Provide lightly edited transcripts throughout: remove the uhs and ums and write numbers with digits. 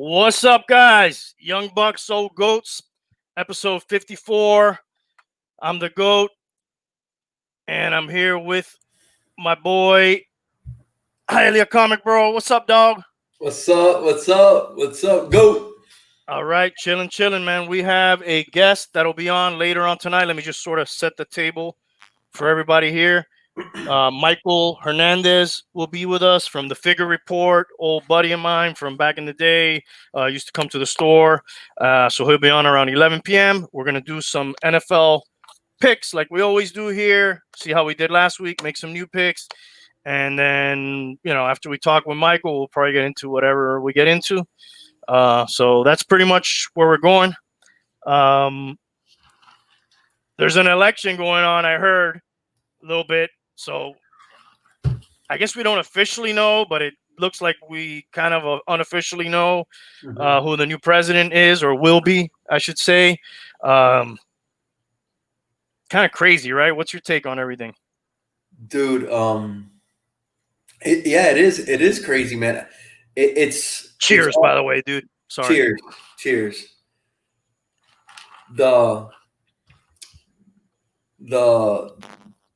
What's up, guys? Young Bucks, Old Goats, episode 54. I'm the GOAT, and I'm here with my boy, Hialeah Comic Bro. What's up, dog? What's up? What's up? What's up, GOAT? All right, chilling, man. We have a guest that'll be on later on tonight. Let me just sort of set the table for everybody here. Michael Hernandez will be with us from the Figure Report, old buddy of mine from back in the day, used to come to the store. So he'll be on around 11 p.m. We're going to do some NFL picks like we always do here, see how we did last week, make some new picks. And then, after we talk with Michael, we'll probably get into whatever we get into. So that's pretty much where we're going. There's an election going on, I heard a little bit. So I guess we don't officially know, but it looks like we kind of unofficially know who the new president is, or will be, I should say. Kind of crazy, right? What's your take on everything? Dude, it is. It is crazy, man. It's cheers, by the way, dude. Sorry. Cheers.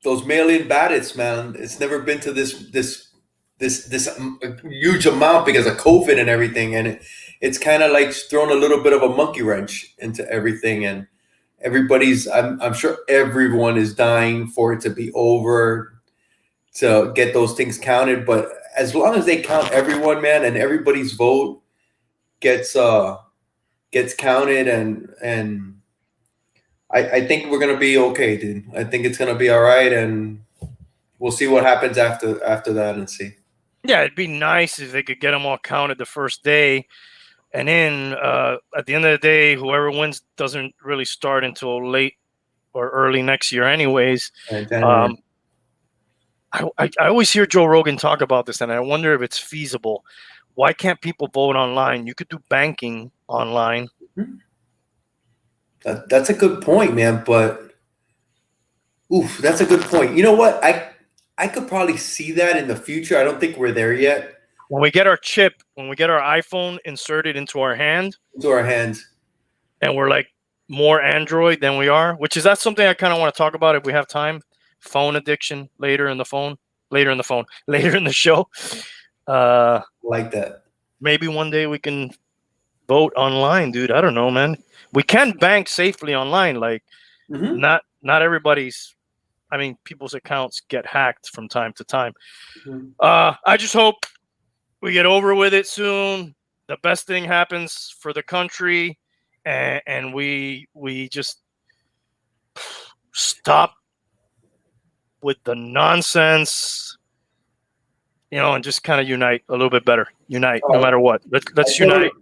Those mail-in ballots, man. It's never been to this huge amount because of COVID and everything, and it's kind of like thrown a little bit of a monkey wrench into everything, and everybody's. I'm sure everyone is dying for it to be over, to get those things counted. But as long as they count everyone, man, and everybody's vote gets counted, and I think we're gonna be okay, dude. I think it's gonna be all right, and we'll see what happens after that and see. Yeah, it'd be nice if they could get them all counted the first day, and then at the end of the day, whoever wins doesn't really start until late or early next year, anyways. I always hear Joe Rogan talk about this, and I wonder if it's feasible. Why can't people vote online? You could do banking online. Mm-hmm. That's a good point, man. But that's a good point. You know what? I could probably see that in the future. I don't think we're there yet. When we get our chip, when we get our iPhone inserted into our hands, and we're like more Android than we are, that's something I kind of want to talk about if we have time. Phone addiction later in the show. Like that. Maybe one day we can vote online, dude. I don't know, man. We can bank safely online. Like, not everybody's. I mean, people's accounts get hacked from time to time. I just hope we get over with it soon. The best thing happens for the country, and we just stop with the nonsense, and just kind of unite a little bit better. No matter what. Let's unite.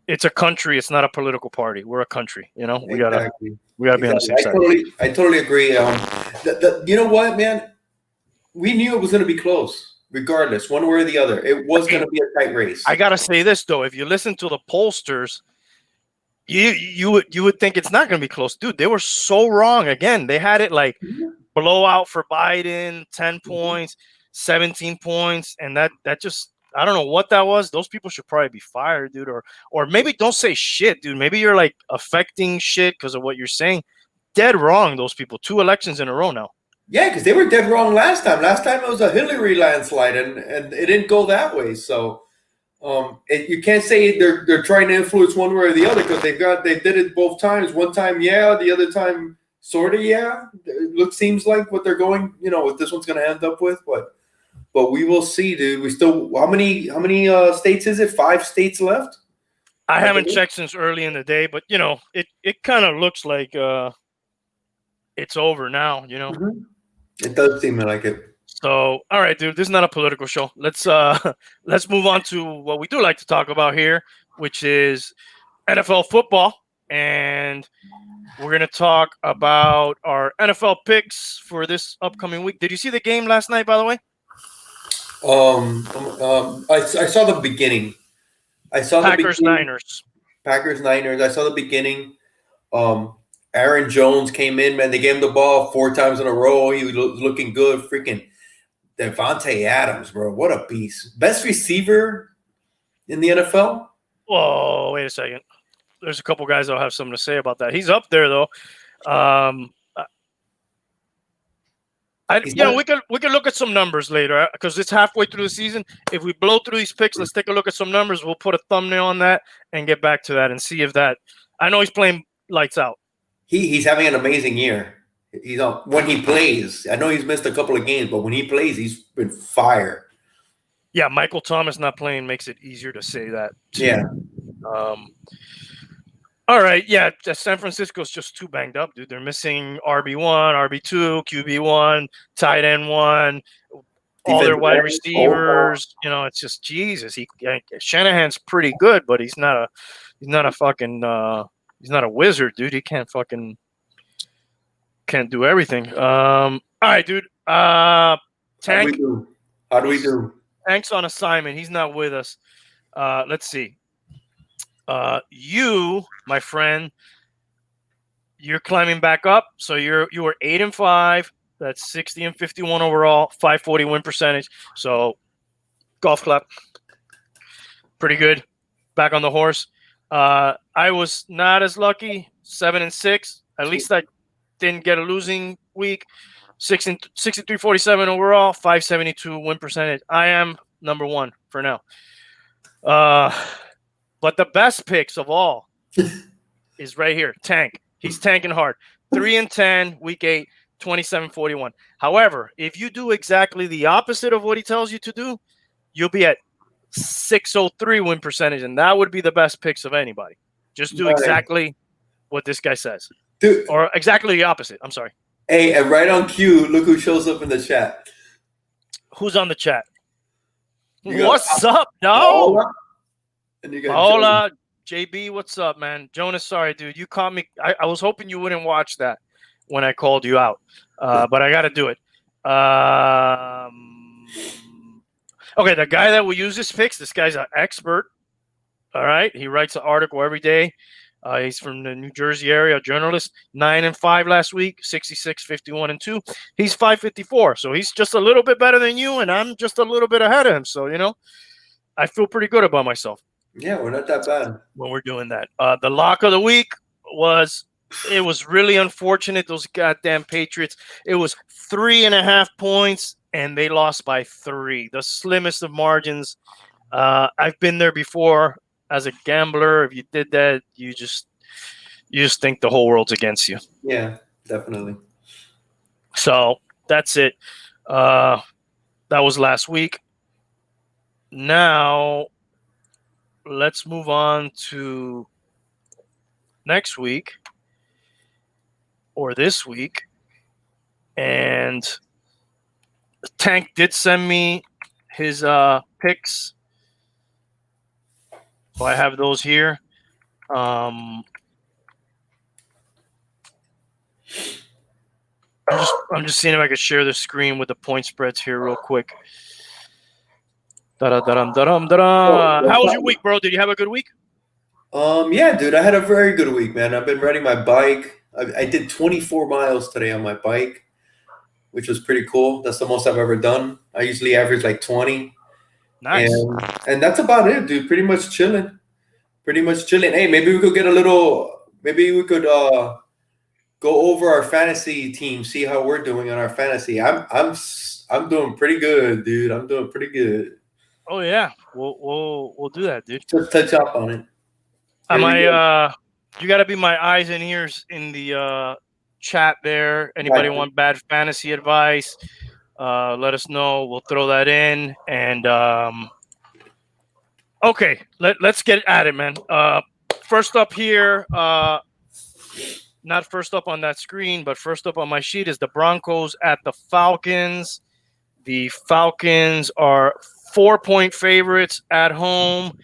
It's a country. It's not a political party. We're a country. We gotta be on the same side. I totally agree. You know what, man? We knew it was going to be close, regardless, one way or the other. It was going to be a tight race. I gotta say this though: if you listen to the pollsters, you would think it's not going to be close, dude. They were so wrong. Again, they had it like blowout for Biden, 10 points, 17 points, and that just. I don't know what that was. Those people should probably be fired, dude. Or maybe don't say shit, dude. Maybe you're like affecting shit because of what you're saying. Dead wrong, those people. 2 elections in a row now. Yeah, because they were dead wrong last time. Last time it was a Hillary landslide, and it didn't go that way. So you can't say they're trying to influence one way or the other because they did it both times. One time, yeah. The other time, sort of, yeah. Seems like what they're going. What this one's going to end up with, But we will see, dude. We still how many states is it? 5 states left. I haven't checked since early in the day, but it kind of looks like it's over now. It does seem like it. So, all right, dude. This is not a political show. Let's move on to what we do like to talk about here, which is NFL football, and we're gonna talk about our NFL picks for this upcoming week. Did you see the game last night, by the way? I saw the beginning. I saw Packers-Niners. Packers-Niners. I saw the beginning. Aaron Jones came in, man. They gave him the ball 4 times in a row. He was looking good. Freaking Devontae Adams, bro. What a beast. Best receiver in the NFL? Whoa, wait a second. There's a couple guys that'll have something to say about that. He's up there though. He's not. We could look at some numbers later because it's halfway through the season. If we blow through these picks, let's take a look at some numbers. We'll put a thumbnail on that and get back to that and see if that. I know he's playing lights out. He's having an amazing year. He's on when he plays. I know he's missed a couple of games, but when he plays, he's been fire. Yeah, Michael Thomas not playing makes it easier to say that too. Yeah. All right, yeah, San Francisco's just too banged up, dude. They're missing RB1, RB2, QB1, tight end 1, all their wide receivers. You know, it's just Jesus. Shanahan's pretty good, but he's not a wizard, dude. He can't do everything. All right, dude. Tank. How do we do? Tank's on assignment. He's not with us. Let's see. You, my friend, you're climbing back up. So you were 8-5. That's 60-51 overall, 540 win percentage. So golf clap. Pretty good. Back on the horse. I was not as lucky. 7-6. At least I didn't get a losing week. 63-47 overall, 572 win percentage. I am number one for now. But the best picks of all is right here. Tank. He's tanking hard. 3-10, week 8, 27-41. However, if you do exactly the opposite of what he tells you to do, you'll be at 603 win percentage, and that would be the best picks of anybody. Just do exactly what this guy says. Dude. Or exactly the opposite. I'm sorry. Hey, and right on cue, look who shows up in the chat. Who's on the chat? What's up, dog? Hola, JB. What's up, man? Jonas, sorry, dude. You caught me. I was hoping you wouldn't watch that when I called you out, but I got to do it. Okay, the guy that will use his picks, this guy's an expert. All right, he writes an article every day. He's from the New Jersey area, a journalist. 9-5 last week, 66-51-2. He's 554, so he's just a little bit better than you, and I'm just a little bit ahead of him. So I feel pretty good about myself. Yeah, we're not that bad when we're doing that. The lock of the week was really unfortunate. Those goddamn Patriots. It was 3.5 points, and they lost by 3. The slimmest of margins. I've been there before as a gambler. If you did that, you just think the whole world's against you. Yeah, definitely. So that's it. That was last week. Now let's move on to next week or this week. And Tank did send me his picks. So I have those here. I'm just seeing if I could share the screen with the point spreads here real quick. How was your week, bro? Did you have a good week? Yeah, dude, I had a very good week, man. I've been riding my bike. I did 24 miles today on my bike, which was pretty cool. That's the most I've ever done. I usually average like 20. Nice. And that's about it, dude. Pretty much chilling. Hey, maybe we could go over our fantasy team, see how we're doing on our fantasy. I'm doing pretty good, dude. I'm doing pretty good. Oh yeah, we'll do that, dude. Just touch up on it. You got to be my eyes and ears in the chat there. Anybody want bad fantasy advice? Let us know. We'll throw that in. And okay, let's get at it, man. First up here, not first up on that screen, but first up on my sheet is the Broncos at the Falcons. The Falcons are 4-point favorites at home.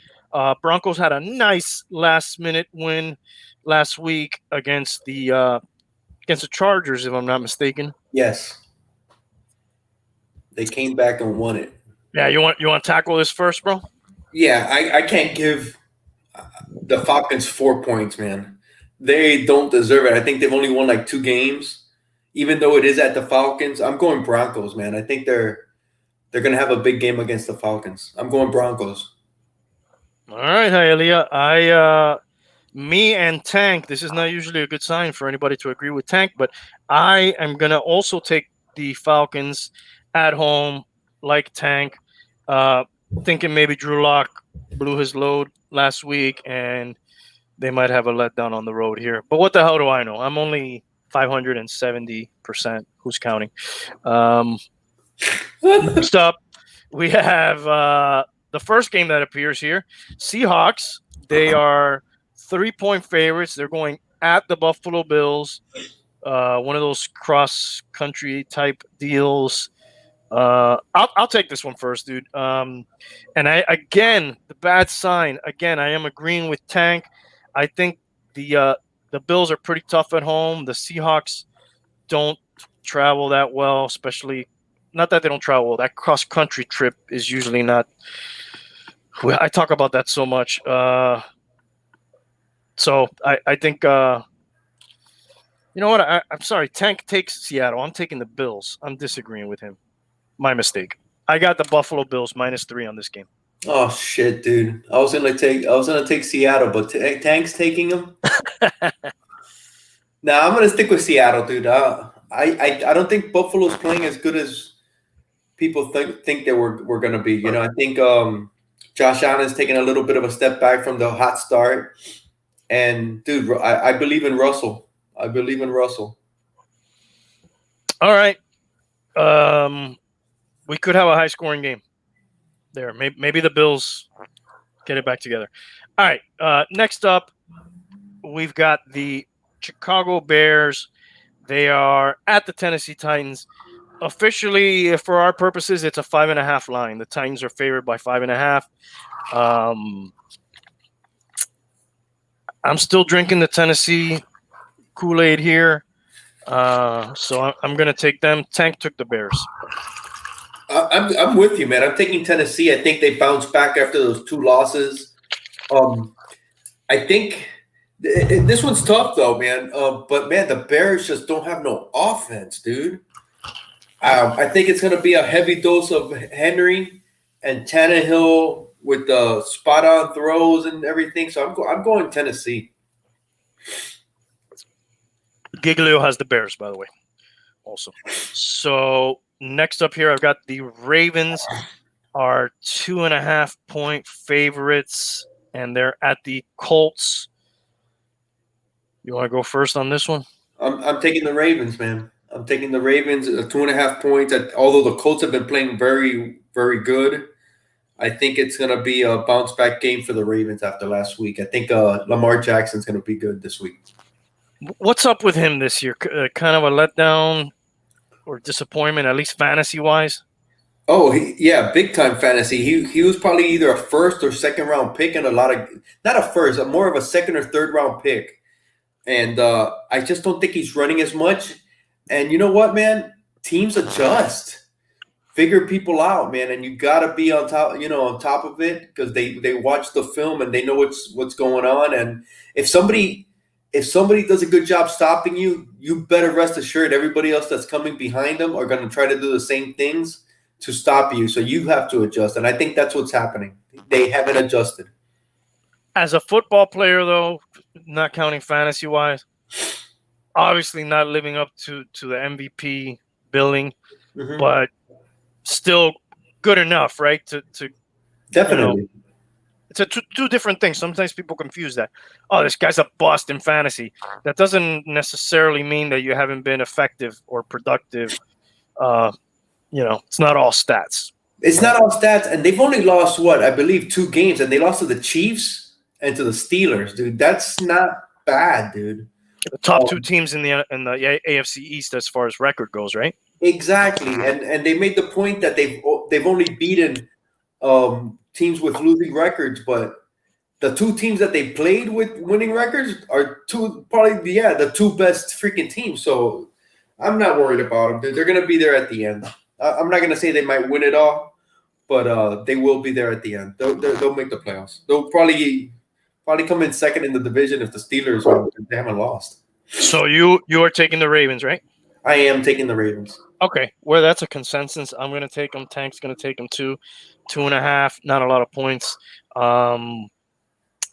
Broncos had a nice last-minute win last week against the Chargers, if I'm not mistaken. Yes, they came back and won it. Yeah, you want to tackle this first, bro? Yeah, I can't give the Falcons 4 points, man. They don't deserve it. I think they've only won like 2 games, even though it is at the Falcons. I'm going Broncos, man. I think they're going to have a big game against the Falcons. I'm going Broncos. All right, Hialeah. Me and Tank. This is not usually a good sign for anybody to agree with Tank, but I am gonna also take the Falcons at home, like Tank. Uh, Thinking maybe Drew Lock blew his load last week, and they might have a letdown on the road here. But what the hell do I know? I'm only 570%. Who's counting? Um, Next up, we have the first game that appears here. Seahawks. They are 3-point favorites. They're going at the Buffalo Bills. One of those cross country type deals. I'll take this one first, dude. And the bad sign. Again, I am agreeing with Tank. I think the Bills are pretty tough at home. The Seahawks don't travel that well, especially not that they don't travel. That cross country trip is usually not. I talk about that so much. So I think you know what? I'm sorry. Tank takes Seattle. I'm taking the Bills. I'm disagreeing with him. My mistake. I got the Buffalo Bills -3 on this game. Oh shit, dude! I was gonna take Seattle, but Tank's taking them. Nah, I'm gonna stick with Seattle, dude. I don't think Buffalo's playing as good as people think that we're gonna be. You know, I think Josh Allen's taking a little bit of a step back from the hot start, and dude, I believe in Russell. I believe in Russell. All right. We could have a high scoring game there. Maybe the Bills get it back together. All right. Next up, we've got the Chicago Bears. They are at the Tennessee Titans. Officially, for our purposes, it's a 5.5 line. The Titans are favored by 5.5. I'm still drinking the Tennessee Kool-Aid here. So I'm going to take them. Tank took the Bears. I'm with you, man. I'm taking Tennessee. I think they bounced back after those 2 losses. I think this one's tough though, man. But man, the Bears just don't have no offense, dude. I think it's going to be a heavy dose of Henry and Tannehill with the spot-on throws and everything. So I'm going Tennessee. Giglio has the Bears, by the way, also. So next up here, I've got the Ravens are 2.5-point favorites, and they're at the Colts. You want to go first on this one? I'm taking the Ravens, man. I'm taking the Ravens 2.5 points. Although the Colts have been playing very, very good, I think it's going to be a bounce back game for the Ravens after last week. I think Lamar Jackson's going to be good this week. What's up with him this year? Kind of a letdown or disappointment, at least fantasy wise? Oh, yeah, big time fantasy. He was probably either a first or second round pick, and not a first, more of a second or third round pick. And I just don't think he's running as much. And you know what, man? Teams adjust, figure people out, man. And you gotta be on top of it because they watch the film and they know what's going on. And if somebody does a good job stopping you, you better rest assured everybody else that's coming behind them are going to try to do the same things to stop you. So you have to adjust. And I think that's what's happening. They haven't adjusted. As a football player, though, not counting fantasy-wise, obviously not living up to the MVP billing, but still good enough, right? To Definitely. It's two different things. Sometimes people confuse that. Oh, this guy's a bust in fantasy. That doesn't necessarily mean that you haven't been effective or productive. It's not all stats. It's not all stats, and they've only lost I believe 2 games, and they lost to the Chiefs and to the Steelers, dude. That's not bad, dude. The top 2 teams in the AFC East as far as record goes, right? Exactly, and they made the point that they've only beaten teams with losing records, but the 2 teams that they played with winning records are the 2 best freaking teams. So I'm not worried about them. They're going to be there at the end. I'm not going to say they might win it all, but they will be there at the end. They'll make the playoffs. They'll probably come in second in the division if the Steelers they haven't lost. So you are taking the Ravens, right? I am taking the Ravens. Okay, well, that's a consensus. I'm going to take them. Tank's going to take them 2.5. Not a lot of points.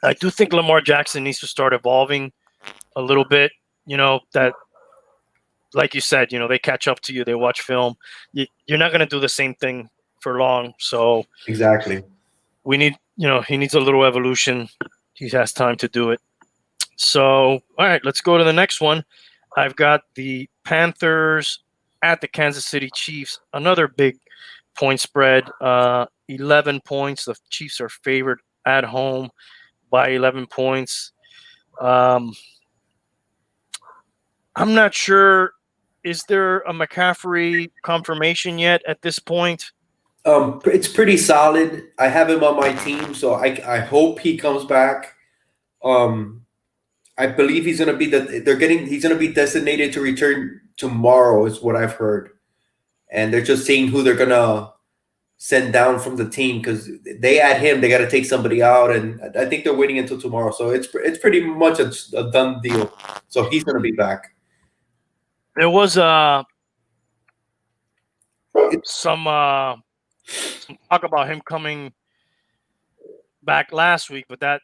I do think Lamar Jackson needs to start evolving a little bit. That, like you said, they catch up to you. They watch film. You're not going to do the same thing for long. So Exactly. he needs a little evolution. He has time to do it. So, all right, let's go to the next one. I've got the Panthers at the Kansas City Chiefs. Another big point spread, 11 points. The Chiefs are favored at home by 11 points. I'm not sure. Is there a McCaffrey confirmation yet at this point? It's pretty solid. I have him on my team, so I hope he comes back. I believe he's going to be he's going to be designated to return tomorrow, is what I've heard, and they're just seeing who they're going to send down from the team because they add him, they got to take somebody out, and I think they're waiting until tomorrow. So it's pretty much a done deal. So he's going to be back. There was some talk about him coming back last week, but that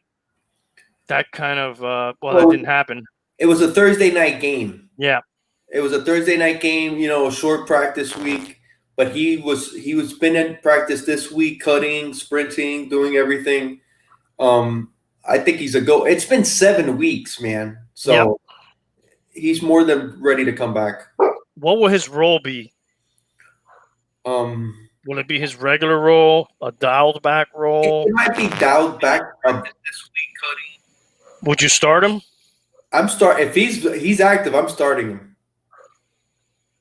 kind of that didn't happen. It was a Thursday night game. Yeah, it was a Thursday night game. A short practice week, but he was been in practice this week, cutting, sprinting, doing everything. I think he's a go. It's been 7 weeks, man. So he's more than ready to come back. What will his role be? Will it be his regular role, a dialed back role? It might be dialed back. This week, Cody. Would you start him? If he's active, I'm starting him.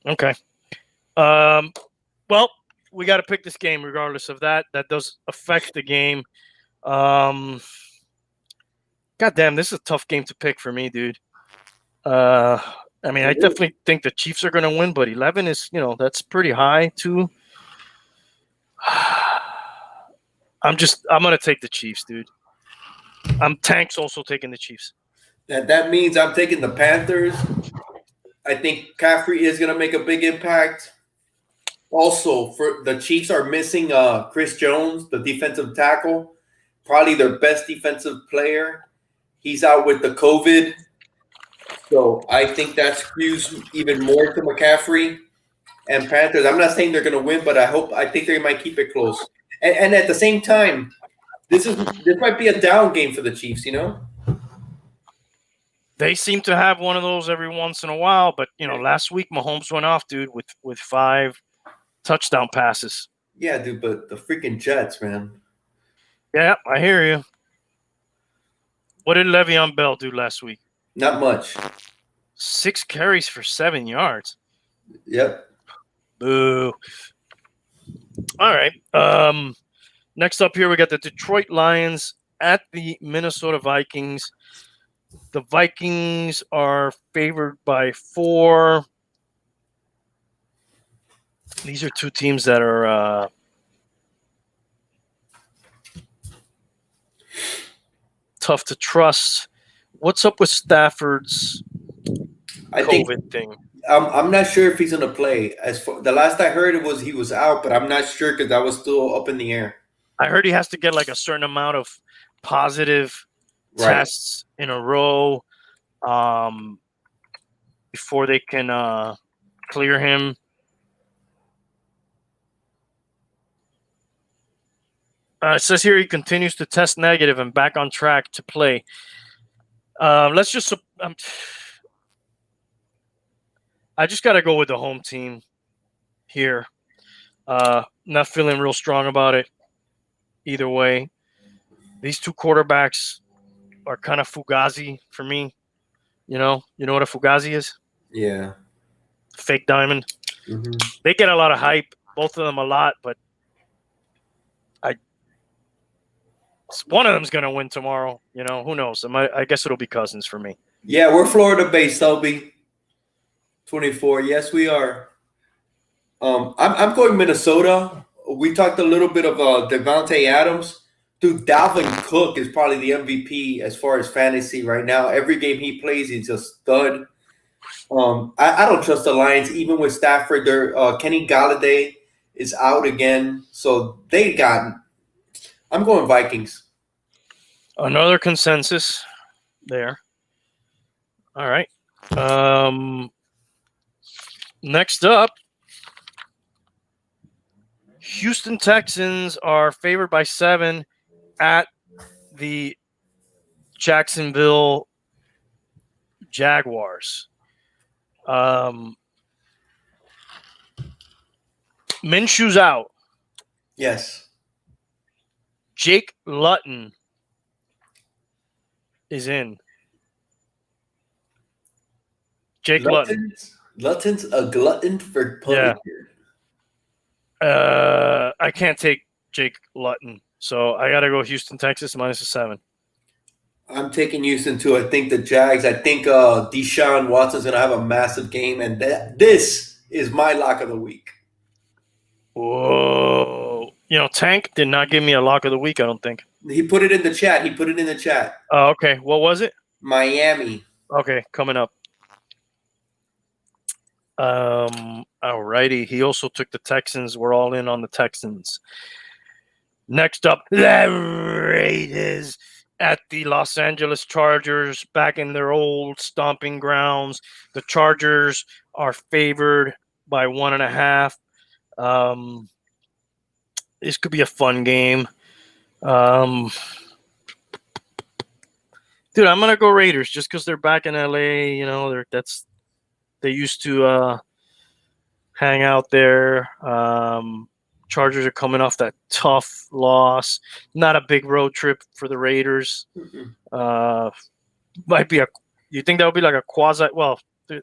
Okay. Well, we got to pick this game regardless of that. That does affect the game. God damn, this is a tough game to pick for me, dude. I definitely think the Chiefs are going to win, but 11 is, that's pretty high too. I'm going to take the Chiefs, dude. Tank's also taking the Chiefs. That means I'm taking the Panthers. I think McCaffrey is going to make a big impact. Also, for the Chiefs are missing Chris Jones, the defensive tackle, probably their best defensive player. He's out with the COVID. So I think that skews even more to McCaffrey and Panthers. I'm not saying they're going to win, but I think they might keep it close. And at the same time, this might be a down game for the Chiefs, They seem to have one of those every once in a while, but last week Mahomes went off, dude, with 5 touchdown passes. Yeah, dude, but the freaking Jets, man. Yeah, I hear you. What did Le'Veon Bell do last week? Not much. 6 carries for 7 yards. Yep. Boo. All right. Next up here, we got the Detroit Lions at the Minnesota Vikings. The Vikings are favored by 4. These are two teams that are tough to trust. What's up with Stafford's COVID thing? I'm not sure if he's going to play. The last I heard it was he was out, but I'm not sure because that was still up in the air. I heard he has to get like a certain amount of positive tests in a row before they can clear him. It says here he continues to test negative and back on track to play. Let's just I just got to go with the home team here. Not feeling real strong about it either way. These two quarterbacks are kind of fugazi for me. You know what a fugazi is? Yeah. Fake diamond. Mm-hmm. They get a lot of hype, both of them a lot, but one of them's going to win tomorrow. Who knows? I guess it'll be Cousins for me. Yeah, we're Florida-based, Selby. 24. Yes, we are. I'm going Minnesota. We talked a little bit of Devontae Adams. Dude, Dalvin Cook is probably the MVP as far as fantasy right now. Every game he plays, he's a stud. I don't trust the Lions, even with Stafford. Kenny Galladay is out again. So I'm going Vikings. Another consensus there. All right. Next up, Houston Texans are favored by 7 at the Jacksonville Jaguars. Minshew's out. Yes. Jake Luton is in. Jake Luton. Lutton's a glutton for punishment. I can't take Jake Luton, so I got to go Houston, Texas -7. I'm taking Houston too. I think the Jags. I think Deshaun Watson's gonna have a massive game, and this is my lock of the week. Whoa! Tank did not give me a lock of the week. I don't think he put it in the chat. Oh, okay. What was it? Miami. Okay, coming up. Alrighty. He also took the Texans. We're all in on the Texans. Next up, the Raiders at the Los Angeles Chargers, back in their old stomping grounds. The Chargers are favored by 1.5. This could be a fun game. Dude, I'm gonna go Raiders just because they're back in LA. They used to hang out there. Chargers are coming off that tough loss. Not a big road trip for the Raiders. Might be you think that would be like a quasi? Well,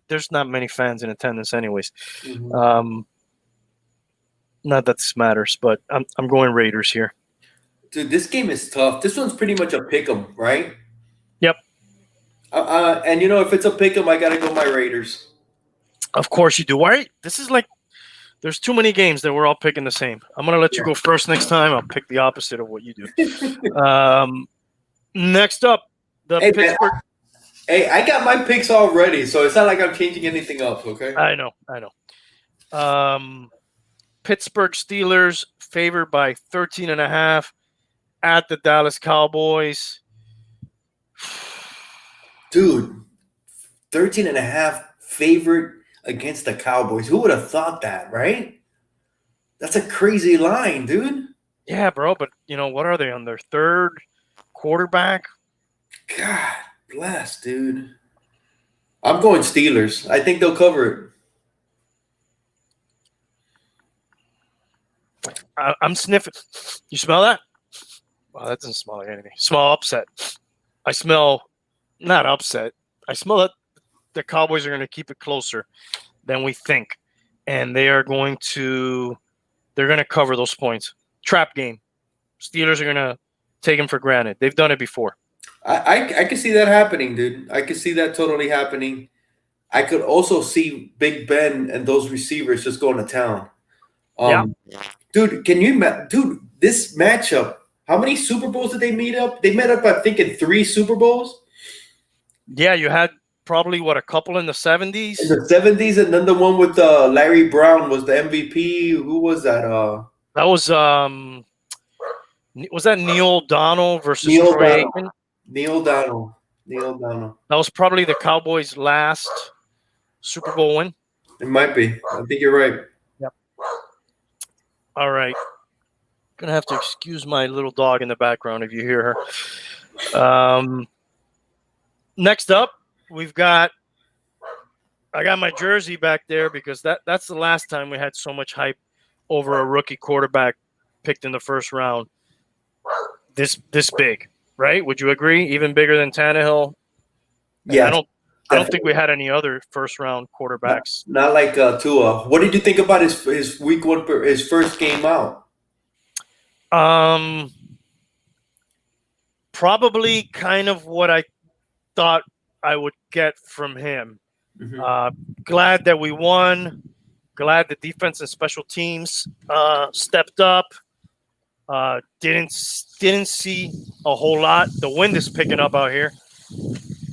there's not many fans in attendance, anyways. Not that this matters, but I'm going Raiders here. Dude, this game is tough. This one's pretty much a pick'em, right? Yep. And if it's a pick'em, I gotta go my Raiders. Of course you do. Why? This is like. There's too many games that we're all picking the same. I'm going to let you go first next time. I'll pick the opposite of what you do. Next up, the Pittsburgh. I got my picks already, so it's not like I'm changing anything up, okay? I know. Pittsburgh Steelers favored by 13.5 at the Dallas Cowboys. Dude, 13.5 favorite against the Cowboys. Who would have thought that, right? That's a crazy line, dude. Yeah, bro, but what are they on their third quarterback? God bless, dude. I'm going Steelers. I think they'll cover it. I'm sniffing. You smell that? Wow, that doesn't smell like anything. Smell upset. I smell not upset. I smell that the Cowboys are going to keep it closer than we think, and they're going to cover those points. Trap game. Steelers are going to take them for granted. They've done it before. I can see that happening, dude. I can see that totally happening. I could also see Big Ben and those receivers just going to town. Dude, this matchup, how many Super Bowls did they meet up? They met up, I think, in 3 Super Bowls. Yeah, you had probably a couple in the 70s. In the 70s, and then the one with Larry Brown was the MVP. Who was that? That was that Neil O'Donnell versus Troy Aikman? Neil O'Donnell. That was probably the Cowboys' last Super Bowl win. It might be. I think you're right. Yep. All right. Gonna have to excuse my little dog in the background if you hear her. Next up, I got my jersey back there because that's the last time we had so much hype over a rookie quarterback picked in the first round. This big, right? Would you agree? Even bigger than Tannehill? Yeah. I don't think we had any other first round quarterbacks. Not like Tua. What did you think about his week 1, his first game out? Probably kind of what I thought I would get from him. Glad that we won. Glad the defense and special teams stepped up. Didn't see a whole lot. The wind is picking up out here.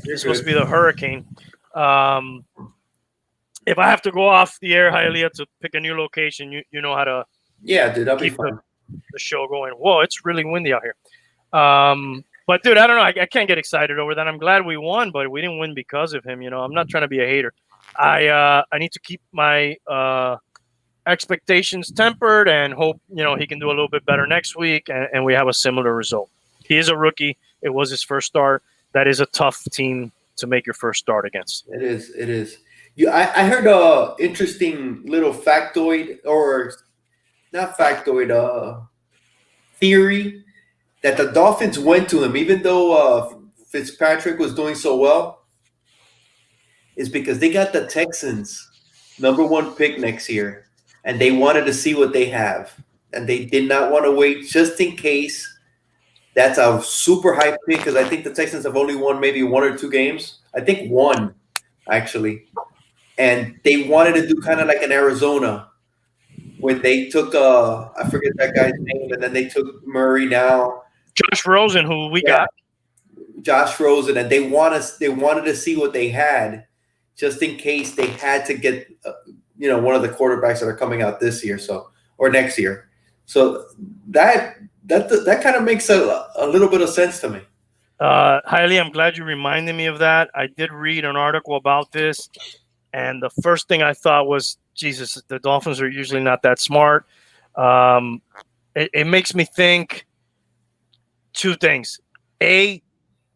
It's supposed to be the hurricane. If I have to go off the air, Hialeah, to pick a new location, you know how to dude, I'll be fine. The show going. Whoa, it's really windy out here. But dude, I don't know. I can't get excited over that. I'm glad we won, but we didn't win because of him. I'm not trying to be a hater. I need to keep my expectations tempered and hope he can do a little bit better next week, and we have a similar result. He is a rookie. It was his first start. That is a tough team to make your first start against. It is. It is. I heard a interesting little factoid, or not factoid, theory that the Dolphins went to him, even though Fitzpatrick was doing so well, is because they got the Texans #1 pick next year, and they wanted to see what they have, and they did not want to wait just in case. That's a super high pick because I think the Texans have only won maybe 1 or 2 games. I think 1, actually. And they wanted to do kind of like in Arizona when they took I forget that guy's name, and then they took Murray now. Josh Rosen, who we got. Josh Rosen, and they wanted to see what they had just in case they had to get one of the quarterbacks that are coming out this year, or next year. So that kind of makes a little bit of sense to me. Hialeah, I'm glad you reminded me of that. I did read an article about this, and the first thing I thought was, Jesus, the Dolphins are usually not that smart. It makes me think 2 things. A,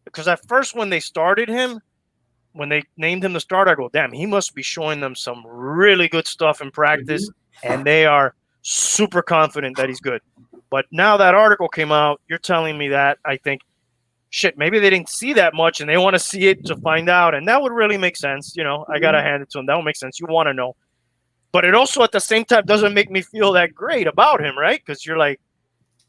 because at first when they started him, when they named him the starter, I go, damn, he must be showing them some really good stuff in practice, and they are super confident that he's good. But now that article came out, you're telling me that I think, shit, maybe they didn't see that much and they want to see it to find out. And that would really make sense. I got to hand it to them. That would make sense. You want to know. But it also at the same time doesn't make me feel that great about him, right? Because you're like,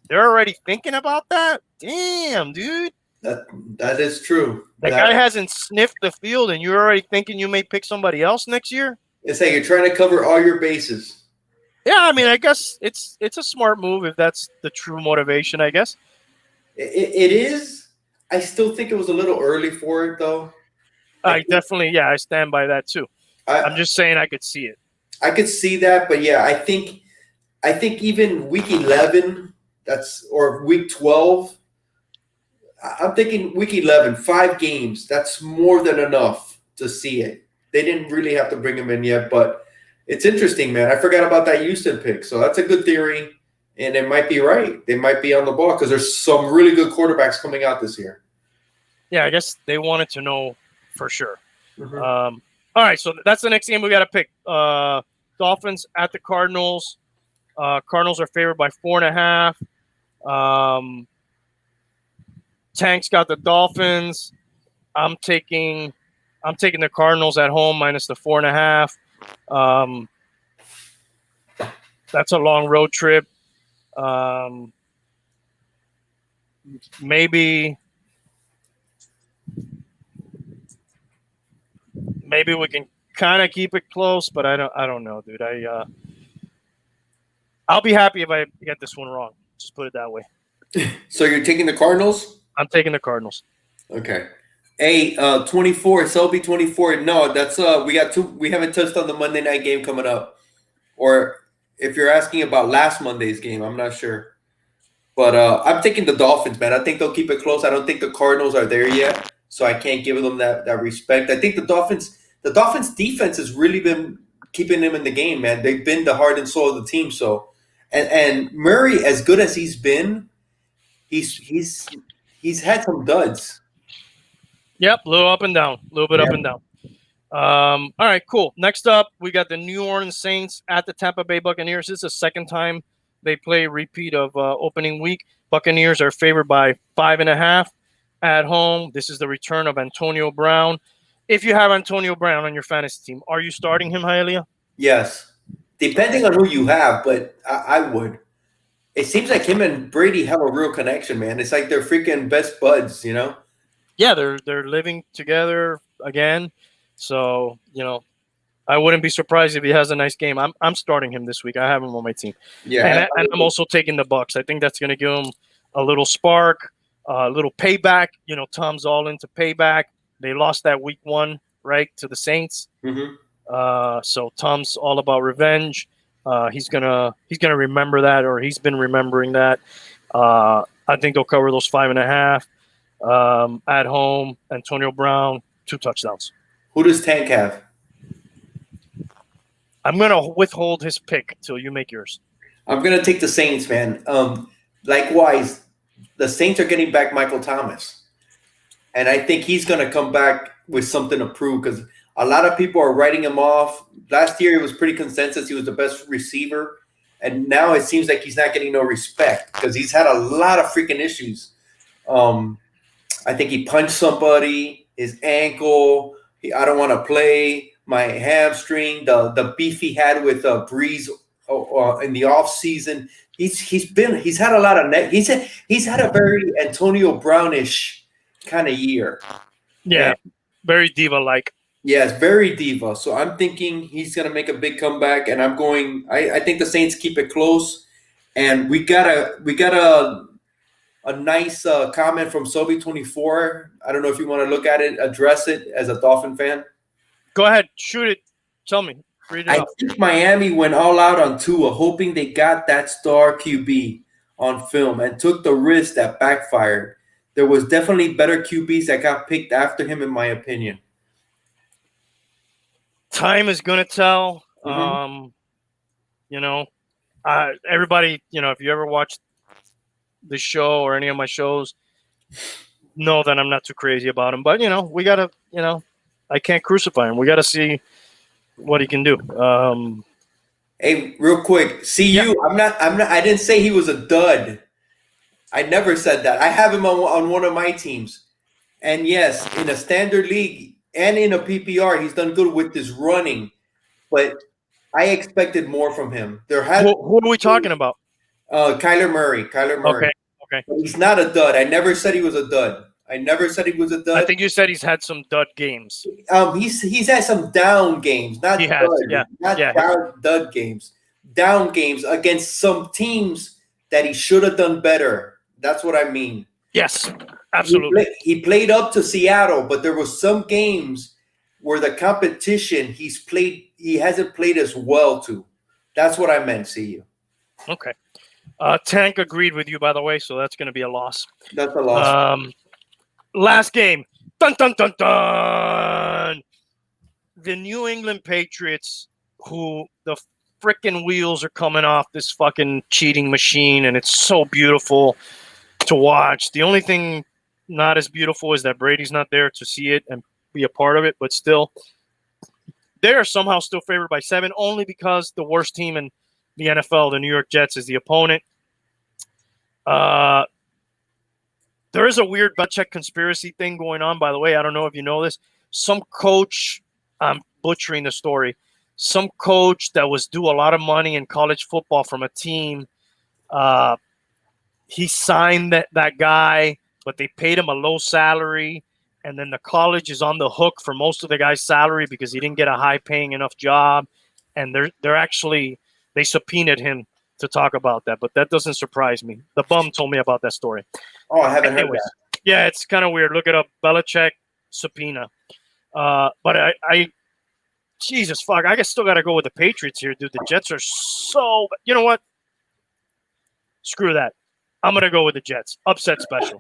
they're already thinking about that? Damn, dude. That is true. That guy hasn't sniffed the field and you're already thinking you may pick somebody else next year? It's like you're trying to cover all your bases. Yeah, I mean, I guess it's a smart move if that's the true motivation, I guess. It is. I still think it was a little early for it, though. I stand by that too. I'm just saying I could see it. I could see that, but yeah, I think even week 11, or week 12. I'm thinking week 11, 5 games. That's more than enough to see it. They didn't really have to bring him in yet, but it's interesting, man. I forgot about that Houston pick, so that's a good theory, and it might be right. They might be on the ball because there's some really good quarterbacks coming out this year. Yeah, I guess they wanted to know for sure. Mm-hmm. All right, so that's the next game we got to pick. Dolphins at the Cardinals. Cardinals are favored by 4.5. Tank's got the Dolphins. I'm taking the Cardinals at home minus the 4.5. That's a long road trip. Maybe we can kind of keep it close, but I don't know, dude. I'll be happy if I get this one wrong. Just put it that way. So you're taking the Cardinals? I'm taking the Cardinals. Okay. Hey, 24, SLB 24. No, that's we got 2. We haven't touched on the Monday night game coming up. Or if you're asking about last Monday's game, I'm not sure. But I'm taking the Dolphins, man. I think they'll keep it close. I don't think the Cardinals are there yet, so I can't give them that respect. I think the Dolphins defense has really been keeping them in the game, man. They've been the heart and soul of the team. So, and Murray, as good as he's been, he's had some duds. Yep, a little up and down, a little bit up and down. All right, cool. Next up, we got the New Orleans Saints at the Tampa Bay Buccaneers. This is the second time they play a repeat of opening week. Buccaneers are favored by 5.5 at home. This is the return of Antonio Brown. If you have Antonio Brown on your fantasy team, are you starting him, Hialeah? Yes, depending on who you have, but I would. It seems like him and Brady have a real connection, man. It's like they're freaking best buds, Yeah, they're living together again. So, I wouldn't be surprised if he has a nice game. I'm starting him this week. I have him on my team. Yeah, and I'm also taking the Bucs. I think that's going to give him a little spark, a little payback. Tom's all into payback. They lost that week 1, right, to the Saints. Mm-hmm. So Tom's all about revenge. He's gonna remember that, or he's been remembering that. I think they'll cover those 5.5. At home, Antonio Brown, 2 touchdowns. Who does Tank have? I'm going to withhold his pick till you make yours. I'm gonna take the Saints, man. Likewise, the Saints are getting back Michael Thomas, and I think he's gonna come back with something to prove because a lot of people are writing him off. Last year, it was pretty consensus he was the best receiver, and now it seems like he's not getting no respect because he's had a lot of freaking issues. I think he punched somebody, his ankle. I don't want to play. My hamstring, the beef he had with Breeze in the off season. He's had a lot of he's had a very Antonio Brownish kind of year. Yeah, very diva like. Yeah, it's very diva. So I'm thinking he's gonna make a big comeback, and I'm going. I think the Saints keep it close, and we got a nice comment from Sobe24. I don't know if you want to look at it, address it as a Dolphin fan. Go ahead, shoot it. Tell me. Read it I up. think Miami went all out on Tua, hoping they got that star QB on film and took the risk that backfired. There was definitely better QBs that got picked after him, in my opinion. Time is going to tell. Mhm. Everybody, if you ever watched the show or any of my shows, know that I'm not too crazy about him. But, we got to, I can't crucify him. We got to see what he can do. Hey, real quick, CU. Yeah. I didn't say he was a dud. I never said that. I have him on one of my teams. And yes, in a standard league and in a PPR, he's done good with his running. But I expected more from him. Who are we talking about? Kyler Murray. Okay. But he's not a dud. I never said he was a dud. I think you said he's had some dud games. He's had some down games, not dud games. Down games against some teams that he should have done better. That's what I mean. Yes, absolutely. He played up to Seattle, but there was some games where the competition he hasn't played as well to. That's what I meant, CU. Okay. Tank agreed with you, by the way, so that's going to be a loss. That's a loss. Last game. Dun, dun, dun, dun. The New England Patriots, who the freaking wheels are coming off this fucking cheating machine, and it's so beautiful to watch. The only thing not as beautiful is that Brady's not there to see it and be a part of it, but still, they are somehow still favored by 7, only because the worst team in the NFL, the New York Jets, is the opponent. There is a weird Belichick conspiracy thing going on, by the way. I don't know if you know this. Some coach, I'm butchering the story, some coach that was due a lot of money in college football from a team, he signed that guy, but they paid him a low salary, and then the college is on the hook for most of the guy's salary because he didn't get a high-paying enough job, and they subpoenaed him to talk about that, but that doesn't surprise me. The bum told me about that story. Oh, I haven't heard that. Yeah, it's kind of weird. Look it up. Belichick subpoena. But I Jesus fuck, I still got to go with the Patriots here, dude. The Jets are so. You know what? Screw that. I'm gonna go with the Jets. Upset special.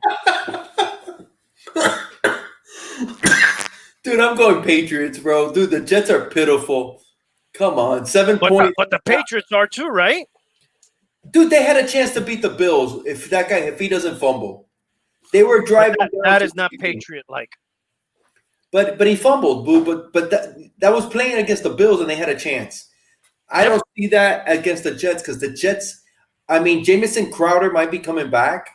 Dude, I'm going Patriots, bro. Dude, the Jets are pitiful. Come on, 7 points. But the Patriots are too, right? Dude, they had a chance to beat the Bills if he doesn't fumble. They were driving. That is not Patriot-like. But he fumbled, boo. But that was playing against the Bills, and they had a chance. I don't see that against the Jets because the Jets. I mean, Jamison Crowder might be coming back,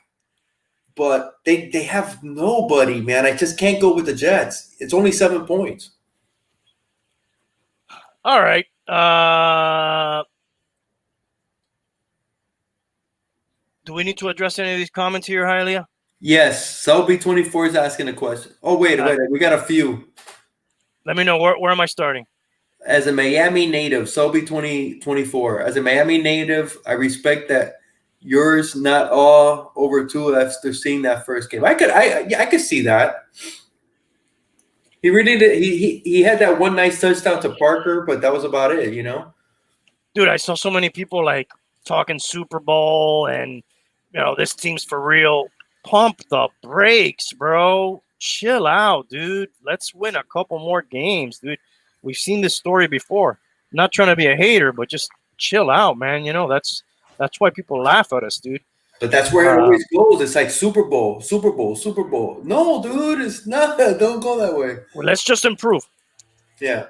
but they have nobody, man. I just can't go with the Jets. It's only 7 points. All right. Do we need to address any of these comments here, Hialeah? Yes. Selby24 is asking a question. Oh, wait. We got a few. Let me know. Where am I starting? As a Miami native, Selby2024. As a Miami native, I respect that yours not all over 2 after seeing that first game. I could see that. He really did. He had that one nice touchdown to Parker, but that was about it, you know? Dude, I saw so many people like talking Super Bowl and this team's for real. pump the brakes, bro. Chill out, dude. Let's win a couple more games, dude. We've seen this story before. Not trying to be a hater, but just chill out, man. That's why people laugh at us, dude. But that's where it Uh, always goes. It's like Super Bowl, Super Bowl, Super Bowl. No, dude, it's not. Don't go that way. well, let's just improve. Yeah.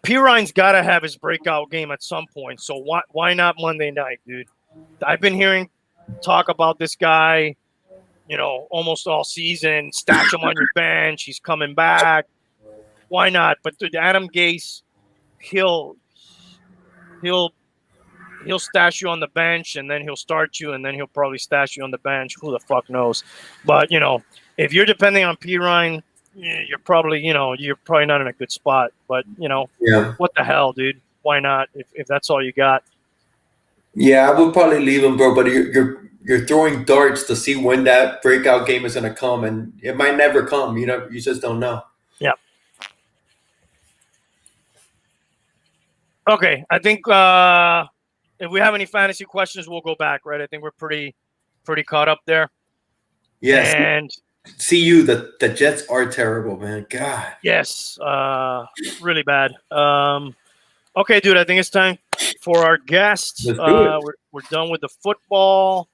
Pirine's got to have his breakout game at some point. So why not Monday night, dude? I've been hearing talk about this guy, almost all season. Stash him on your bench. He's coming back. Why not? But dude, Adam Gase, he'll stash you on the bench, and then he'll start you, and then he'll probably stash you on the bench. Who the fuck knows? But if you're depending on Pirine, you're probably not in a good spot. But Yeah. what the hell, dude? Why not? If that's all you got. Yeah, I would probably leave him, bro. But you're throwing darts to see when that breakout game is gonna come, and it might never come. You just don't know. Yeah. Okay, I think if we have any fantasy questions, we'll go back. Right? I think we're pretty caught up there. Yes. And CU, the Jets are terrible, man. God. yes, really bad. Okay, dude, I think it's time for our guests. Let's do it. We're done with the football.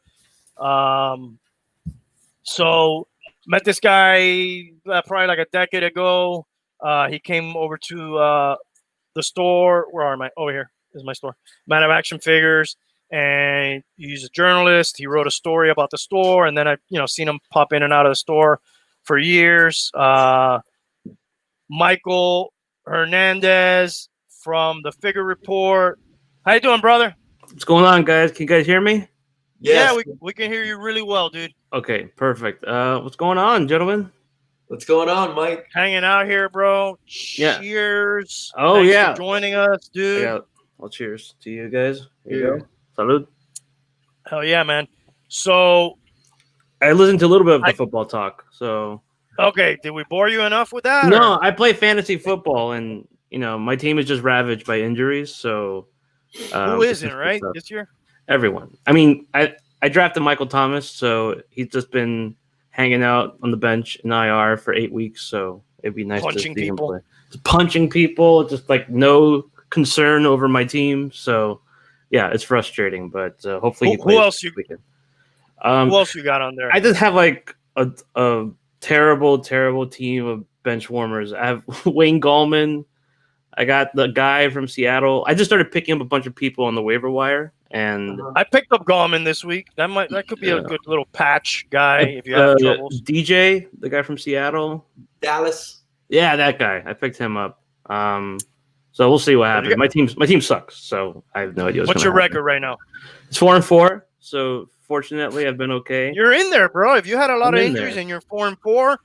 So met this guy probably like a decade ago. He came over to the store. Where am I? Over here is my store. Man of Action Figures. And he's a journalist. He wrote a story about the store, and then I've seen him pop in and out of the store for years. Michael Hernandez from the Figure Report. How you doing, brother? What's going on, guys? Can you guys hear me? Yes. Yeah, we can hear you really well, dude. Okay, perfect. What's going on, gentlemen? What's going on, Mike? Hanging out here, bro. Yeah. Cheers. Oh, Thanks yeah. for joining us, dude. Well, cheers to you guys. Here you go. Salud. Hell yeah, man. So, I listened to a little bit of the football talk. So, okay, did we bore you enough with that? no, or? I play fantasy football, and my team is just ravaged by injuries. So, Who isn't, right, this year? Everyone. I mean, I drafted Michael Thomas, so he's just been hanging out on the bench in IR for 8 weeks. So it'd be nice to see him play. Just punching people, just like no concern over my team. So yeah, it's frustrating, but hopefully who else you weekend. Who else you got on there? I just have like a terrible team of bench warmers. I have Wayne Gallman. I got the guy from Seattle. I just started picking up a bunch of people on the waiver wire, and I picked up Gallman this week. That could be a good little patch guy if you have troubles. DJ, the guy from Seattle, Dallas. Yeah, that guy. I picked him up. So we'll see what happens. My team sucks, so I have no idea. What's your record right now? It's 4-4. So fortunately, I've been okay. You're in there, bro. If you had a lot of injuries and you're 4-4,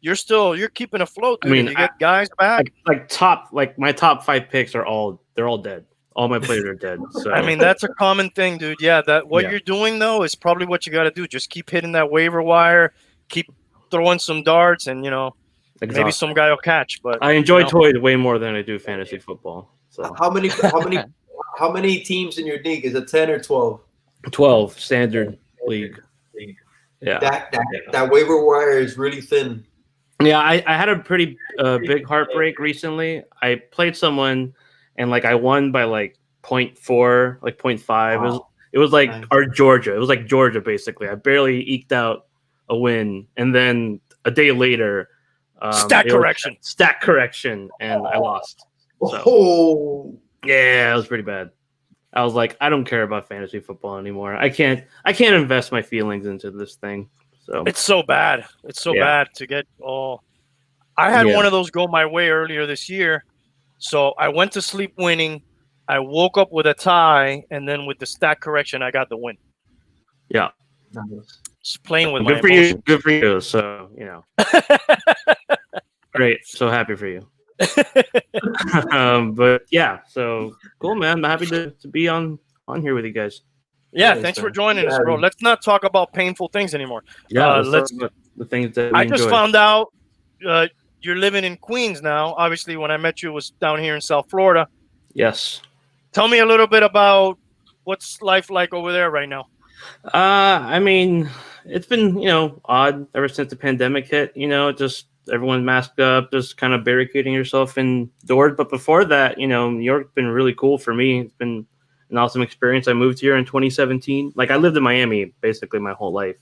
you're keeping afloat, dude. I mean, you get guys back. Like my top 5 picks are all dead. All my players are dead. So I mean, that's a common thing, dude. Yeah, you're doing though is probably what you got to do. Just keep hitting that waiver wire, keep throwing some darts, and maybe some guy will catch. But I enjoy toys way more than I do fantasy football. So how many teams in your league? Is it 10 or 12? 12 standard league. Yeah. That waiver wire is really thin. Yeah, I had a pretty big heartbreak recently. I played someone and I won by 0.4, 0.5. Wow. It was like our Georgia. It was like Georgia basically. I barely eked out a win, and then a day later, stat correction, and I lost. So, yeah, it was pretty bad. I was like, I don't care about fantasy football anymore. I can't invest my feelings into this thing. So it's so bad. It's so bad to get all. I had one of those go my way earlier this year. So I went to sleep winning. I woke up with a tie, and then with the stat correction, I got the win. Yeah. Just playing with Good my for emotions. you. Good for you. So, great. So happy for you. But yeah, so cool, man. I'm happy to be on here with you guys. Yeah, thanks for joining us, bro. Let's not talk about painful things anymore. Yeah, let's talk about the things that we I just enjoy. found out you're living in Queens now. Obviously, when I met you, it was down here in South Florida. Yes. Tell me a little bit about What's life like over there right now? I mean, it's been odd ever since the pandemic hit. Just everyone masked up, just kind of barricading yourself indoors. But before that, New York's been really cool for me. It's been an awesome experience. I moved here in 2017. Like I lived in Miami basically my whole life.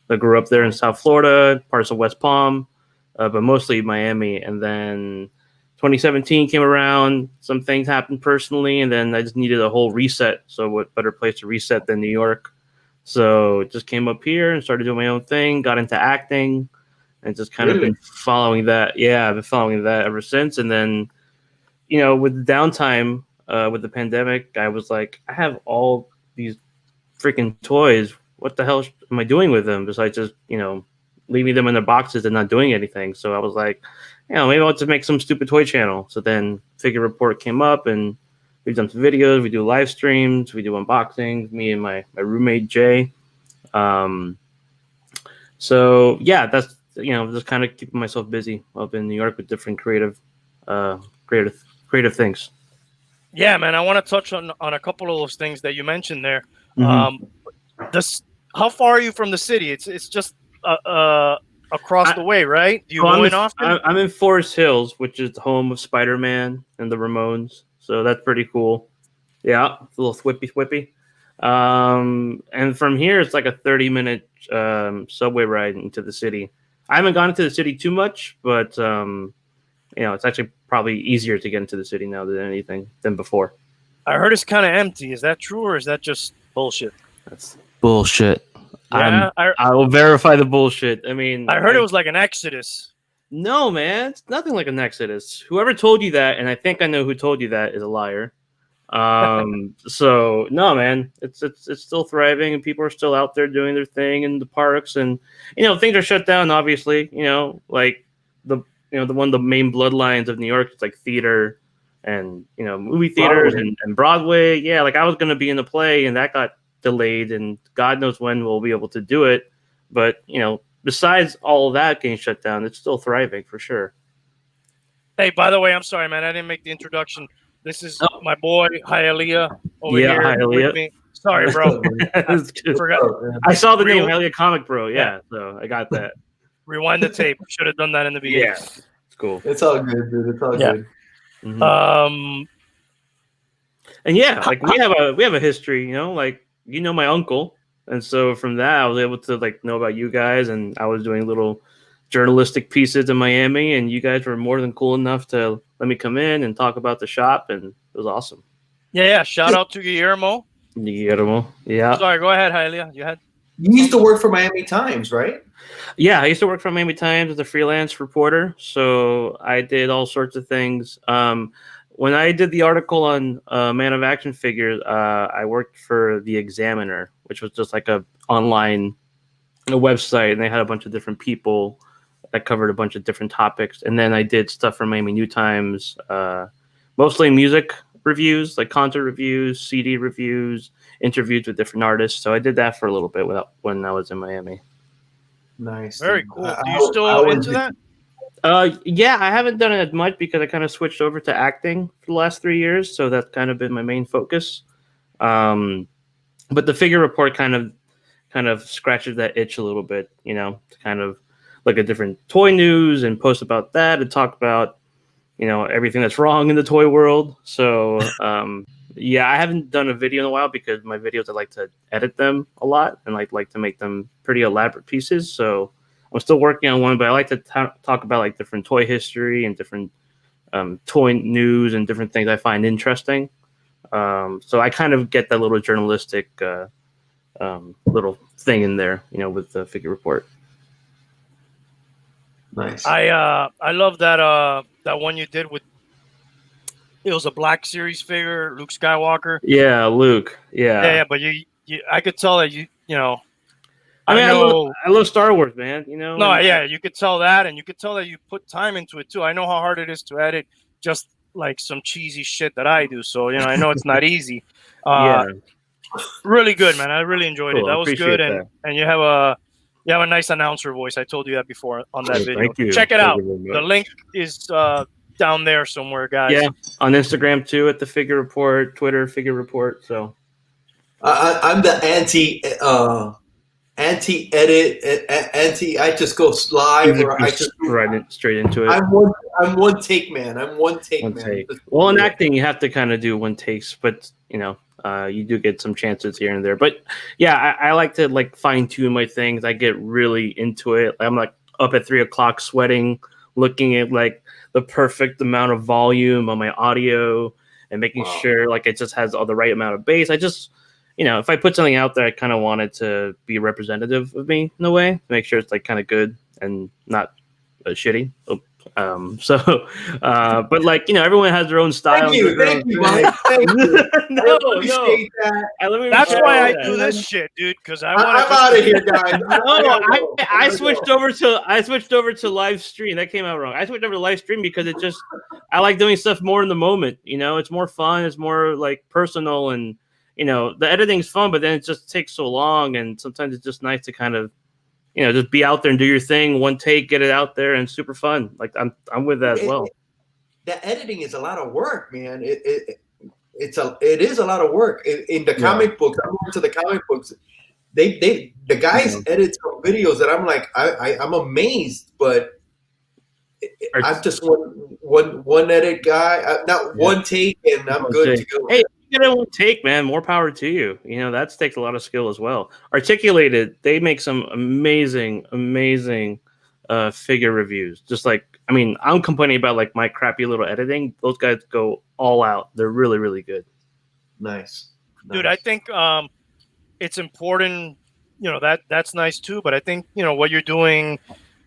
I grew up there in South Florida, parts of West Palm, but mostly Miami. And then 2017 came around, some things happened personally, and then I just needed a whole reset. So what better place to reset than New York? So just came up here and started doing my own thing, got into acting, and just kind of been following that. Yeah, I've been following that ever since. And then, with the downtime, with the pandemic, I was like, I have all these freaking toys. What the hell am I doing with them besides just, leaving them in their boxes and not doing anything? So I was like, maybe I'll just make some stupid toy channel. So then Figure Report came up, and we've done some videos. We do live streams. We do unboxings. Me and my roommate Jay. So yeah, that's just kind of keeping myself busy up in New York with different creative things. Yeah, man. I want to touch on a couple of those things that you mentioned there. How far are you from the city? It's just across the way, right? Do you go in often? I'm in Forest Hills, which is the home of Spider-Man and the Ramones. So that's pretty cool. Yeah, it's a little thwippy. And from here, it's like a 30-minute subway ride into the city. I haven't gone into the city too much, but it's actually probably easier to get into the city now than before. I heard it's kind of empty. Is that true, or is that just bullshit? That's bullshit. Yeah, I will verify the bullshit. I mean, I heard it was like an exodus. No, man, it's nothing like an exodus. Whoever told you that, and I think I know who told you that, is a liar. So no, man, it's still thriving, and people are still out there doing their thing in the parks, and things are shut down. Obviously, like the one of the main bloodlines of New York is like theater and movie theaters and Broadway. Yeah, like I was gonna be in the play, and that got delayed, and God knows when we'll be able to do it. But besides all of that getting shut down, it's still thriving for sure. Hey, by the way, I'm sorry, man, I didn't make the introduction. This is my boy Hialeah over here Hialeah. with me. Sorry, bro. Forgot. I saw the name Hialeah Comic Bro. Yeah, so I got that. Rewind the tape. Should have done that in the beginning. Yeah, it's cool. It's all good, dude. It's all good. Mm-hmm. And yeah, like we have a history. Like my uncle, and so from that I was able to know about you guys, and I was doing little journalistic pieces in Miami, and you guys were more than cool enough to let me come in and talk about the shop, and it was awesome. Yeah. Shout out to Guillermo. Yeah. Sorry, go ahead, Hialeah. You used to work for Miami Times, right? Yeah, I used to work for Miami Times as a freelance reporter, so I did all sorts of things. When I did the article on Man of Action Figures, I worked for The Examiner, which was just like a online website, and they had a bunch of different people that covered a bunch of different topics. And then I did stuff for Miami New Times, mostly music reviews, like concert reviews, CD reviews, interviews with different artists. So I did that for a little bit when I was in Miami. Nice. Very cool. Do you still into that? Yeah, I haven't done it as much because I kind of switched over to acting for the last 3 years. So that's kind of been my main focus. But the Figure Report kind of scratches that itch a little bit, to kind of look at different toy news and post about that and talk about, everything that's wrong in the toy world. So, yeah, I haven't done a video in a while because my videos, I like to edit them a lot and like to make them pretty elaborate pieces. So I'm still working on one, but I like to talk about different toy history and different toy news and different things I find interesting. So I kind of get that little journalistic little thing in there, with the Figure Report. Nice. I love that one you did with. It was a Black Series figure, Luke Skywalker. Yeah, Luke. Yeah. But you I could tell that you know. I love Star Wars, man. No, yeah, you could tell that, and you could tell that you put time into it too. I know how hard it is to edit, just like some cheesy shit that I do. So I know it's not easy. Yeah. Really good, man. I really enjoyed it. That was good, that. and you have a nice announcer voice. I told you that before on that video. Thank you. Check it out. The link is down there somewhere, guys. Yeah, on Instagram too at the Figure Report, Twitter Figure Report. So I'm the anti edit, I just go live, or I just straight into it. I'm one take man. I'm one take One man. take. Well, in acting, you have to kind of do one takes, but you do get some chances here and there. But yeah, I like to like fine tune my things. I get really into it. I'm like up at 3 o'clock, sweating, looking at like the perfect amount of volume on my audio and making sure like it just has all the right amount of bass. I just if I put something out there, I kind of want it to be representative of me in a way, to make sure it's like kind of good and not shitty. But like everyone has their own style. Thank you, Mike. Thank you. No. That. That's why I do this shit, dude. Because I'm out of here, guys. I switched over to live stream. That came out wrong. I switched over to live stream because I like doing stuff more in the moment. It's more fun. It's more like personal, and the editing's fun, but then it just takes so long, and sometimes it's just nice to kind of just be out there and do your thing, one take, get it out there, and super fun. Like I'm with that as well. The editing is a lot of work, man. It is a lot of work. In the comic books, I'm into the comic books. The guys edit some videos that I'm like, I'm amazed, but I'm just one edit guy, not one take, and I'm good to go. Hey, you get it one take, man. More power to you. That takes a lot of skill as well. Articulated, they make some amazing figure reviews. Just like, I'm complaining about like my crappy little editing. Those guys go all out. They're really, really good. Nice. Dude. I think it's important. That's nice too. But I think what you're doing.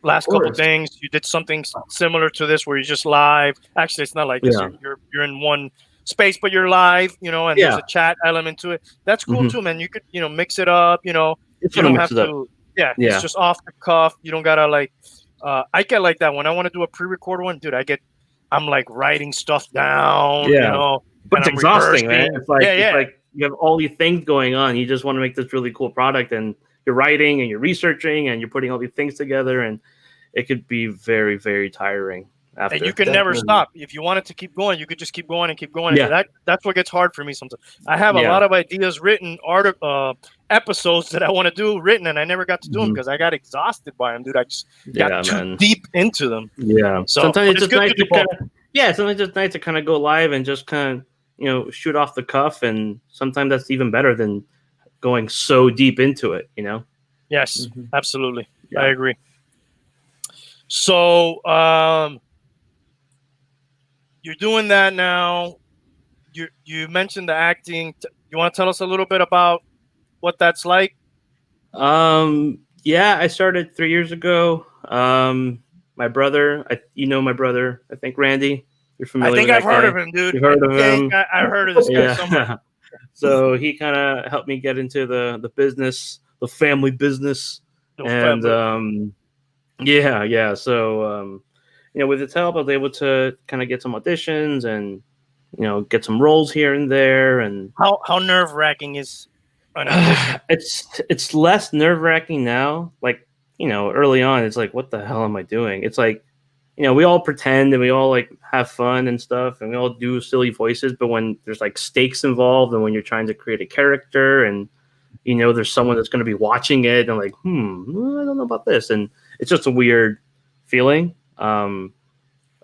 Last couple of things, you did something similar to this where you're just live. Actually, it's not like this. You're in one space, but you're live, and there's a chat element to it. That's cool too, man. You could, mix it up, you don't have to. It's just off the cuff. You don't gotta like. I get like that when I want to do a pre-record one, dude. I'm like writing stuff down. But it's exhausting, man. It's like you have all these things going on. You just want to make this really cool product, and you're writing and you're researching and you're putting all these things together, and it could be very, very tiring after. And you can never stop. If you wanted to keep going, you could just keep going and keep going. Yeah. That's what gets hard for me sometimes. I have a lot of ideas written, episodes that I want to do written, and I never got to do them because I got exhausted by them, dude. I just got too deep into them. Yeah. So sometimes it's just nice to sometimes it's nice to kind of go live and just kind of shoot off the cuff, and sometimes that's even better than going so deep into it, Yes, absolutely. I agree. So you're doing that now. You mentioned the acting. You want to tell us a little bit about what that's like? I started 3 years ago. My brother, my brother, I think Randy, you're familiar with I've heard of him, dude. You've heard of him? I've heard of this guy somewhere. So he kind of helped me get into the business, the family business. So, with his help, I was able to kind of get some auditions and, get some roles here and there. And how nerve-wracking is an audition? It's less nerve-wracking now. Like, early on, it's like, what the hell am I doing? It's like, we all pretend and we all like have fun and stuff, and we all do silly voices. But when there's like stakes involved, and when you're trying to create a character, and there's someone that's going to be watching it, and like, I don't know about this, and it's just a weird feeling. But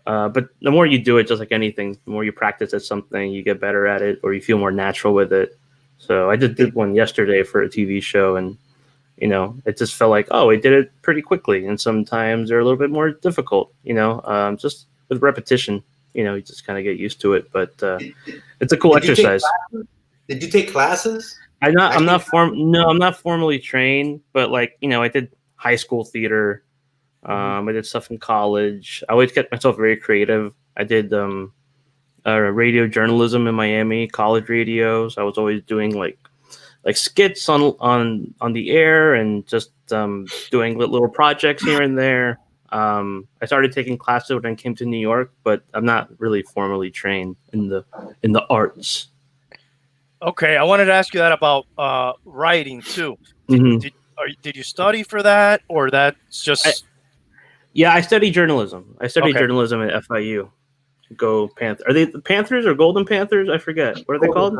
the more you do it, just like anything, the more you practice at something, you get better at it, or you feel more natural with it. So I just did one yesterday for a TV show, and it just felt like, I did it pretty quickly. And sometimes they're a little bit more difficult, just with repetition, you just kind of get used to it. But it's a cool exercise. Did you take classes? I'm not formally trained, but like, I did high school theater. I did stuff in college. I always kept myself very creative. I did radio journalism in Miami, college radio. So I was always doing like skits on the air, and just doing little projects here and there. I started taking classes when I came to New York, but I'm not really formally trained in the arts. Okay, I wanted to ask you that about writing too. Did you study for that, or that's just? I studied journalism. I studied journalism at FIU. Go Panthers! Are they the Panthers or Golden Panthers? I forget. What are they called?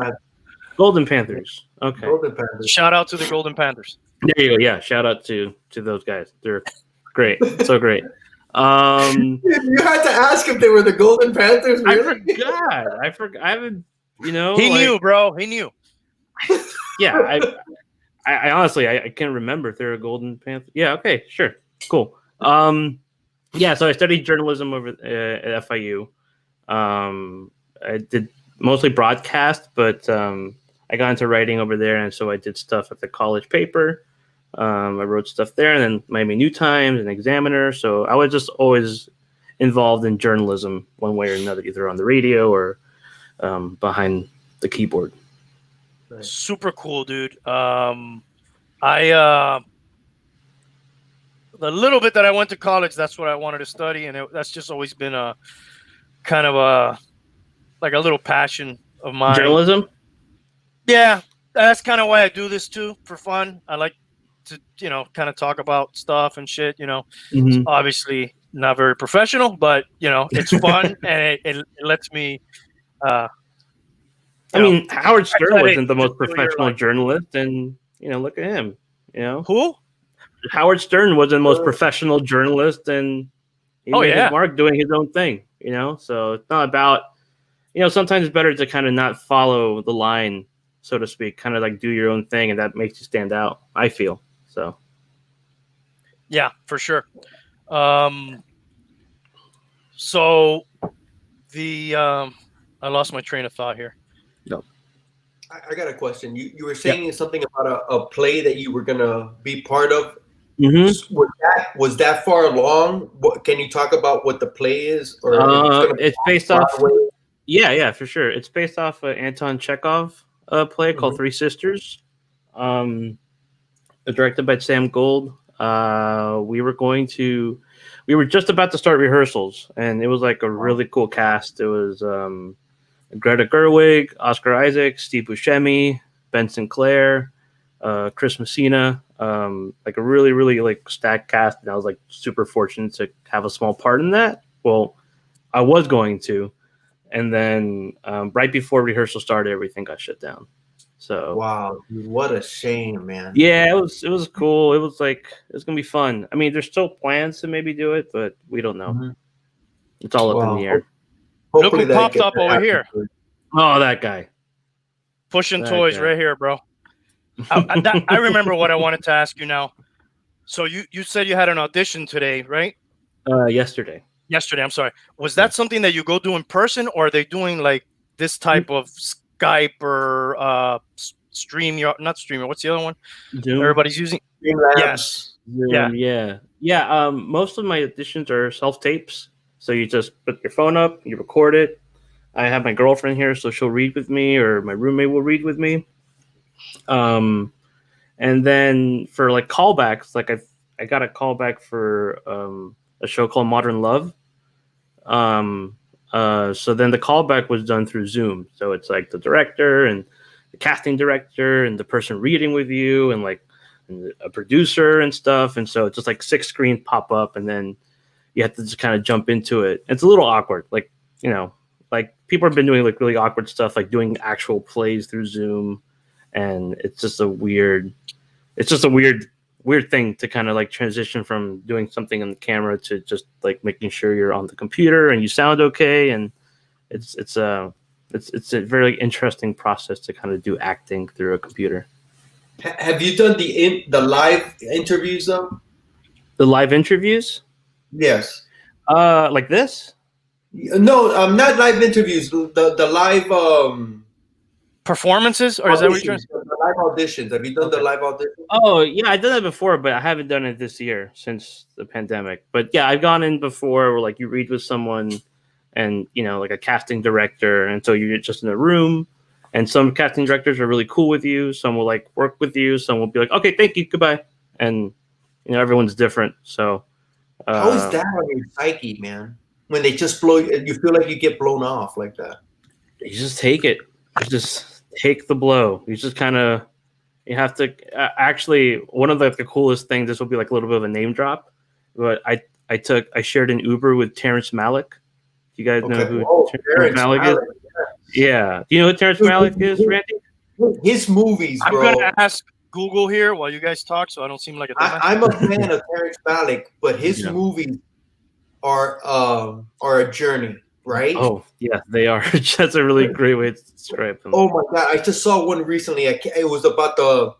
Golden Panthers. Okay. Golden Panthers. Shout out to the Golden Panthers. There you go. Yeah, shout out to those guys. They're great. So great. You had to ask if they were the Golden Panthers. Really? I forgot. I haven't. He knew, bro. He knew. Yeah, I honestly I can't remember if they're a Golden Panther. Yeah. Okay. Sure. Cool. Yeah. So I studied journalism over at FIU. I did mostly broadcast, but I got into writing over there, and so I did stuff at the college paper. I wrote stuff there, and then Miami New Times and Examiner. So I was just always involved in journalism one way or another, either on the radio or behind the keyboard. Super cool, dude. The little bit that I went to college, that's what I wanted to study, and that's just always been a kind of a little passion of mine. Journalism? Yeah, that's kind of why I do this too, for fun. I like to, kind of talk about stuff and shit. It's obviously not very professional, but it's fun and it lets me. I mean, Howard Stern wasn't the most professional journalist, and look at him. Who? Howard Stern was the most professional journalist, and he made his mark doing his own thing. So it's not about. Sometimes it's better to kind of not follow the line, so to speak, kind of like do your own thing, and that makes you stand out, I feel. So. Yeah, for sure. So I lost my train of thought here. No. I got a question. You were saying something about a play that you were going to be part of. Mm-hmm. Was that far along? Can you talk about what the play is? Or it's based off. Yeah, for sure. It's based off an Anton Chekhov play called Three Sisters, directed by Sam Gold. We were just about to start rehearsals, and it was like a really cool cast. It was Greta Gerwig, Oscar Isaac, Steve Buscemi, Ben Sinclair, Chris Messina, like a really, really like stacked cast. And I was like super fortunate to have a small part in that. Well, I was going to. And then right before rehearsal started, everything got shut down. So wow, what a shame, man. Yeah, it was cool. It was gonna be fun. I mean, there's still plans to maybe do it, but we don't know. Mm-hmm. It's all up in the air. Look who popped up over here. Oh, that guy. Pushing toys right here, bro. I remember what I wanted to ask you now. So you said you had an audition today, right? Yesterday. Yesterday, I'm sorry. Was that something that you go do in person, or are they doing like this type of Skype or StreamYard? Not StreamYard. What's the other one? Zoom. Everybody's using. Yes. Zoom, yeah. Most of my auditions are self tapes, so you just put your phone up, you record it. I have my girlfriend here, so she'll read with me, or my roommate will read with me. And then for like callbacks, like I got a callback for a show called Modern Love. So then the callback was done through Zoom. So it's like the director and the casting director and the person reading with you and like a producer and stuff. And so it's just like 6 screens pop up, and then you have to just kind of jump into it. It's a little awkward. Like, like people have been doing like really awkward stuff, like doing actual plays through Zoom. And it's just a weird thing to kind of like transition from doing something on the camera to just like making sure you're on the computer and you sound okay. And it's a very interesting process to kind of do acting through a computer. Have you done the live interviews though? The live interviews? Yes. Like this? No, not live interviews. The live performances, or is that what you're trying? The live auditions. Have you done the live auditions? Oh yeah, I've done that before, but I haven't done it this year since the pandemic. But yeah, I've gone in before where like you read with someone, and like a casting director, and so you're just in a room, and some casting directors are really cool with you. Some will like work with you. Some will be like, okay, thank you, goodbye, and everyone's different. So how is that on your psyche, man? When they just blow you feel like you get blown off like that. You just take it. You just take the blow. You just kind of, you have to actually, one of the coolest things, this will be like a little bit of a name drop, but I shared an Uber with Terrence Malick. Do you guys know who Terrence Malick is? Yeah. Do you know who Terrence Malick is, Randy? his movies, I'm bro. gonna ask Google here while you guys talk, so I don't seem like a dumbass. I'm a fan of Terrence Malick, but his movies are a journey, right? Oh yeah, they are. That's a really great way to describe them. Oh my god, I just saw one recently. It was about the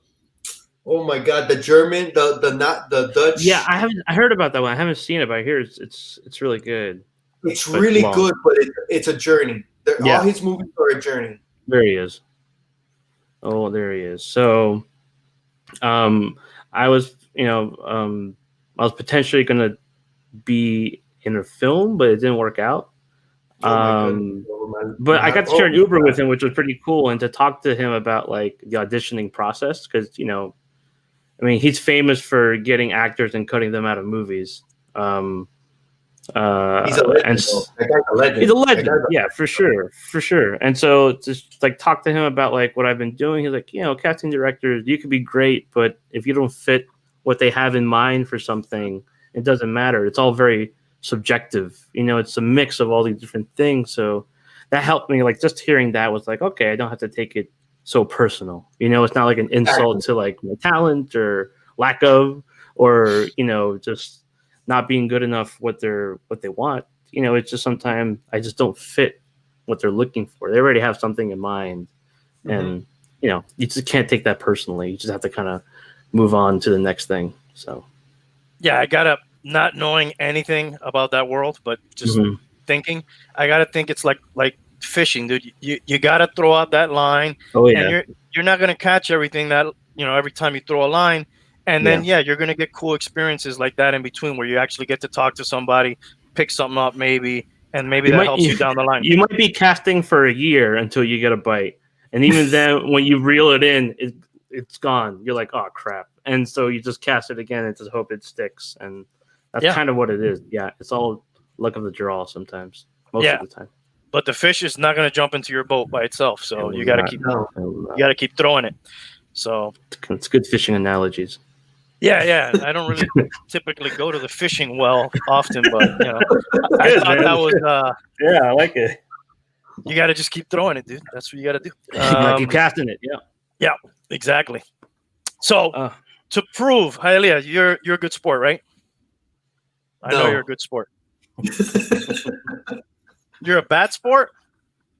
German, the Dutch. Yeah, I heard about that one. I haven't seen it, but I hear it's really good. It's really good, but it's a journey. All his movies are a journey. There he is. Oh, there he is. So, I was, I was potentially gonna be in a film, but it didn't work out. But I got to share an Uber with him, which was pretty cool, and to talk to him about like the auditioning process, because I mean, he's famous for getting actors and cutting them out of movies. He's a legend. He's a legend. Yeah, for sure. And so just like talk to him about like what I've been doing. He's like, casting directors, you could be great, but if you don't fit what they have in mind for something, it doesn't matter. It's all very subjective. It's a mix of all these different things. So that helped me. Like just hearing that was like, okay, I don't have to take it so personal. It's not like an insult to like my talent or lack of, or just not being good enough what they want. It's just sometimes I just don't fit what they're looking for. They already have something in mind, and you just can't take that personally. You just have to kind of move on to the next thing. So yeah, I gotta, not knowing anything about that world, but just thinking, I gotta think it's like fishing, dude. You gotta throw out that line, and you're not gonna catch everything that every time you throw a line. And then, you're going to get cool experiences like that in between where you actually get to talk to somebody, pick something up maybe, and maybe that helps you down the line. You might be casting for a year until you get a bite. And even then, when you reel it in, it's gone. You're like, oh, crap. And so you just cast it again and just hope it sticks. And that's kind of what it is. Yeah, it's all luck of the draw sometimes, most of the time. But the fish is not going to jump into your boat by itself. So you got to keep throwing it. So it's good fishing analogies. Yeah. I don't really typically go to the fishing well often, but I thought that was I like it. You got to just keep throwing it, dude. That's what you got to do. Keep casting it. Yeah, exactly. So to prove, Hialeah, you're a good sport, right? I know you're a good sport. You're a bad sport?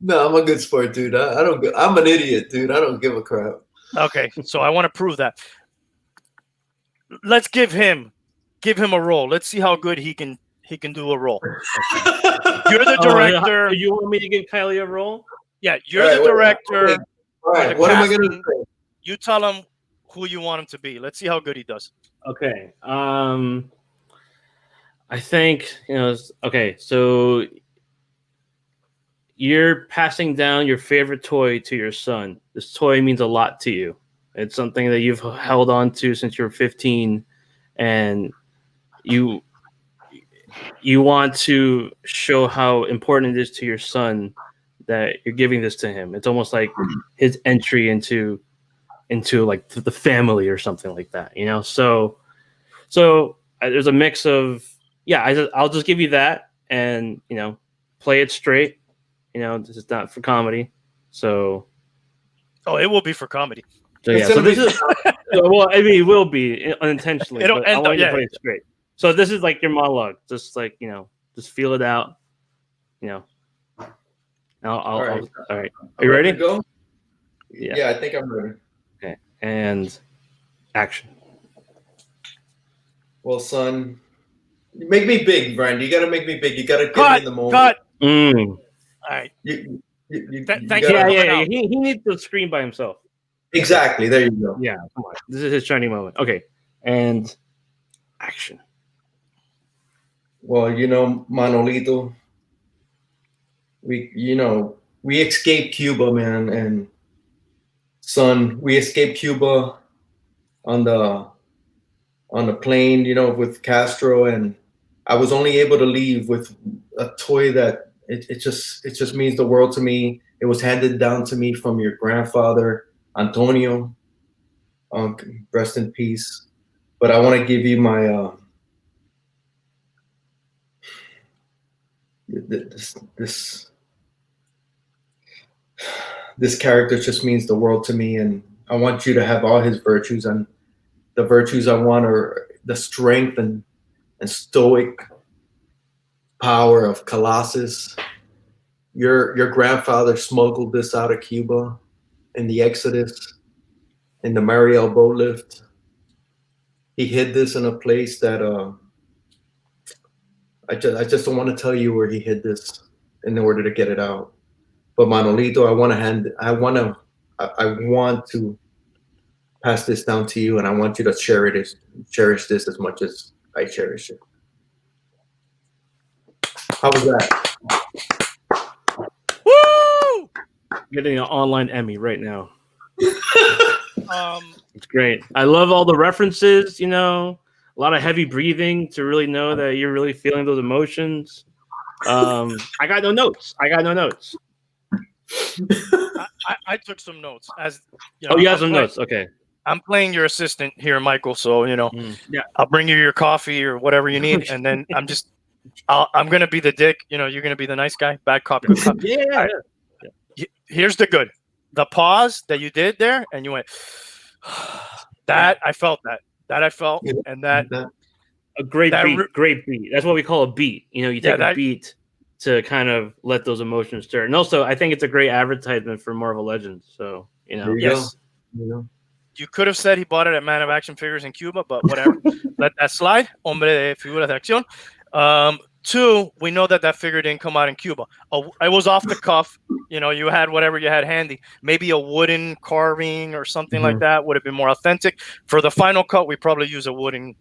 No, I'm a good sport, dude. I'm an idiot, dude. I don't give a crap. Okay, so I want to prove that. Let's give him a role. Let's see how good he can do a role. You're the director. You want me to give Kylie a role? Yeah, you're the director. All right, what am I going to say? You tell him who you want him to be. Let's see how good he does. Okay. I think, okay, so you're passing down your favorite toy to your son. This toy means a lot to you. It's something that you've held on to since you were 15, and you want to show how important it is to your son that you're giving this to him. It's almost like his entry into like the family or something like that, So there's a mix of I'll just give you that, and play it straight. This is not for comedy, so. Oh, it will be for comedy. So so this is well, I mean, it will be unintentionally. It'll end up, to play it straight. So this is like your monologue, just like just feel it out. All right. Are you ready? Go? Yeah, I think I'm ready. Okay, and action. Well, son, make me big, Brian. You got to make me big. You got to get me in the moment. Cut. All right. Thank you. Yeah. He needs to scream by himself. Exactly. There you go. Yeah, come on. This is his shining moment. Okay, and action. Well, Manolito, we escaped Cuba, man, and son, we escaped Cuba on the plane, with Castro, and I was only able to leave with a toy that it just means the world to me. It was handed down to me from your grandfather, Antonio. Rest in peace. But I want to give you my this character just means the world to me, and I want you to have all his virtues, and the virtues I want are the strength and stoic power of Colossus. Your grandfather smuggled this out of Cuba in the Exodus, in the Mariel boat lift. He hid this in a place that I just don't want to tell you where he hid this in order to get it out. But Manolito, I want to pass this down to you, and I want you to cherish this as much as I cherish it. How was that? Woo! Getting an online Emmy right now. It's great. I love all the references, a lot of heavy breathing to really know that you're really feeling those emotions. I got no notes. I took some notes. You have some notes. Okay. I'm playing your assistant here, Michael. So, Yeah. I'll bring you your coffee or whatever you need. And then I'm going to be the dick. You're going to be the nice guy. Bad cop, good cop. Yeah. Here's the good. The pause that you did there, and you went, I felt that. I felt, and that. A great beat. That's what we call a beat. You take a beat to kind of let those emotions stir. And also, I think it's a great advertisement for Marvel Legends. So, Yes. You could have said he bought it at Man of Action Figures in Cuba, but whatever. Let that slide. Hombre de figuras de acción. 2, we know that figure didn't come out in Cuba. It was off the cuff. You had whatever you had handy. Maybe a wooden carving or something like that would have been more authentic. For the final cut, we probably use a wooden,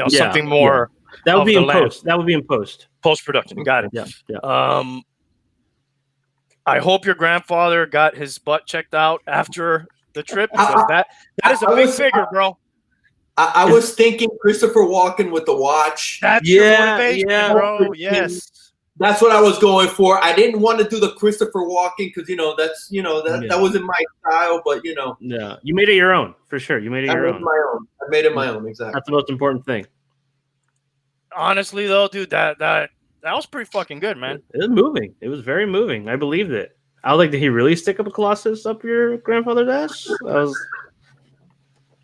something more. Yeah. That would be in post. That would be in post. Post-production. Got it. Yeah. I hope your grandfather got his butt checked out after the trip. Because that is a big figure, bro. I was thinking Christopher Walken with the watch. That's your motivation, bro. Yes. That's what I was going for. I didn't want to do the Christopher Walken because that wasn't my style, but Yeah. You made it your own, for sure. You made it your own. I made it my own, exactly. That's the most important thing. Honestly though, dude, that was pretty fucking good, man. It was moving. It was very moving. I believed it. I was like, did he really stick up a Colossus up your grandfather's ass?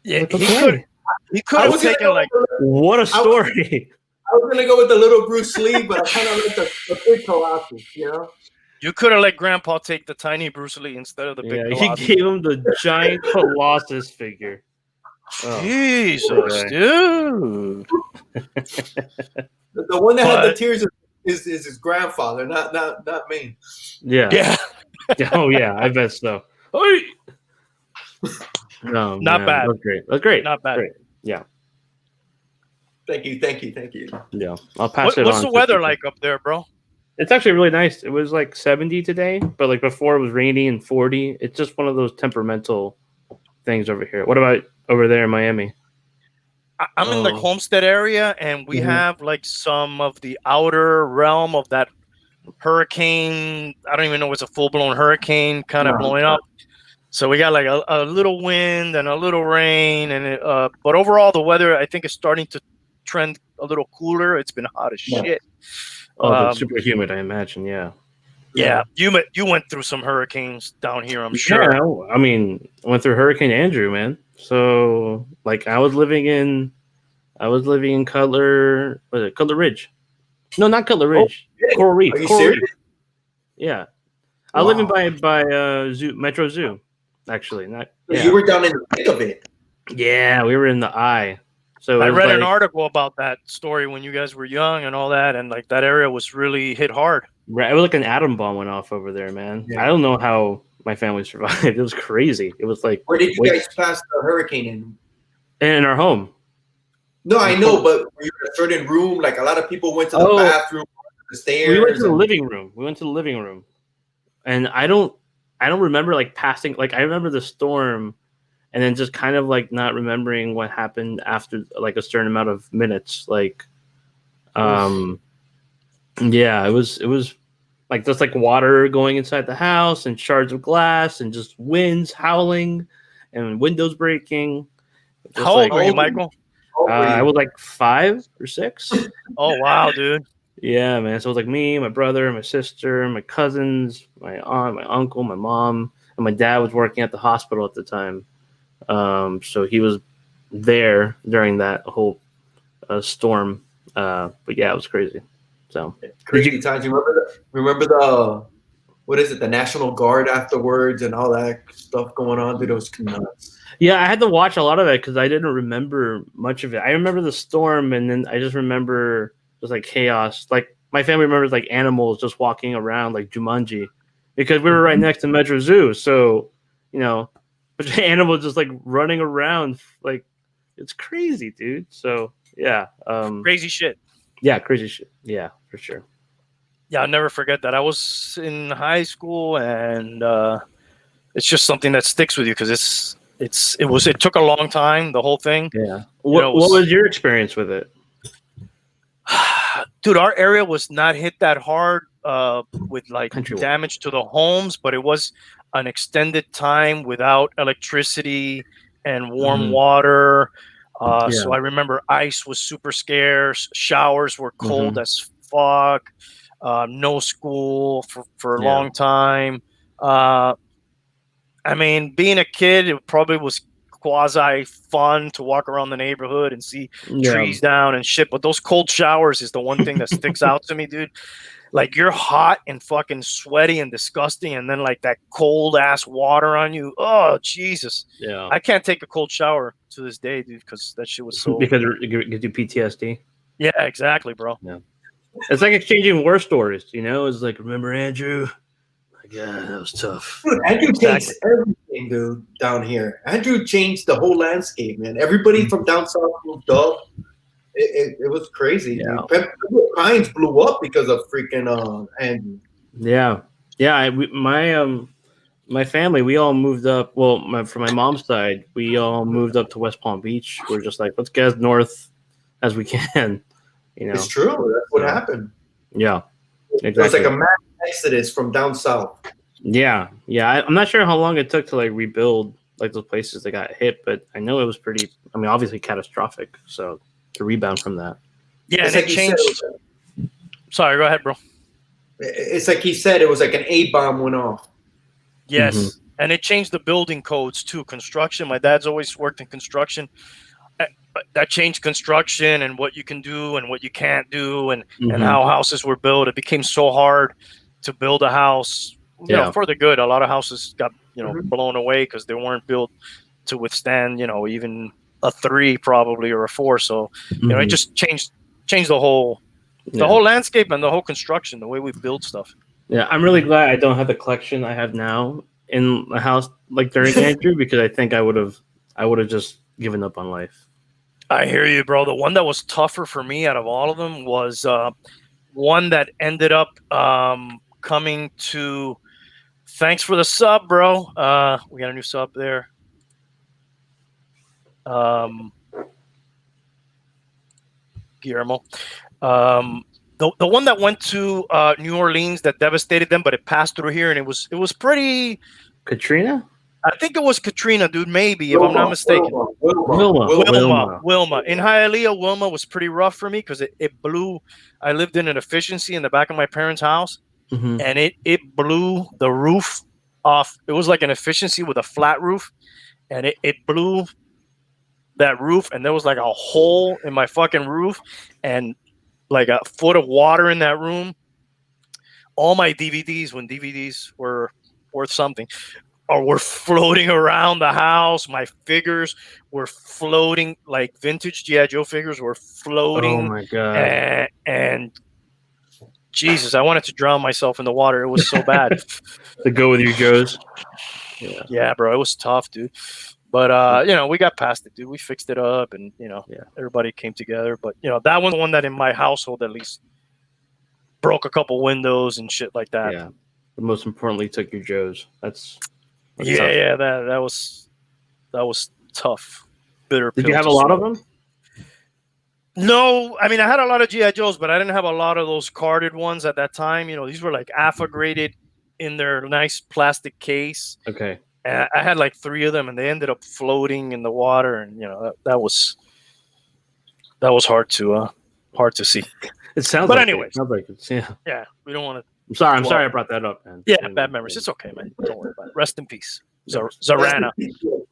He could. He could have taken what a story. I was gonna go with the little Bruce Lee, but I kind of like the big Colossus, You could have let Grandpa take the tiny Bruce Lee instead of the big Colossus. He gave him the giant Colossus figure. Jesus, dude. The one that had the tears is his grandfather, not me. Yeah. Oh yeah, I bet so. No, not bad. That's great. Not bad. Great. Yeah. Thank you. Yeah, I'll pass it on. What's the weather like up there, bro? It's actually really nice. It was like 70 today, but like before it was rainy and 40. It's just one of those temperamental things over here. What about over there in Miami? I'm in the Homestead area, and we have like some of the outer realm of that hurricane. I don't even know if it's a full-blown hurricane kind of blowing up. So we got like a little wind and a little rain, and but overall the weather I think is starting to trend a little cooler. It's been hot as shit. It's super humid, I imagine. Yeah. You went through some hurricanes down here, I'm sure. Yeah, I mean, I went through Hurricane Andrew, man. So like I was living in Cutler Ridge. No, not Cutler Ridge. Coral Reef. Are you serious? Reef. Yeah. I live in by Metro Zoo, actually. You were down in the thick of it. Yeah, we were in the eye. So I read an article about that story when you guys were young and all that, and like that area was really hit hard. Right, it was like an atom bomb went off over there, man. Yeah. I don't know how my family survived. It was crazy. It was like, where did you guys pass the hurricane in? In our home. No, I know, but were you in a certain room? Like a lot of people went to the bathroom, the stairs. We went to the living room. And I don't remember like passing. Like I remember the storm, and then just kind of like not remembering what happened after like a certain amount of minutes. Like, yeah, it was like just like water going inside the house and shards of glass and just winds howling and windows breaking. Just How old were you, Michael? I was like 5 or 6. Oh wow, dude. Yeah, man. So it was like me, my brother, my sister, my cousins, my aunt, my uncle, my mom, and my dad was working at the hospital at the time, so he was there during that whole storm. But yeah, it was crazy. So Crazy times. Remember the what is it? The National Guard afterwards and all that stuff going on. Dude, it was nuts. Yeah, I had to watch a lot of it because I didn't remember much of it. I remember the storm, and then I just remember just like chaos. Like my family remembers like animals just walking around like Jumanji, because we were right next to Metro Zoo. So you know, bunch of animals just like running around, like it's crazy, dude. So yeah, Crazy shit. yeah, crazy shit. Yeah, for sure. Yeah, I'll never forget that. I was in high school, and it's just something that sticks with you because it took a long time, the whole thing. Yeah. What was your experience with it? Dude, our area was not hit that hard with like damage to the homes, but it was an extended time without electricity and warm water. So I remember ice was super scarce. Showers were cold as fuck. No school for a long time. I mean, being a kid, it probably was quasi fun to walk around the neighborhood and see trees down and shit. But those cold showers is the one thing that sticks out to me, dude. Like you're hot and fucking sweaty and disgusting, and then like that cold ass water on you. Oh Jesus! Yeah, I can't take a cold shower to this day, dude, because that shit was so. Because it gives you PTSD. Yeah, exactly, bro. Yeah, it's like exchanging war stories. You know, it's like, remember Andrew? Yeah, that was tough. Dude, Andrew changed everything, dude, down here. Andrew changed the whole landscape, man. Everybody from down south moved up. It was crazy. Yeah. Pines blew up because of freaking Andrew. Yeah. My family, we all moved up. Well, from my mom's side, we all moved up to West Palm Beach. We're just like, let's get as north as we can. You know, it's true. That's what happened. Yeah, exactly. It was like a mass exodus from down south. Yeah. I'm not sure how long it took to like rebuild like those places that got hit, but I know it was pretty. I mean, obviously catastrophic. So to rebound from that. Yeah, and it changed. Sorry, go ahead, bro. It's like he said, it was like an A-bomb went off. Yes, and it changed the building codes too. Construction. My dad's always worked in construction. That changed construction and what you can do and what you can't do, and how houses were built. It became so hard to build a house. You know, for the good. A lot of houses got blown away because they weren't built to withstand even a 3 probably or a 4. So it just changed the whole landscape and the whole construction, the way we build stuff. Yeah, I'm really glad I don't have the collection I have now in a house like during Andrew, because I think I would have just given up on life. I hear you, bro. The one that was tougher for me out of all of them was one that ended up coming to. Thanks for the sub, bro. We got a new sub there. Guillermo. The one that went to New Orleans that devastated them, but it passed through here, and it was pretty. Katrina? I think it was Katrina, dude. Maybe, if I'm not mistaken. Wilma. In Hialeah, Wilma was pretty rough for me because it blew. I lived in an efficiency in the back of my parents' house, and it blew the roof off. It was like an efficiency with a flat roof, and it blew that roof, and there was like a hole in my fucking roof, and like a foot of water in that room. All my DVDs, when DVDs were worth something, or were floating around the house. My figures were floating, like vintage G.I. Joe figures were floating. Oh my god! And Jesus, I wanted to drown myself in the water. It was so bad. To go with you, Joes. Yeah, bro, it was tough, dude. But we got past it, dude. We fixed it up, and everybody came together. But that was the one that in my household at least broke a couple windows and shit like that. Yeah. But most importantly, took your Joes. That's tough. That was tough. Bitter. Did you have a lot of them? No, I mean I had a lot of G.I. Joes, but I didn't have a lot of those carded ones at that time. These were like AFA graded in their nice plastic case. Okay. And I had like 3 of them, and they ended up floating in the water, and that was hard to see. It sounds. But like anyways, it sounds like it's yeah. We don't want to I'm sorry I brought that up, man. Yeah, bad memories. It's okay, man. Don't worry about it. Rest in peace. Zarana.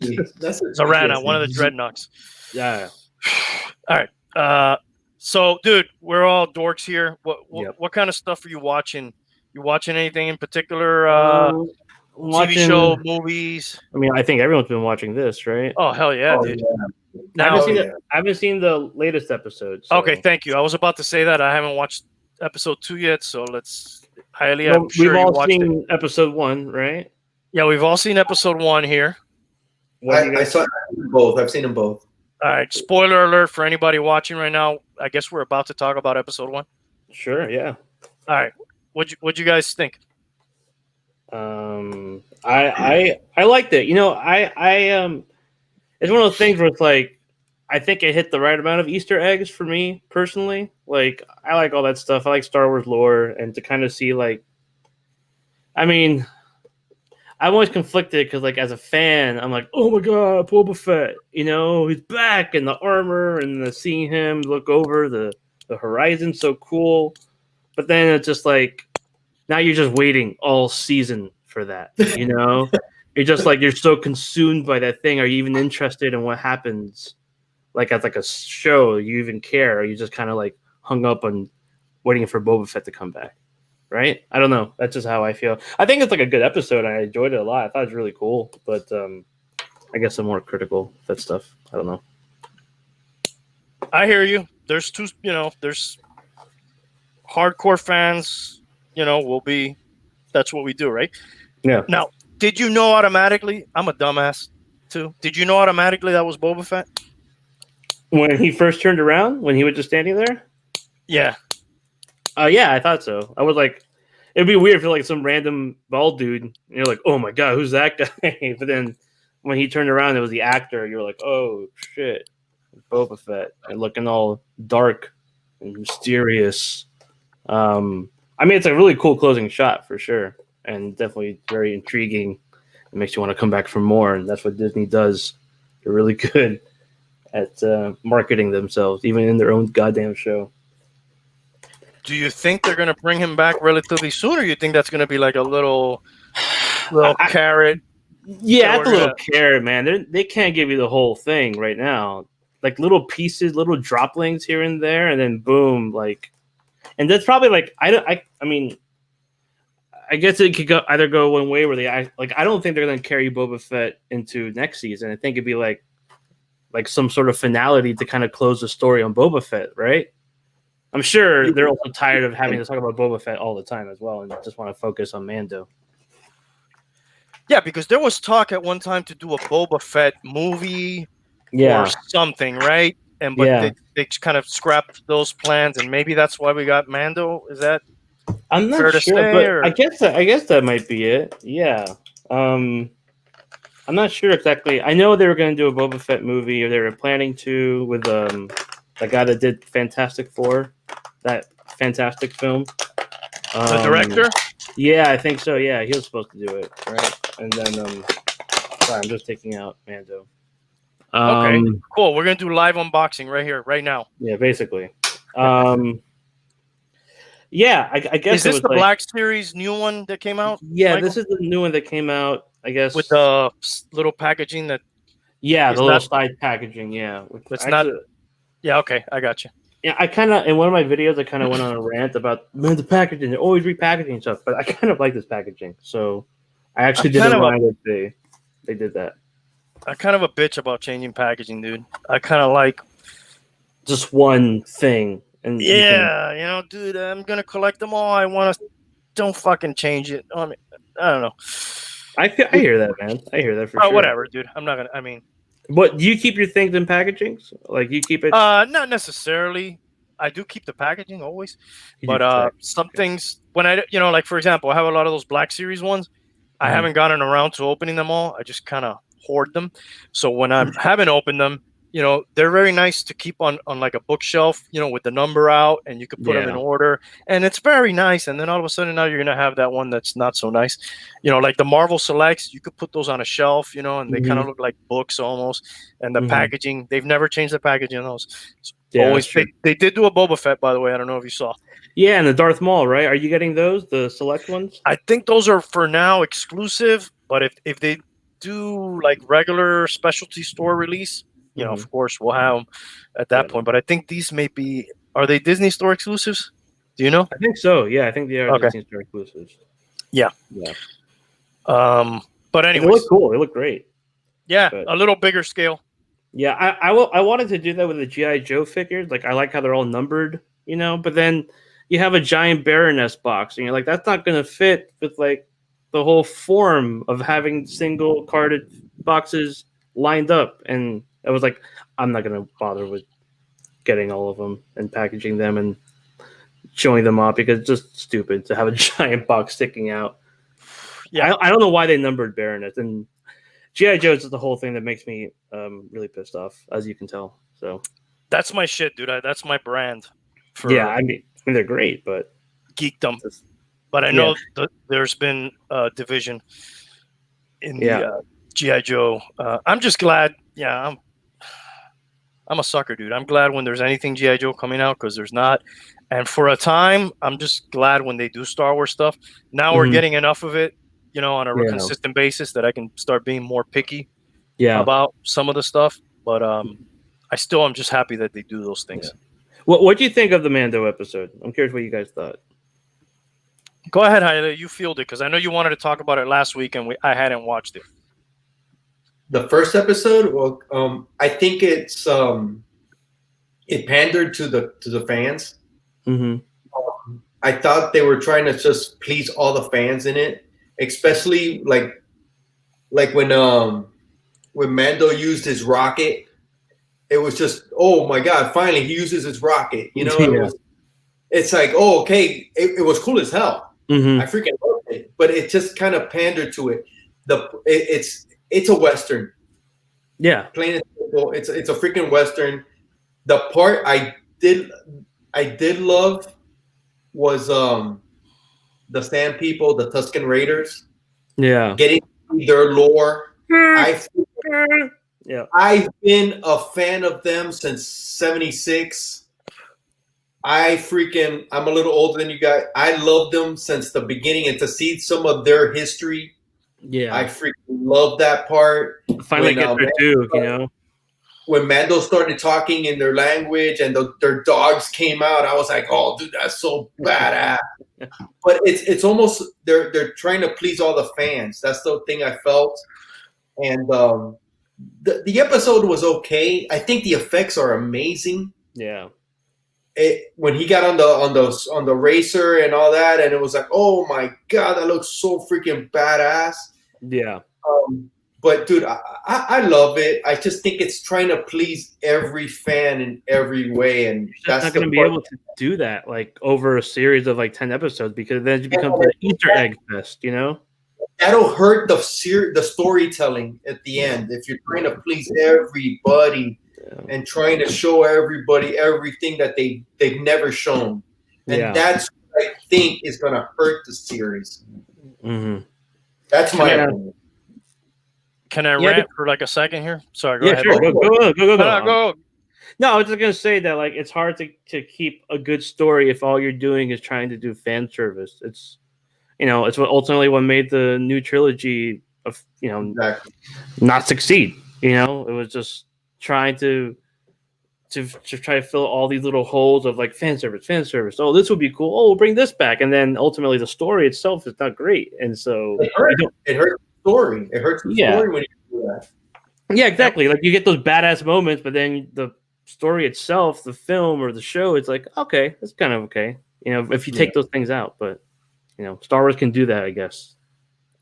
Zarana, one of the dreadnoughts. Yeah. All right. So, dude, we're all dorks here. What kind of stuff are you watching? You watching anything in particular? TV show, movies? I mean, I think everyone's been watching this, right? Oh, hell yeah, dude. Yeah. Now, I haven't seen the latest episode. So. Okay, thank you. I was about to say that. I haven't watched episode 2 yet, so let's... Hialeah, I'm sure we've all watched seen episode 1, right? Yeah, we've all seen episode 1 here. I saw both. I've seen them both. All right, spoiler alert for anybody watching right now. I guess we're about to talk about episode 1. Sure, yeah. All right, what'd you guys think? I liked it. You know, it's one of those things where it's like, I think it hit the right amount of Easter eggs for me personally. Like, I like all that stuff. I like Star Wars lore, and to kind of see, like, I mean, I'm always conflicted because, like, as a fan, I'm like, oh my god, Boba Fett, you know, he's back in the armor, and seeing him look over the horizon, so cool. But then it's just like, now you're just waiting all season for that, you know? You're just like, you're so consumed by that thing. Are you even interested in what happens? Like, as like a show, you even care? Or you just kind of like hung up on waiting for Boba Fett to come back, right? I don't know. That's just how I feel. I think it's like a good episode. I enjoyed it a lot. I thought it was really cool, but I guess I'm more critical of that stuff. I don't know. I hear you. There's there's hardcore fans, that's what we do, right? Yeah. Now, did you know automatically? I'm a dumbass too. Did you know automatically that was Boba Fett? When he first turned around, when he was just standing there? Yeah. Yeah, I thought so. I was like, it'd be weird if you're like some random bald dude, and you're like, oh my god, who's that guy? But then when he turned around, it was the actor. You're like, oh shit, Boba Fett, and looking all dark and mysterious. I mean, it's a really cool closing shot for sure, and definitely very intriguing. It makes you want to come back for more, and that's what Disney does. They're really good at marketing themselves, even in their own goddamn show. Do you think they're going to bring him back relatively soon, or you think that's going to be like a little carrot? Yeah, that's a little carrot, man. They can't give you the whole thing right now. Like little pieces, little droplings here and there, and then boom, like. And that's probably like I mean, I guess it could either go one way where I don't think they're going to carry Boba Fett into next season. I think it'd be like some sort of finality to kind of close the story on Boba Fett, right? I'm sure they're also tired of having to talk about Boba Fett all the time as well, and just want to focus on Mando. Yeah, because there was talk at one time to do a Boba Fett movie or something, right? But they kind of scrapped those plans, and maybe that's why we got Mando. Is that I'm not fair sure, to say? but Or? I guess that might be it. Yeah. I'm not sure exactly. I know they were going to do a Boba Fett movie, or they were planning to with the guy that did Fantastic Four, that fantastic film. The director? Yeah, I think so. Yeah, he was supposed to do it, right? And then, sorry, I'm just taking out Mando. Okay, cool. We're gonna do live unboxing right here, right now. Yeah, basically. Yeah, I guess. Is this the Black Series new one that came out? Yeah, Michael? This is the new one that came out. I guess with the little packaging that. Yeah, the little side packaging. Yeah, it's not. Yeah. Okay, I got you. Yeah, I kind of in one of my videos I kind of went on a rant about the packaging. They're always repackaging stuff, but I kind of like this packaging, so I actually didn't mind that they did that. I kind of a bitch about changing packaging, dude. I kind of like just one thing. And dude, I'm gonna collect them all. I want to. Don't fucking change it. I mean, I don't know. I hear that, man. I hear that for sure. Whatever, dude. I'm not gonna. I mean, but do you keep your things in packagings? Like you keep it? Not necessarily. I do keep the packaging always, but some things when I like for example, I have a lot of those Black Series ones. I haven't gotten around to opening them all. I just kind of hoard them. So when I haven't opened them, they're very nice to keep on like a bookshelf, with the number out, and you could put them in order, and it's very nice. And then all of a sudden now you're going to have that one that's not so nice, like the Marvel Selects, you could put those on a shelf, and they kind of look like books almost. And the packaging, they've never changed the packaging on those. Yeah, Always. that's true. They did do a Boba Fett, by the way. I don't know if you saw. Yeah, and the Darth Maul, right? Are you getting those, the select ones? I think those are for now exclusive, but if they do like regular specialty store release, you know, Mhm. of course we'll have them at that Yeah. point. But I think these may be. Are they Disney store exclusives? Do you know? I think so. Yeah, I think they are Okay. Disney Store exclusives. Yeah. Yeah. But But they anyways, look cool. They look great. yeah, But a little bigger scale. yeah, I wanted to do that with the GI Joe figures. Like I like how they're all numbered, you know. But then you have a giant Baroness box, and you're like, that's not going to fit with like the whole form of having single carded boxes lined up. And I was like, I'm not going to bother with getting all of them and packaging them and showing them off because it's just stupid to have a giant box sticking out. Yeah. I don't know why they numbered Baroness, and G.I. Joe is the whole thing that makes me really pissed off, as you can tell. So That's my shit, dude. That's my brand for yeah, I mean they're great, but geekdom. just, But I know there's been a division in the GI Joe. I'm just glad. Yeah, I'm a sucker, dude. I'm glad when there's anything GI Joe coming out because there's not. And for a time, I'm just glad when they do Star Wars stuff. Now we're getting enough of it, you know, on a consistent basis that I can start being more picky about some of the stuff. But I still am just happy that they do those things. Yeah. What do you think of the Mando episode? I'm curious what you guys thought. Go ahead, Hialeah. You field it because I know you wanted to talk about it last week and I hadn't watched it. The first episode, well, I think it's it pandered to the fans. Mm-hmm. I thought they were trying to just please all the fans in it, especially like when Mando used his rocket. It was just, oh my god! Finally, he uses his rocket. You know, it's like, oh, okay, it was cool as hell. Mm-hmm. I freaking loved it, but it just kind of pandered to it. It's a Western. Yeah. Plain and simple. It's a freaking Western. The part I did love was the Sand People, the Tusken Raiders. Yeah. Getting their lore. I've been a fan of them since '76. I'm a little older than you guys. I love them since the beginning, and to see some of their history. Yeah, I freaking love that part. Finally get their due, you know. When Mando started talking in their language and their dogs came out, I was like, "Oh, dude, that's so badass." But it's almost they're trying to please all the fans. That's the thing I felt. And the episode was okay. I think the effects are amazing. Yeah. When he got on the racer and all that, and it was like, oh my god, that looks so freaking badass. Yeah. But dude, I love it. I just think it's trying to please every fan in every way, and you're not going to be able to do that like over a series of like 10 episodes because then it becomes an Easter egg fest, you know. That'll hurt the storytelling at the end if you're trying to please everybody. And trying to show everybody everything that they've never shown, and that's what I think is going to hurt the series. Mm-hmm. That's my opinion. Can I rant for like a second here? Sorry, go ahead. Sure. Go. No, I was just going to say that like it's hard to keep a good story if all you're doing is trying to do fan service. It's it's ultimately what made the new trilogy of not succeed. You know, it was just trying to try to fill all these little holes of like fan service. Oh, this would be cool. Oh, we'll bring this back, and then ultimately the story itself is not great, and so it hurts the story. It hurts the story when you do that. Yeah, exactly. Like you get those badass moments, but then the story itself, the film or the show, it's like okay, it's kind of okay. You know, if you take those things out, but Star Wars can do that, I guess.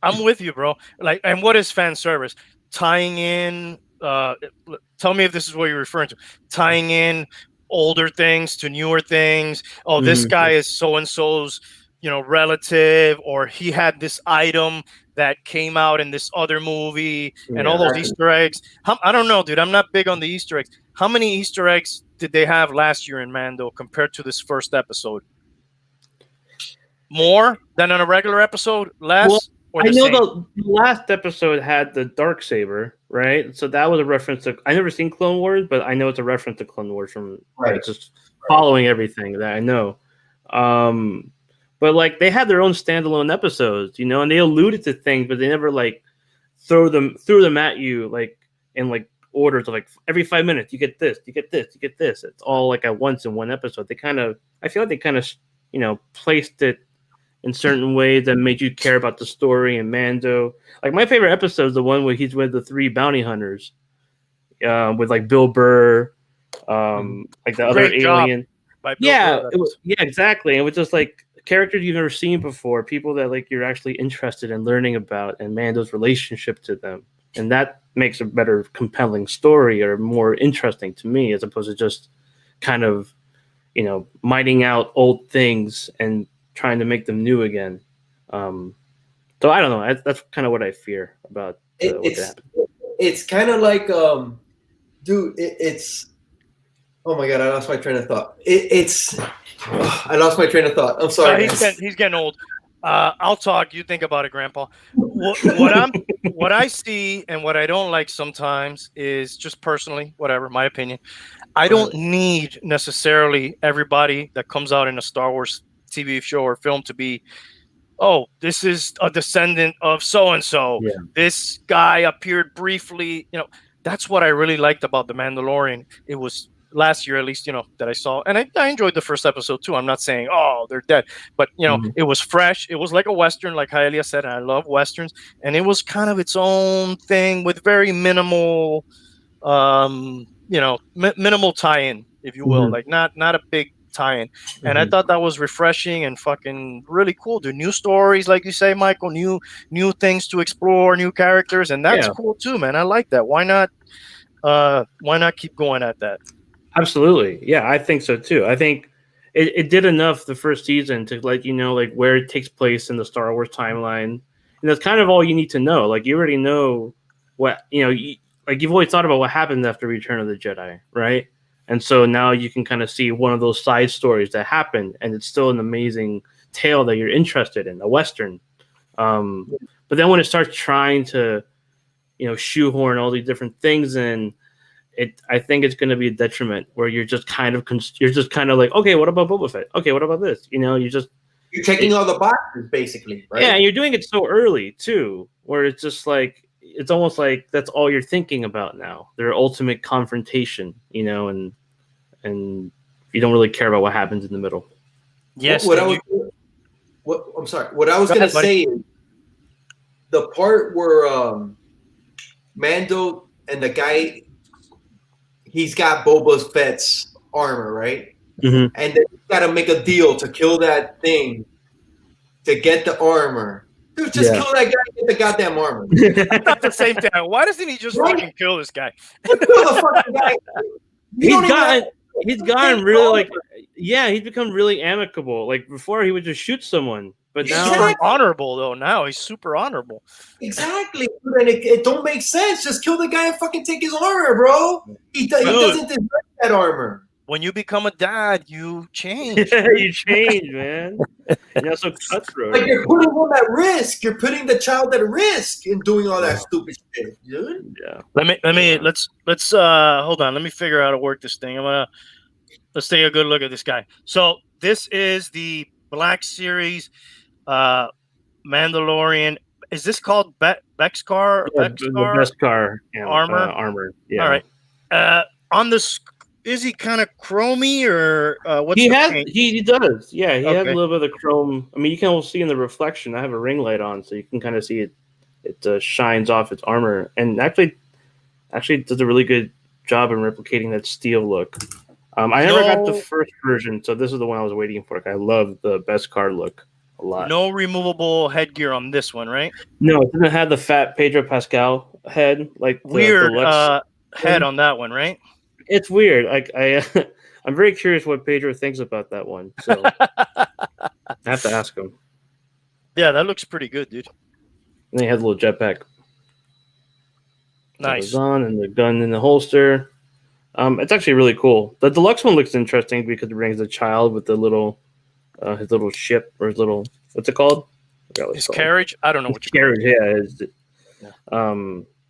I'm with you, bro. Like, and what is fan service? Tying in. Tell me if this is what you're referring to. Tying in older things to newer things. Oh, this guy is so and so's, relative, or he had this item that came out in this other movie, and all those Easter eggs. I don't know, dude. I'm not big on the Easter eggs. How many Easter eggs did they have last year in Mando compared to this first episode? More than on a regular episode? Less? Well, I know the last episode had the Darksaber. right? So that was a reference to. I never seen Clone Wars, but I know it's a reference to Clone Wars from Right. just following everything that I know. But like they had their own standalone episodes, you know, and they alluded to things, but they never like threw them at you like in like orders of like every 5 minutes you get this, you get this, you get this. It's all like at once in one episode. I feel like they kind of placed it in certain ways that made you care about the story. And Mando, like my favorite episode is the one where he's with the 3 bounty hunters, with like Bill Burr, like the other alien. By Bill Burr, yeah, exactly. It was just like characters you've never seen before, people that like you're actually interested in learning about, and Mando's relationship to them, and that makes a better, compelling story or more interesting to me, as opposed to just kind of mining out old things and trying to make them new again. So I don't know. That's kind of what I fear about what happened. It's kind of like, dude. It's. Oh my god! I lost my train of thought. I lost my train of thought. I'm sorry. He's getting old. I'll talk. You think about it, Grandpa. What I see and what I don't like sometimes is just personally, whatever, my opinion. I don't need necessarily everybody that comes out in a Star Wars TV show or film to be, oh, this is a descendant of so and so. This guy appeared briefly. That's what I really liked about The Mandalorian. It was last year, at least, that I saw. And I enjoyed the first episode too. I'm not saying, oh, they're dead. But, it was fresh. It was like a Western, like Hialeah said, and I love Westerns. And it was kind of its own thing with very minimal, minimal tie-in, if you will. Like not a big tie-in. And I thought that was refreshing and fucking really cool. Do new stories, like you say, Michael, new things to explore, new characters. And that's cool too, man. I like that. Why not keep going at that? Absolutely. Yeah, I think so too. I think it did enough the first season to let you know like where it takes place in the Star Wars timeline. And that's kind of all you need to know. Like you already know what, you've always thought about what happened after Return of the Jedi, right? And so now you can kind of see one of those side stories that happened, and it's still an amazing tale that you're interested in, a Western. But then when it starts trying to, shoehorn all these different things in, I think it's going to be a detriment where you're just kind of like, okay, what about Boba Fett? Okay, what about this? You're checking all the boxes, basically, right? Yeah, and you're doing it so early too, where it's just like it's almost like that's all you're thinking about now. Their ultimate confrontation, and you don't really care about what happens in the middle. Yes. I'm sorry. What I was going to say is the part where Mando and the guy. He's got Boba Fett's armor, right? And then he's got to make a deal to kill that thing to get the armor. Dude, just kill that guy and get the goddamn armor. At the same time, why doesn't he just fucking kill this guy? Kill the fucking guy. He's gotten really like, he's become really amicable. Like before, he would just shoot someone. But he's now super honorable, though. Now he's super honorable. Exactly, and it don't make sense. Just kill the guy and fucking take his armor, bro. He doesn't deserve that armor. When you become a dad, you change. You change, man. You're so cutthroat. Like you're putting him at risk. You're putting the child at risk in doing all that stupid shit, dude. Yeah. Let's hold on. Let me figure out how to work this thing. Let's take a good look at this guy. So this is the Black Series Mandalorian. Is this called Beskar? Beskar armor. Armor. Yeah. All right. On this, is he kind of chromy or what's he does? Yeah, he has a little bit of chrome. I mean, you can see in the reflection. I have a ring light on, so you can kind of see it. It shines off its armor, and actually does a really good job in replicating that steel look. I never got the first version, so this is the one I was waiting for. I love the Beskar look a lot. No removable headgear on this one, right? No, it didn't have the fat Pedro Pascal head like weird head on that one, right? It's weird. I'm very curious what Pedro thinks about that one. So I have to ask him. Yeah, that looks pretty good, dude. And he has a little jetpack. Nice. On and the gun in the holster. It's actually really cool. The deluxe one looks interesting because it brings the child with the little, his little ship or his little, what's it called? His carriage? I don't know what carriage. Yeah.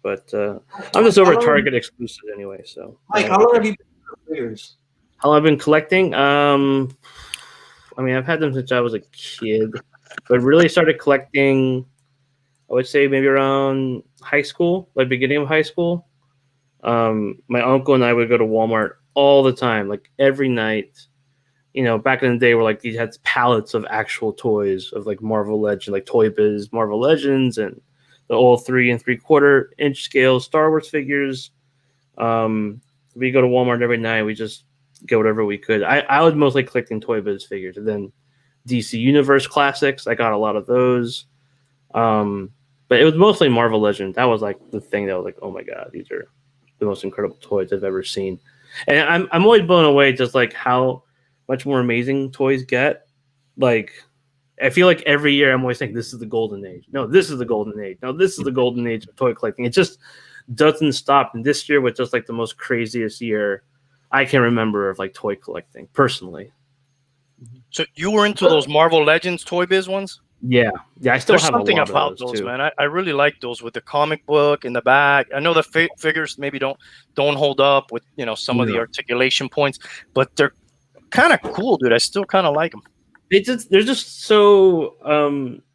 But I'm just over Target exclusive anyway. So, Mike, how long have you been with figures? How long I've been collecting? I mean, I've had them since I was a kid, but really started collecting, I would say maybe around high school, like beginning of high school. My uncle and I would go to Walmart all the time, like every night. You know, back in the day, where like these had pallets of actual toys of like Marvel Legend, like Toy Biz Marvel Legends, and the old 3 3/4 inch scale Star Wars figures. We go to Walmart every night. We just get whatever we could. I was mostly collecting Toy Biz figures, and then DC Universe classics. I got a lot of those. But it was mostly Marvel Legend. That was like the thing that was like, oh my god, these are the most incredible toys I've ever seen. And I'm always blown away just like how much more amazing toys get. Like, I feel like every year I'm always thinking this is the golden age. No, this is the golden age. No, this is the golden age of toy collecting. It just doesn't stop. And this year was just like the most craziest year I can remember of like toy collecting personally. So you were into those Marvel Legends Toy Biz ones? Yeah, I still There's have something a lot about of those those, too. man. I really like those with the comic book in the back. I know the figures maybe don't hold up with some of the articulation points, but they're kind of cool, dude. I still kind of like them. They're just so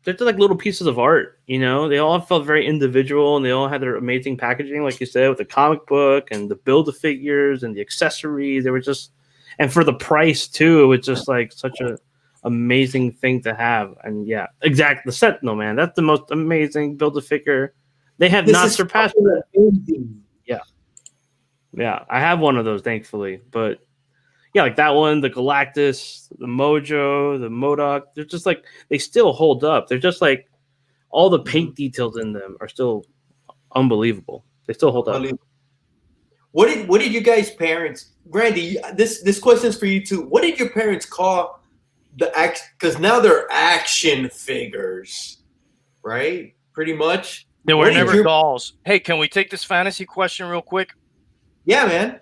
they're just like little pieces of art, you know. They all felt very individual, and they all had their amazing packaging, like you said, with the comic book and the Build-A-Figures and the accessories. They were just, and for the price too, it was just like such a amazing thing to have. And yeah, exactly, the Sentinel, man, that's the most amazing Build-A-Figure. They have not surpassed that. Yeah, I have one of those, thankfully, but. Yeah, like that one, the Galactus, the Mojo, the MODOK, they're just like, they still hold up. They're just like, all the paint details in them are still unbelievable. They still hold up. What did you guys' parents, Brandy, this question is for you too. What did your parents call the because now they're action figures, right? Pretty much. They were never dolls. Hey, can we take this fantasy question real quick? Yeah, man.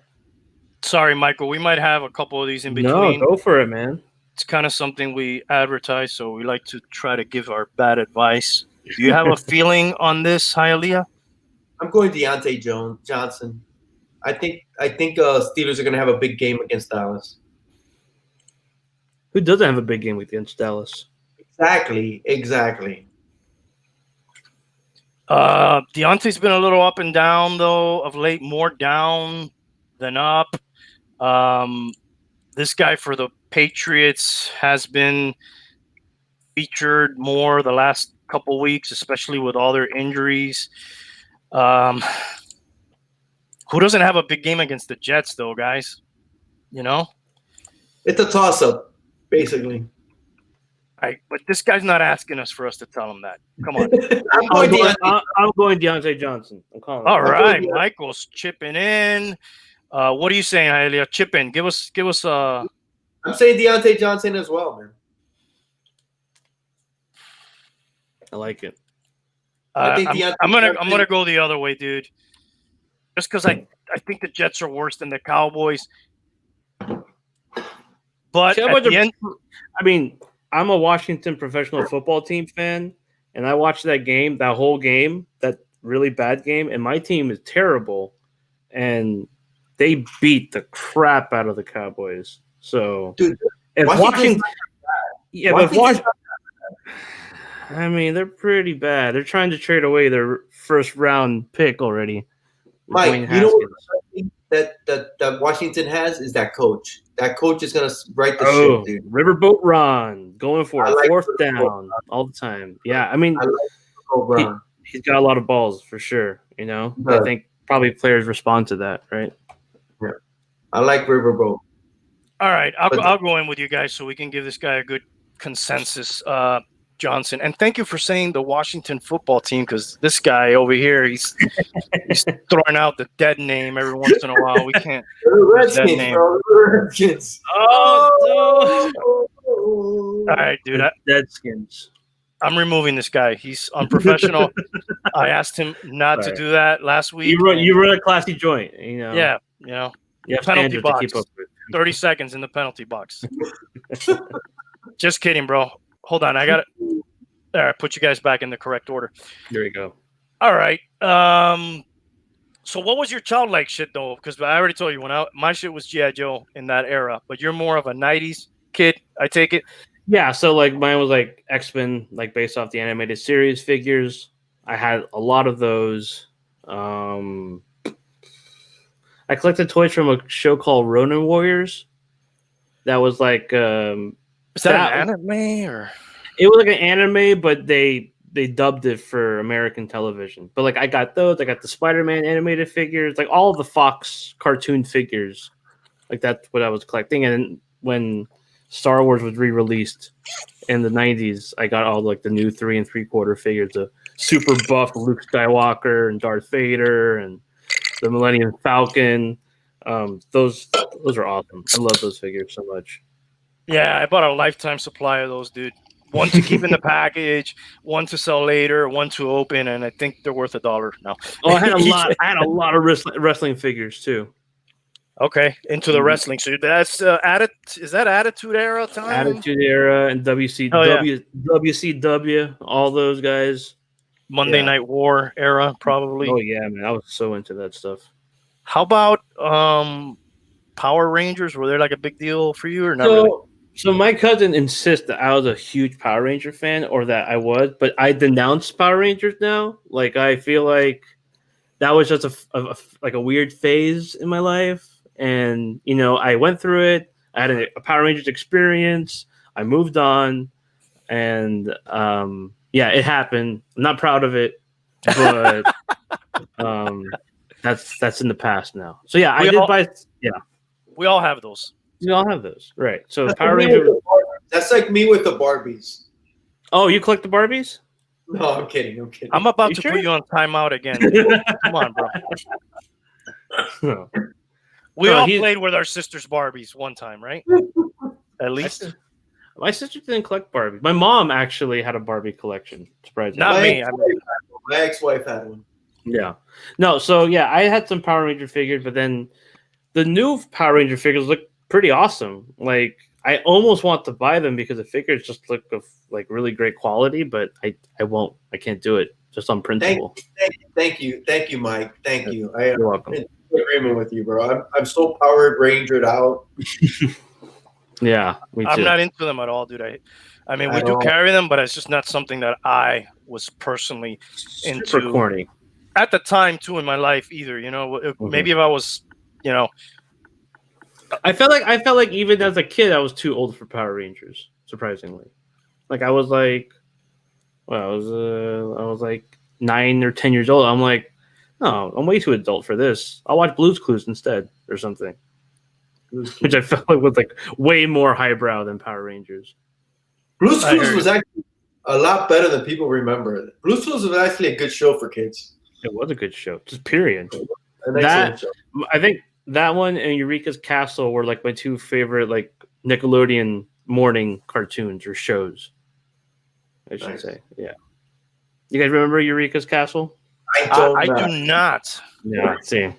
Sorry, Michael. We might have a couple of these in between. No, go for it, man. It's kind of something we advertise, so we like to try to give our bad advice. Do you have a feeling on this, Hialeah? I'm going Deontay Johnson. I think Steelers are going to have a big game against Dallas. Who doesn't have a big game against Dallas? Exactly. Deontay's been a little up and down, though, of late. More down than up. This guy for the Patriots has been featured more the last couple weeks, especially with all their injuries. Who doesn't have a big game against the Jets, though, guys? You know? It's a toss-up, basically. But this guy's not asking us for us to tell him that. Come on. I'm going Deontay Johnson. I'm calling. All right, Michael's chipping in. What are you saying, Hialeah? Chip in. Give us. I'm saying Deontay Johnson as well, man. I like it. I'm gonna go the other way, dude. Just because I think the Jets are worse than the Cowboys. But at the end, I mean, I'm a Washington professional football team fan, and I watched that whole game, that really bad game, and my team is terrible, and they beat the crap out of the Cowboys. So, dude, if Washington, I mean, they're pretty bad. They're trying to trade away their first round pick already. Mike, you know what that Washington has is that coach. That coach is gonna right the ship, dude. Riverboat Ron, going for it, fourth down all the time. Yeah, I mean, he's got a lot of balls for sure. You know, I think probably players respond to that, right? Yeah, I like Riverboat. All right, I'll go in with you guys so we can give this guy a good consensus. Johnson, and thank you for saying the Washington football team, because this guy over here, he's throwing out the dead name every once in a while. We can't. Redskins, bro. Redskins. Oh, all right, dude. Deadskins. I'm removing this guy. He's unprofessional. I asked him not to do that last week. You run a classy joint, you know. Yeah, you know. Penalty box. To keep up with. 30 seconds in the penalty box. Just kidding, bro. Hold on, I got it. All right, put you guys back in the correct order. There you go. All right. So what was your childlike shit though? Because I already told you my shit was G.I. Joe in that era, but you're more of a '90s kid, I take it. Yeah, so like mine was like X-Men, like based off the animated series figures. I had a lot of those. I collected toys from a show called Ronin Warriors. That was like is that an anime or? It was like an anime, but they dubbed it for American television. But like I got those. I got the Spider-Man animated figures, like all of the Fox cartoon figures. Like that's what I was collecting. And when Star Wars was re-released in the 90s, I got all like the new 3 3/4 figures, the super buff Luke Skywalker and Darth Vader and the Millennium Falcon. Those are awesome. I love those figures so much. Yeah, I bought a lifetime supply of those, dude. One to keep in the package, one to sell later, one to open, and I think they're worth $1 now. Oh, I had a lot. I had a lot of wrestling figures too. Okay, into the wrestling. So that's is that Attitude Era time? Attitude Era and WCW, all those guys. Monday Night War era, probably. Oh yeah, man, I was so into that stuff. How about Power Rangers? Were they like a big deal for you or not really? So my cousin insists that I was a huge Power Ranger fan, or that I was, but I denounce Power Rangers now. Like I feel like that was just a weird phase in my life, and you know I went through it. I had a Power Rangers experience. I moved on, and it happened. I'm not proud of it, but that's in the past now. So yeah, I did buy. Yeah, we all have those. We all have those, right? So Power Rangers. That's like me with the Barbies. Oh, you collect the Barbies? No, I'm kidding. I'm about to put you on timeout again. Come on, bro. We all played with our sister's Barbies one time, right? At least. My sister didn't collect Barbies. My mom actually had a Barbie collection. Surprisingly. Not me. My ex-wife had one. Yeah. No, so yeah, I had some Power Ranger figures, but then the new Power Ranger figures look pretty awesome. Like I almost want to buy them because the figures just look of like really great quality, but I won't. I can't do it just on principle. Thank you, Mike. Thank you. You're welcome. I'm in agreement with you, bro. I'm so Power Rangered out. Yeah, me too. I'm not into them at all, dude. I mean, we do carry them, but it's just not something that I was personally into. Super corny. At the time, too, in my life, either. You know, maybe if I was, you know. I felt like even as a kid, I was too old for Power Rangers. Surprisingly, like I was like, well, I was like 9 or 10 years old. I'm like, no, I'm way too adult for this. I'll watch Blue's Clues instead or something, which I felt like was like way more highbrow than Power Rangers. Blue's Clues was actually a lot better than people remember. Blue's Clues was actually a good show for kids. It was a good show, just period. Show. I think that one and Eureka's Castle were like my two favorite like Nickelodeon morning cartoons or shows. I should say, yeah. You guys remember Eureka's Castle? I do not. Yeah, same.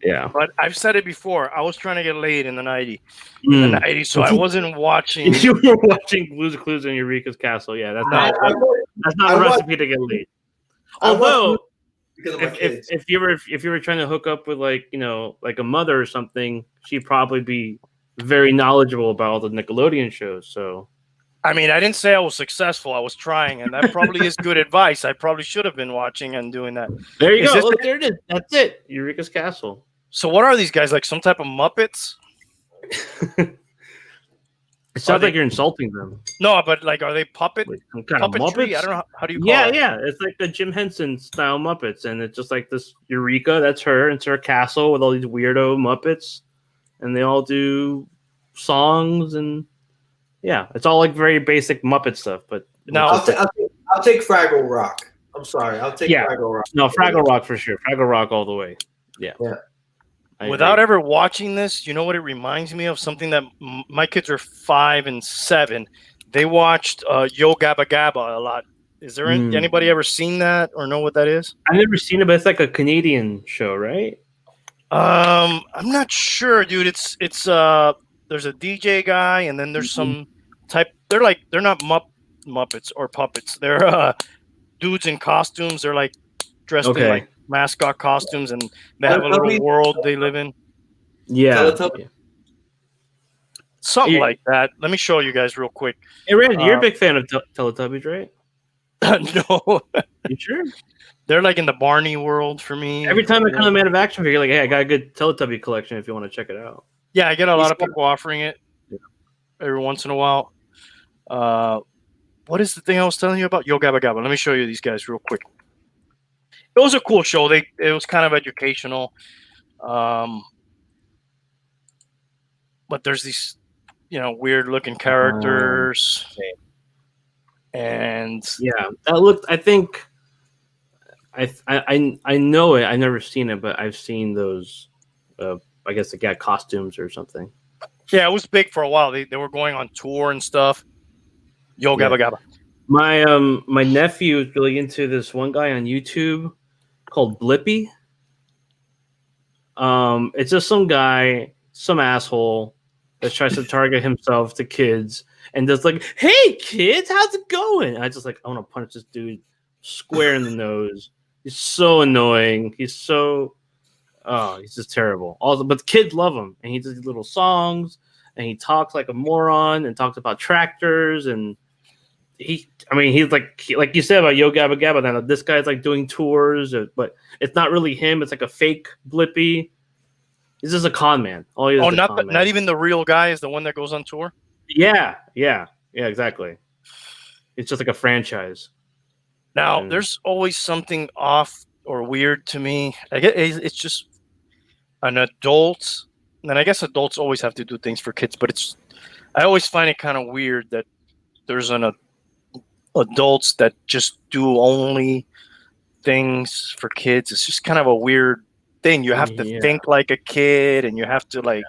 Yeah, but I've said it before. I was trying to get laid in the '90s, so I wasn't watching. You were watching Blue's Clues and Eureka's Castle. Yeah, that's not a recipe to get laid. Although, if you were trying to hook up with like like a mother or something, she'd probably be very knowledgeable about all the Nickelodeon shows. So, I mean, I didn't say I was successful. I was trying, and that probably is good advice. I probably should have been watching and doing that. There you go. Look, there it is. That's it. Eureka's Castle. So what are these guys, like some type of Muppets? It sounds like you're insulting them. No, but like, are they puppet? Like some kind of Muppets? I don't know. How do you call it? Yeah. It's like the Jim Henson style Muppets. And it's just like this Eureka, that's her. It's her castle with all these weirdo Muppets. And they all do songs. And yeah, it's all like very basic Muppet stuff. But no, I'll take Fraggle Rock. I'm sorry. I'll take Fraggle Rock. No, Fraggle Rock for sure. Fraggle Rock all the way. Yeah. Without ever watching this, you know what it reminds me of? Something that my kids are 5 and 7. They watched Yo Gabba Gabba a lot. Is there anybody ever seen that or know what that is? I've never seen it, but it's like a Canadian show, right? I'm not sure, dude. It's there's a DJ guy, and then there's some type. They're not Muppets or puppets. They're dudes in costumes. They're like dressed in like mascot costumes, and they have a little world they live in. Yeah. Something like that. Let me show you guys real quick. Hey, Randy, you're a big fan of Teletubbies, right? No. You sure? They're like in the Barney world for me. Every time I come to Man of Action Figure, like, hey, I got a good Teletubby collection if you want to check it out. Yeah, I get a lot of people offering it every once in a while. What is the thing I was telling you about? Yo Gabba Gabba. Let me show you these guys real quick. It was a cool show. It was kind of educational. But there's these, weird looking characters. And yeah, that looked, I think, I know it. I've never seen it, but I've seen those. I guess they got costumes or something. Yeah, it was big for a while. They were going on tour and stuff. Yo Gabba Gabba. My nephew is really into this one guy on YouTube called Blippi. It's just some guy, some asshole that tries to target himself to kids and just like, hey kids, how's it going? And I just like, I want to punch this dude square in the nose. He's so annoying. He's just terrible. But the kids love him, and he does these little songs, and he talks like a moron, and talks about tractors, and he's like you said about Yo Gabba Gabba. Now this guy's like doing tours, but it's not really him. It's like a fake Blippi. He's just a con man. Not even the real guy is the one that goes on tour. Yeah, exactly. It's just like a franchise. Now, there's always something off or weird to me. I guess it's just an adult, and I guess adults always have to do things for kids, but I always find it kind of weird that there's adults that just do only things for kids. It's just kind of a weird thing. You have to think like a kid, and you have to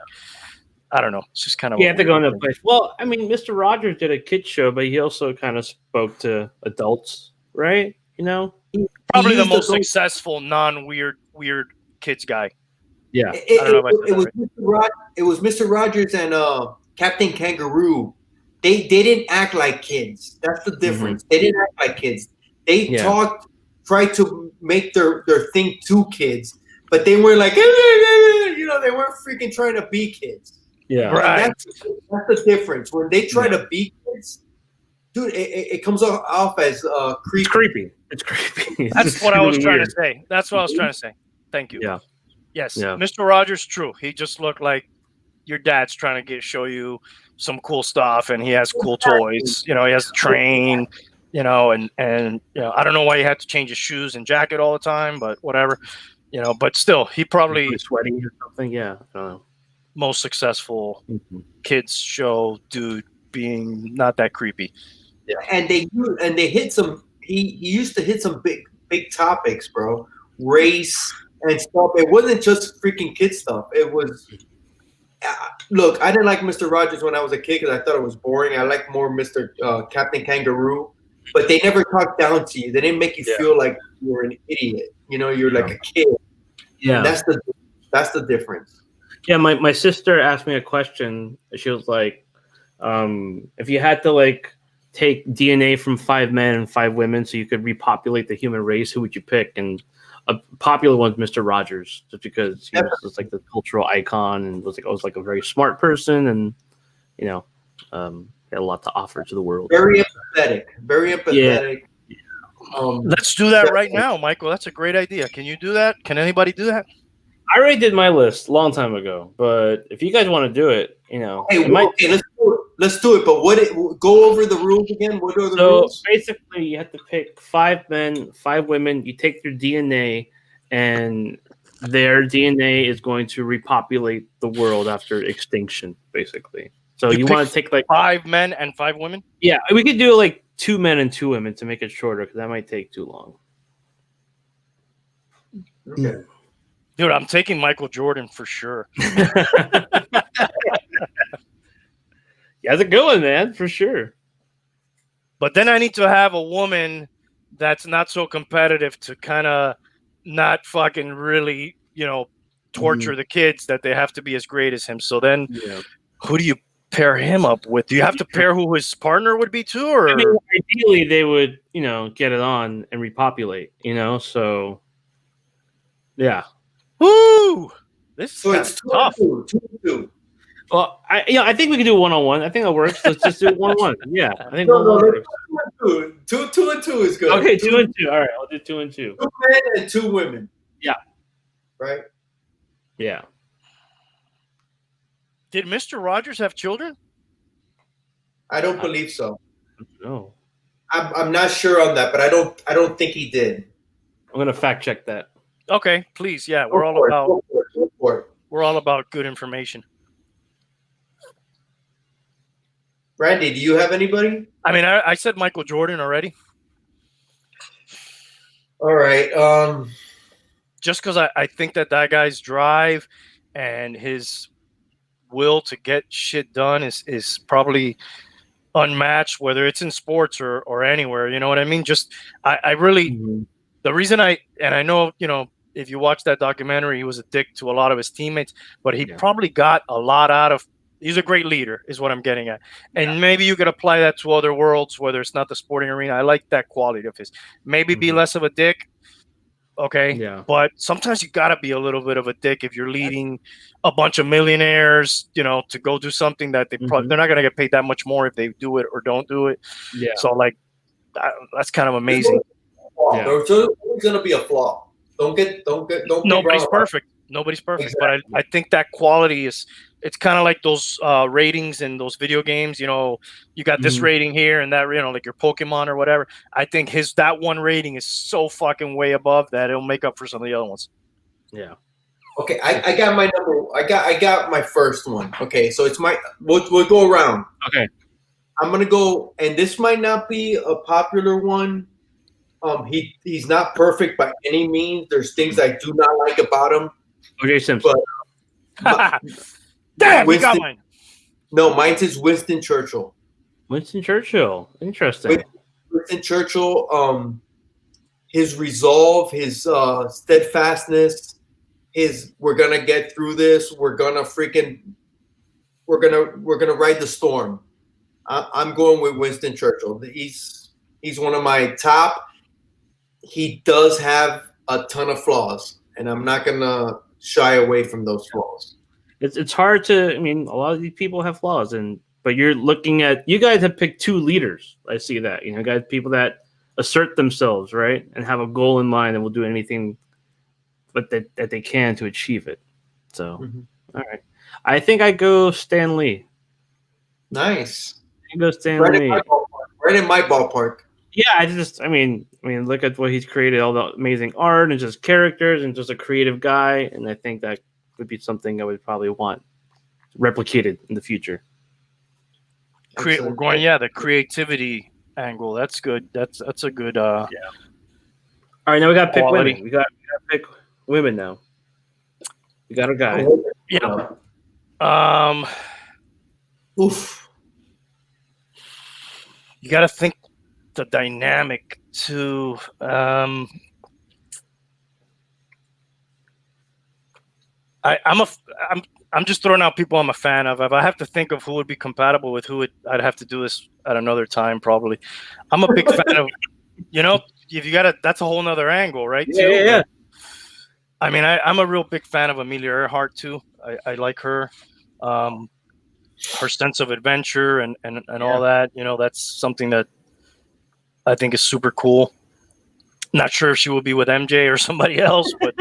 I don't know. It's just kind of you have to go into a place. Well, I mean, Mr. Rogers did a kid show, but he also kind of spoke to adults, right? Probably the most successful non-weird kids guy. Yeah, it was Mr. Rogers and Captain Kangaroo. They didn't act like kids. That's the difference. Mm-hmm. They didn't act like kids. They tried to make their thing to kids, but they were like, they weren't freaking trying to be kids. Yeah, right. That's the difference. When they try to be kids, dude, it comes off as creepy. It's creepy. That's what I was trying to say. That's what I was trying to say. Thank you. Yeah. Yes. Yeah. Mr. Rogers, true. He just looked like your dad's trying to show you some cool stuff, and he has cool toys. He has a train. And I don't know why he had to change his shoes and jacket all the time, but whatever. But still, he probably sweating or something. Yeah. I don't know. Most successful kids show dude being not that creepy. Yeah. And they hit some. He used to hit some big topics, bro. Race and stuff. It wasn't just freaking kid stuff. It was. Look, I didn't like Mr. Rogers when I was a kid because I thought it was boring. I liked more Mr. Captain Kangaroo, but they never talked down to you. They didn't make you feel like you were an idiot. You're like a kid. Yeah, and that's the difference. Yeah, my sister asked me a question. She was like, if you had to take DNA from 5 men and 5 women so you could repopulate the human race, who would you pick? And a popular one's Mr. Rogers, just because he was just like the cultural icon and was a very smart person, and had a lot to offer to the world. Very empathetic. Yeah. Let's do that right now, Michael. That's a great idea. Can you do that? Can anybody do that? I already did my list a long time ago, but if you guys want to do it, Hey, let's do it. But go over the rules again? What are the rules? So basically, you have to pick 5 men, 5 women. You take their DNA, and their DNA is going to repopulate the world after extinction, basically. So you want to take 5 men and 5 women? Yeah, we could do 2 men and 2 women to make it shorter, because that might take too long. Okay. Dude, I'm taking Michael Jordan for sure. Yeah, that's a good one, man, for sure. But then I need to have a woman that's not so competitive to kind of not fucking really, torture the kids that they have to be as great as him. So then who do you pair him up with? Do you have to pair who his partner would be too? Or ideally they would, get it on and repopulate, so Yeah. Woo! This is So kind it's of tough. 2-2. Well, I think we can do 1-on-1. I think that works. Let's just do 1-1. Yeah, I think No, 1-1 let's works. do 2-2. 2-2 is good. Okay, 2-2. All right, I'll do 2-2. 2 men and 2 women. Yeah. Right? Yeah. Did Mr. Rogers have children? I don't believe so. No. I'm not sure on that, but I don't think he did. I'm gonna fact check that. Okay, please. Yeah, Go for it. we're all about good information. Randy, do you have anybody? I mean, I said Michael Jordan already. All right. Just because I think that guy's drive and his will to get shit done is probably unmatched, whether it's in sports or anywhere. You know what I mean? Just I really the reason I know, you know, if you watch that documentary, he was a dick to a lot of his teammates, but he probably got a lot out of. He's a great leader, is what I'm getting at. And maybe you could apply that to other worlds, whether it's not the sporting arena. I like that quality of his. Maybe be less of a dick. Okay. Yeah. But sometimes you got to be a little bit of a dick if you're leading a bunch of millionaires, you know, to go do something that they're not going to get paid that much more if they do it or don't do it. Yeah. So, like, that's kind of amazing. Yeah. There's always going to be a flaw. Don't Nobody's perfect. Nobody's perfect. Exactly. But I think that quality it's kind of like those ratings in those video games. You know, you got this rating here and that, you know, like your Pokemon or whatever. I think that one rating is so fucking way above that it'll make up for some of the other ones. Yeah. Okay, I got my number. I got my first one. Okay, so it's my. We'll go around. Okay. I'm gonna go, and this might not be a popular one. He's not perfect by any means. There's things I do not like about him. O.J. Simpson. But damn, you got mine. No, mine's is Winston Churchill. Winston Churchill. Interesting. Winston Churchill. His resolve, his steadfastness, we're gonna get through this. We're gonna ride the storm. I'm going with Winston Churchill. He's one of my top. He does have a ton of flaws, and I'm not gonna shy away from those flaws. It's hard to. I mean, a lot of these people have flaws, but you're looking at. You guys have picked 2 leaders. I see that. You know, guys, people that assert themselves, right, and have a goal in mind and will do anything, but that they can to achieve it. So, all right, I think I go Stan Lee. Nice. I go Stan Lee. Right in my ballpark. Yeah, I mean, look at what he's created, all the amazing art and just characters and just a creative guy. And I think that would be something I would probably want replicated in the future. We're going, the creativity angle. That's good. That's a good. All right, now we got to pick women. We got to pick women now. We got a guy. Yeah. Oof. You got to think the dynamic too. I'm just throwing out people I'm a fan of. If I have to think of who would be compatible with I'd have to do this at another time probably. I'm a big fan of, you know, if you got to, that's a whole nother angle, right? Yeah. I mean, I'm a real big fan of Amelia Earhart too. I like her. Her sense of adventure and all that, you know, that's something that I think is super cool. Not sure if she will be with MJ or somebody else, but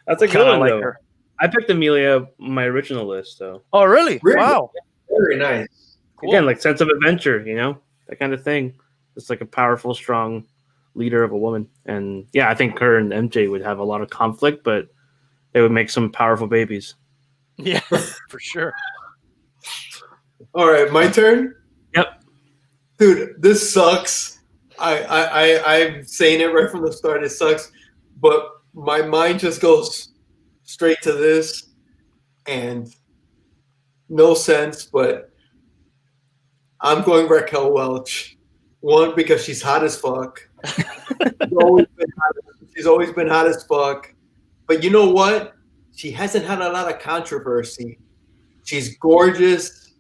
that's a good one. Like her. I picked Amelia on my original list, so. Oh, really? Wow. Very nice. Cool. Again, like sense of adventure, you know, that kind of thing. It's like a powerful, strong leader of a woman, and yeah, I think her and MJ would have a lot of conflict, but they would make some powerful babies. Yeah, for sure. All right, my turn. Yep. Dude, this sucks. I'm saying it right from the start. It sucks, but my mind just goes straight to this, and no sense. But I'm going Raquel Welch. One, because she's hot as fuck. She's always been hot as fuck. But you know what? She hasn't had a lot of controversy. She's gorgeous,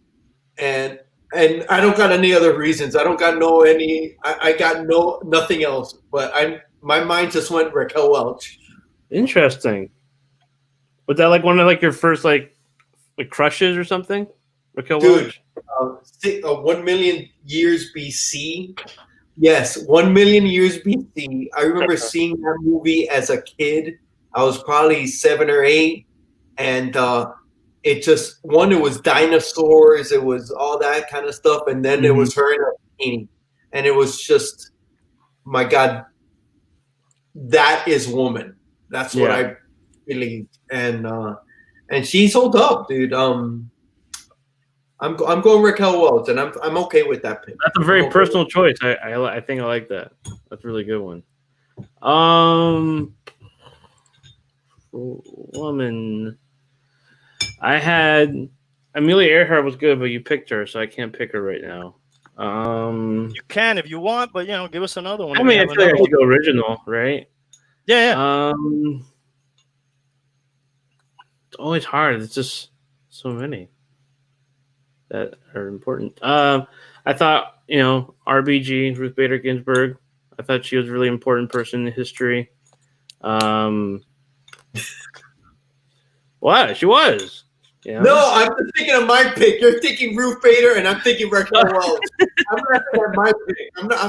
and I don't got any other reasons. I don't got I got nothing else. But my mind just went Raquel Welch. Interesting. Was that like one of like your first like crushes or something? Raquel Dude, Welch? 1 million years BC. Yes, 1 million years BC. I remember seeing that movie as a kid. I was probably 7 or 8, and it was dinosaurs, it was all that kind of stuff, and then it was her in a bikini, and it was just, my God, that is woman. That's what I believed, and she's hold up, dude. I'm going Raquel Welch, and I'm okay with that pick. That's a very personal choice. I think I like that. That's a really good one. Woman. I had Amelia Earhart was good, but you picked her, so I can't pick her right now. You can if you want, but give us another one. I mean, I feel like I should go original, right? Yeah. It's always hard. It's just so many that are important. I thought, RBG, Ruth Bader Ginsburg. I thought she was a really important person in history. What? She was. No, I'm just thinking of my pick. You're thinking Ruth Bader, and I'm thinking Raquel Welch. I'm not at my pick.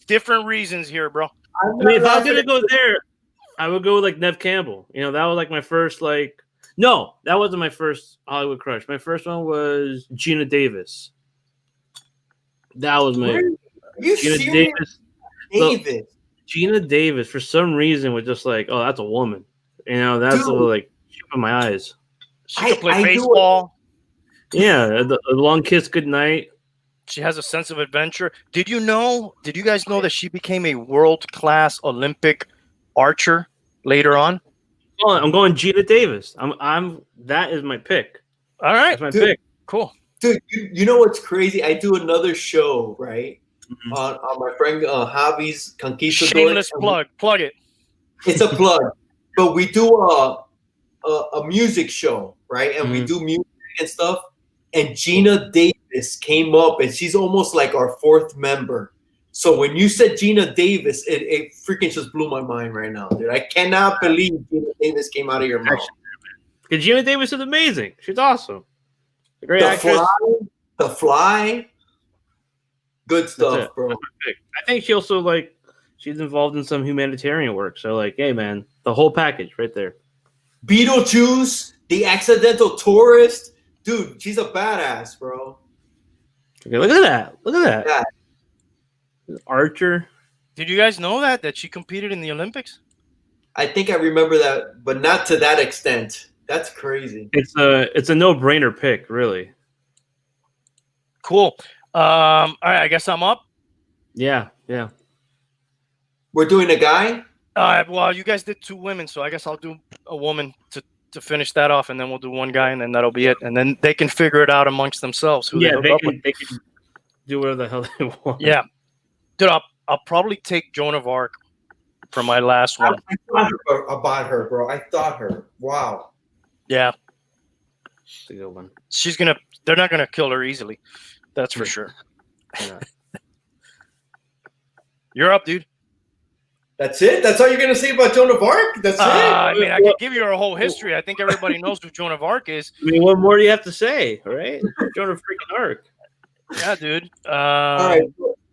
Different reasons here, bro. I mean, if I was gonna go there, I would go with like Nev Campbell. That was like my first No, that wasn't my first Hollywood crush. My first one was Gina Davis. That was my Gina Davis. Davis. Gina Davis, for some reason, was just like, oh, that's a woman. That's a little like in my eyes. She can play baseball. Yeah, the long kiss goodnight. She has a sense of adventure. Did you guys know that she became a world-class Olympic archer later on? Oh, I'm going Gina Davis. That is my pick. All right. That's my pick. Cool. Dude, you know what's crazy? I do another show, right? On my friend Javi's Conquistador. Shameless plug. Plug it. It's a plug. But we do a music show, right? And we do music and stuff. And Gina Davis came up, and she's almost like our fourth member. So when you said Gina Davis, it freaking just blew my mind right now, dude. I cannot believe Gina Davis came out of your mouth. Because Gina Davis is amazing. She's awesome. A great actress. The Fly. Good stuff, bro. I think she also she's involved in some humanitarian work. So hey man, the whole package right there. Beetlejuice, The Accidental Tourist. Dude, she's a badass, bro. Okay, look at that. Look at that. Yeah. Archer. Did you guys know that she competed in the Olympics? I think I remember that, but not to that extent. That's crazy. It's a no-brainer pick, really. Cool. All right, I guess I'm up. Yeah. We're doing a guy? Well, you guys did two women, so I guess I'll do a woman to finish that off, and then we'll do one guy, and then that'll be it. And then they can figure it out amongst themselves. They can do whatever the hell they want. Yeah. Dude, I'll probably take Joan of Arc for my last one. I thought about her, bro. I thought her. Wow. Yeah. That's a good one. They're not gonna kill her easily. That's for sure. Yeah. You're up, dude. That's it? That's all you're going to say about Joan of Arc? That's it? I mean, I could give you her whole history. I think everybody knows who Joan of Arc is. I mean, what more do you have to say, right? Joan of freaking Arc. Yeah, dude. All right.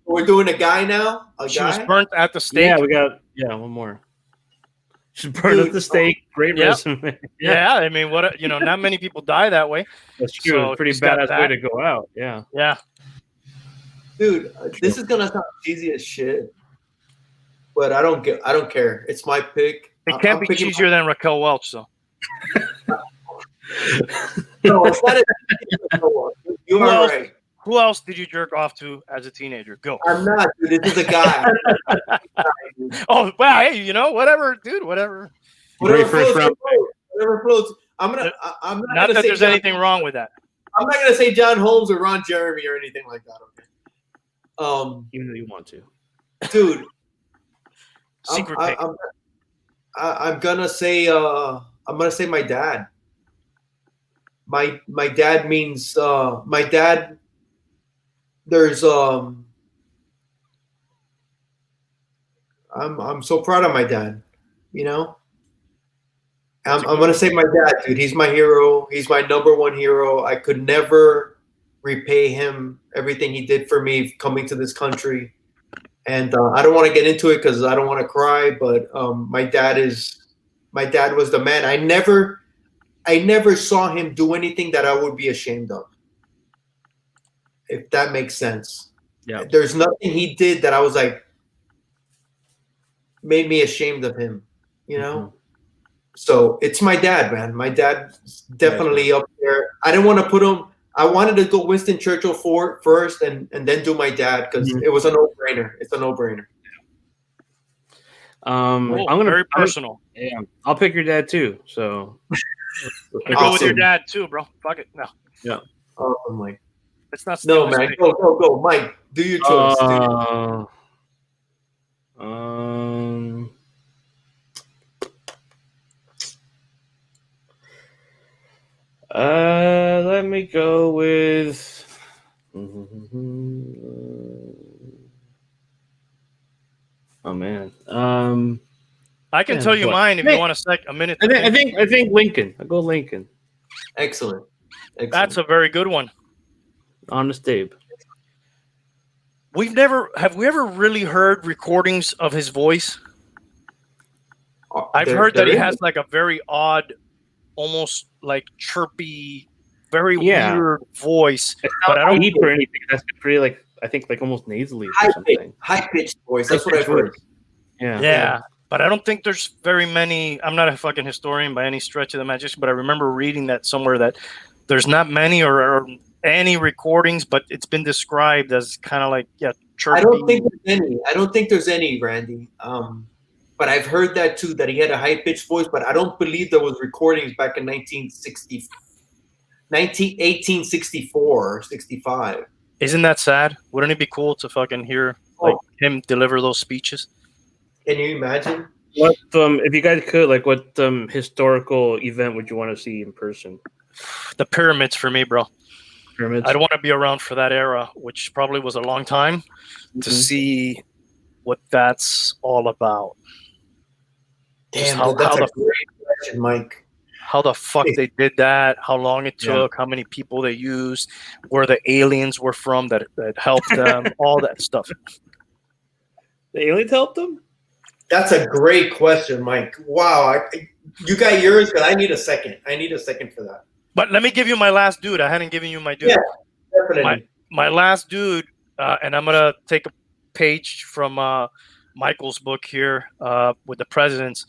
We're doing a guy now? She was burnt at the stake. Yeah, we got one more. She's burned at the stake. Great resume. Yeah, I mean, not many people die that way. That's true. So pretty badass way to go out. Yeah. Yeah. Dude, this is gonna sound cheesy as shit. But I don't care. It's my pick. It can't be cheesier than Raquel Welch, so. No, it's not. You are right. Who else did you jerk off to as a teenager? Go. I'm not, dude. This is a guy. Oh, well, hey, whatever, dude, whatever. Whatever floats. I'm not Not that there's anything wrong with that. I'm not gonna say John Holmes or Ron Jeremy or anything like that. Okay. Even though you want to, dude. Secret pick. I'm gonna say my dad. My dad means my dad. There's I'm so proud of my dad. You know, I'm gonna say my dad, dude. He's my hero. He's my number one hero. I could never repay him everything he did for me coming to this country. And I don't want to get into it because I don't want to cry. But my dad was the man. I never saw him do anything that I would be ashamed of. If that makes sense. Yeah. There's nothing he did that I was like made me ashamed of him. You know. Mhm. So it's my dad, man. My dad's definitely up there. I didn't want to put him. I wanted to go Winston Churchill first, and then do my dad because it was a no-brainer. It's a no-brainer. I'm gonna very personal. Yeah, I'll pick your dad too. So I'm gonna go with your dad too, bro. Fuck it. No. Yeah. Awesome, Mike. It's not. No, man. Go, Mike. Do your choice. Let me go with. Oh man. I can tell you mine if you want a minute. I think Lincoln. I'll go Lincoln. Excellent. That's a very good one. Honest Abe. Have we ever really heard recordings of his voice? I've heard that he has like a very odd, almost like chirpy, very weird voice. But I don't deep or anything. That's pretty like I think like almost nasally or something. High pitched voice. That's what I've heard. Yeah. But I don't think there's very many. I'm not a fucking historian by any stretch of the imagination, but I remember reading that somewhere that there's not many or any recordings, but it's been described as kind of like chirpy. I don't think there's any, Randy. But I've heard that too, that he had a high pitched voice, but I don't believe there was recordings back in 1864 or 65. Isn't that sad? Wouldn't it be cool to fucking hear like him deliver those speeches? Can you imagine? What if you guys could, like, what historical event would you want to see in person? The pyramids for me, bro. Pyramids. I'd want to be around for that era, which probably was a long time, to see what that's all about. Damn, that's a great question, Mike. How the fuck they did that? How long it took? How many people they used? Where the aliens were from that helped them? All that stuff. The aliens helped them? That's a great question, Mike. Wow, you got yours, but I need a second. For that. But let me give you my last dude. I hadn't given you my dude. Yeah, definitely. My last dude, and I'm gonna take a page from Michael's book here with the presidents.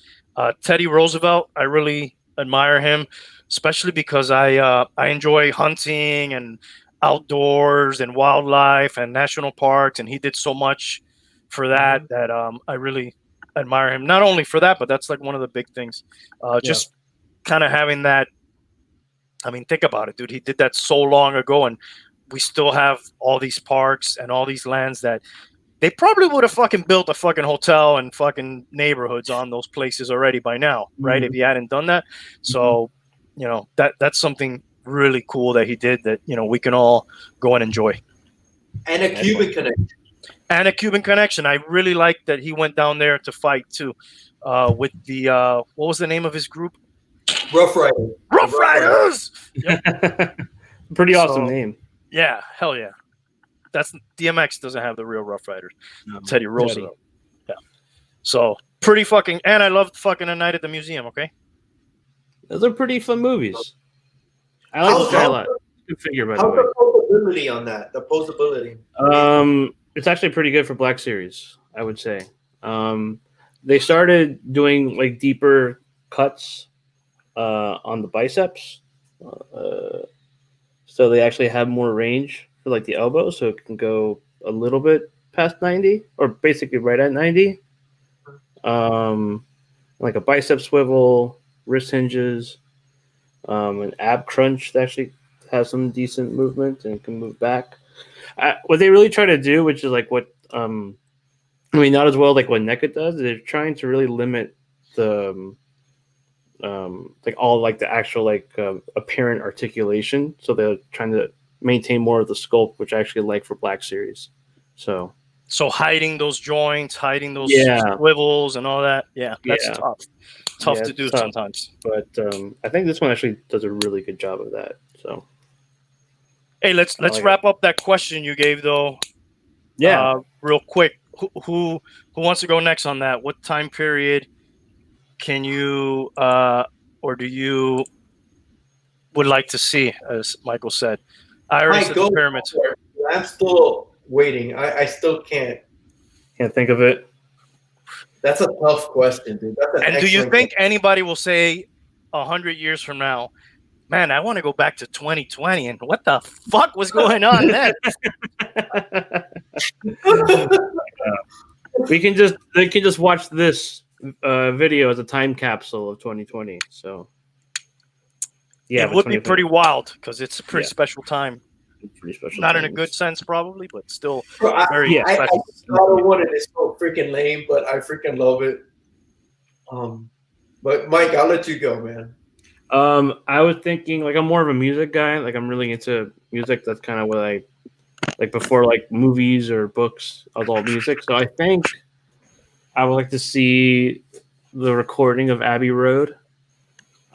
Teddy Roosevelt. I really admire him, especially because I enjoy hunting and outdoors and wildlife and national parks, and he did so much for that I really admire him. Not only for that, but that's like one of the big things. Just kind of having that. I mean, think about it, dude. He did that so long ago, and we still have all these parks and all these lands that they probably would have fucking built a fucking hotel and fucking neighborhoods on those places already by now, right? If he hadn't done that. So, that's something really cool that he did that, we can all go and enjoy. And a Cuban connection. I really like that he went down there to fight too, with the what was the name of his group? Rough Riders. Rough Riders. Yep. Pretty awesome name. Yeah, hell yeah. That's DMX doesn't have the real Rough Riders. No, Teddy Roosevelt. Yeah. So pretty fucking, and I loved fucking A Night at the Museum. Okay. Those are pretty fun movies. I like this guy a lot. Good figure, by the way. How's the posability on that? The posability. It's actually pretty good for Black Series, I would say. They started doing like deeper cuts on the biceps, so they actually have more range for like the elbow, so it can go a little bit past 90, or basically right at 90. Like a bicep swivel, wrist hinges, an ab crunch that actually has some decent movement and can move back. What they really try to do, which is like what not as well like what NECA does, they're trying to really limit the like all like the actual like apparent articulation. So they're trying to maintain more of the sculpt, which I actually like for Black Series. So So hiding those joints, hiding those Yeah. swivels and all that. Yeah, that's Yeah. tough Yeah, to it's do tough. sometimes. But I think this one actually does a really good job of that. So Hey, let's like wrap up that question you gave though. yeah. Real quick. Who wants to go next on that? What time period can you or do you would like to see, as Michael said? I already said the pyramids. I'm still waiting. I still can't. Can't think of it. That's a tough question, dude. That's an And do you excellent think anybody will say 100 years from now, man, I want to go back to 2020 and what the fuck was going on then? They can just watch this video as a time capsule of 2020. So yeah, it would be pretty wild because it's a pretty Yeah. special time. pretty special. Not in a times. good sense, probably, but still Bro, very I special. thought of one and it's so freaking lame, but I freaking love it. But Mike, I'll let you go, man. I was thinking like I'm more of a music guy. Like I'm really into music. That's kind of what I like before like movies or books, adult music. So I think I would like to see the recording of Abbey Road.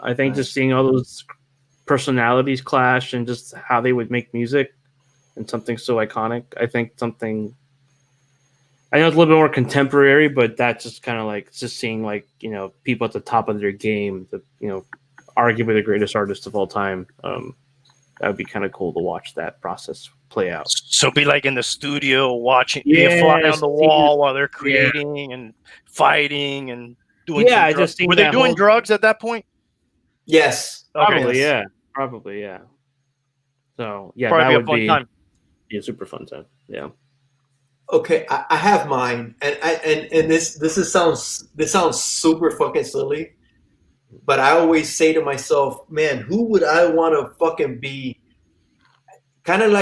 I think just seeing all those personalities clash and just how they would make music and something so iconic. I think something. I know it's a little bit more contemporary, but that's just kind of like just seeing like people at the top of their game. Arguably the greatest artist of all time. That would be kind of cool to watch that process play out. So be like in the studio watching, being a fly on the wall while they're creating and fighting and doing. Yeah, I just were they doing drugs at that point? Yes, probably. yes. Yeah, probably. Yeah. So yeah, Probably that be a would fun be time. Yeah, super fun time. Yeah. Okay, I have mine, and this sounds super fucking silly, but I always say to myself, man, who would I want to fucking be? Kind of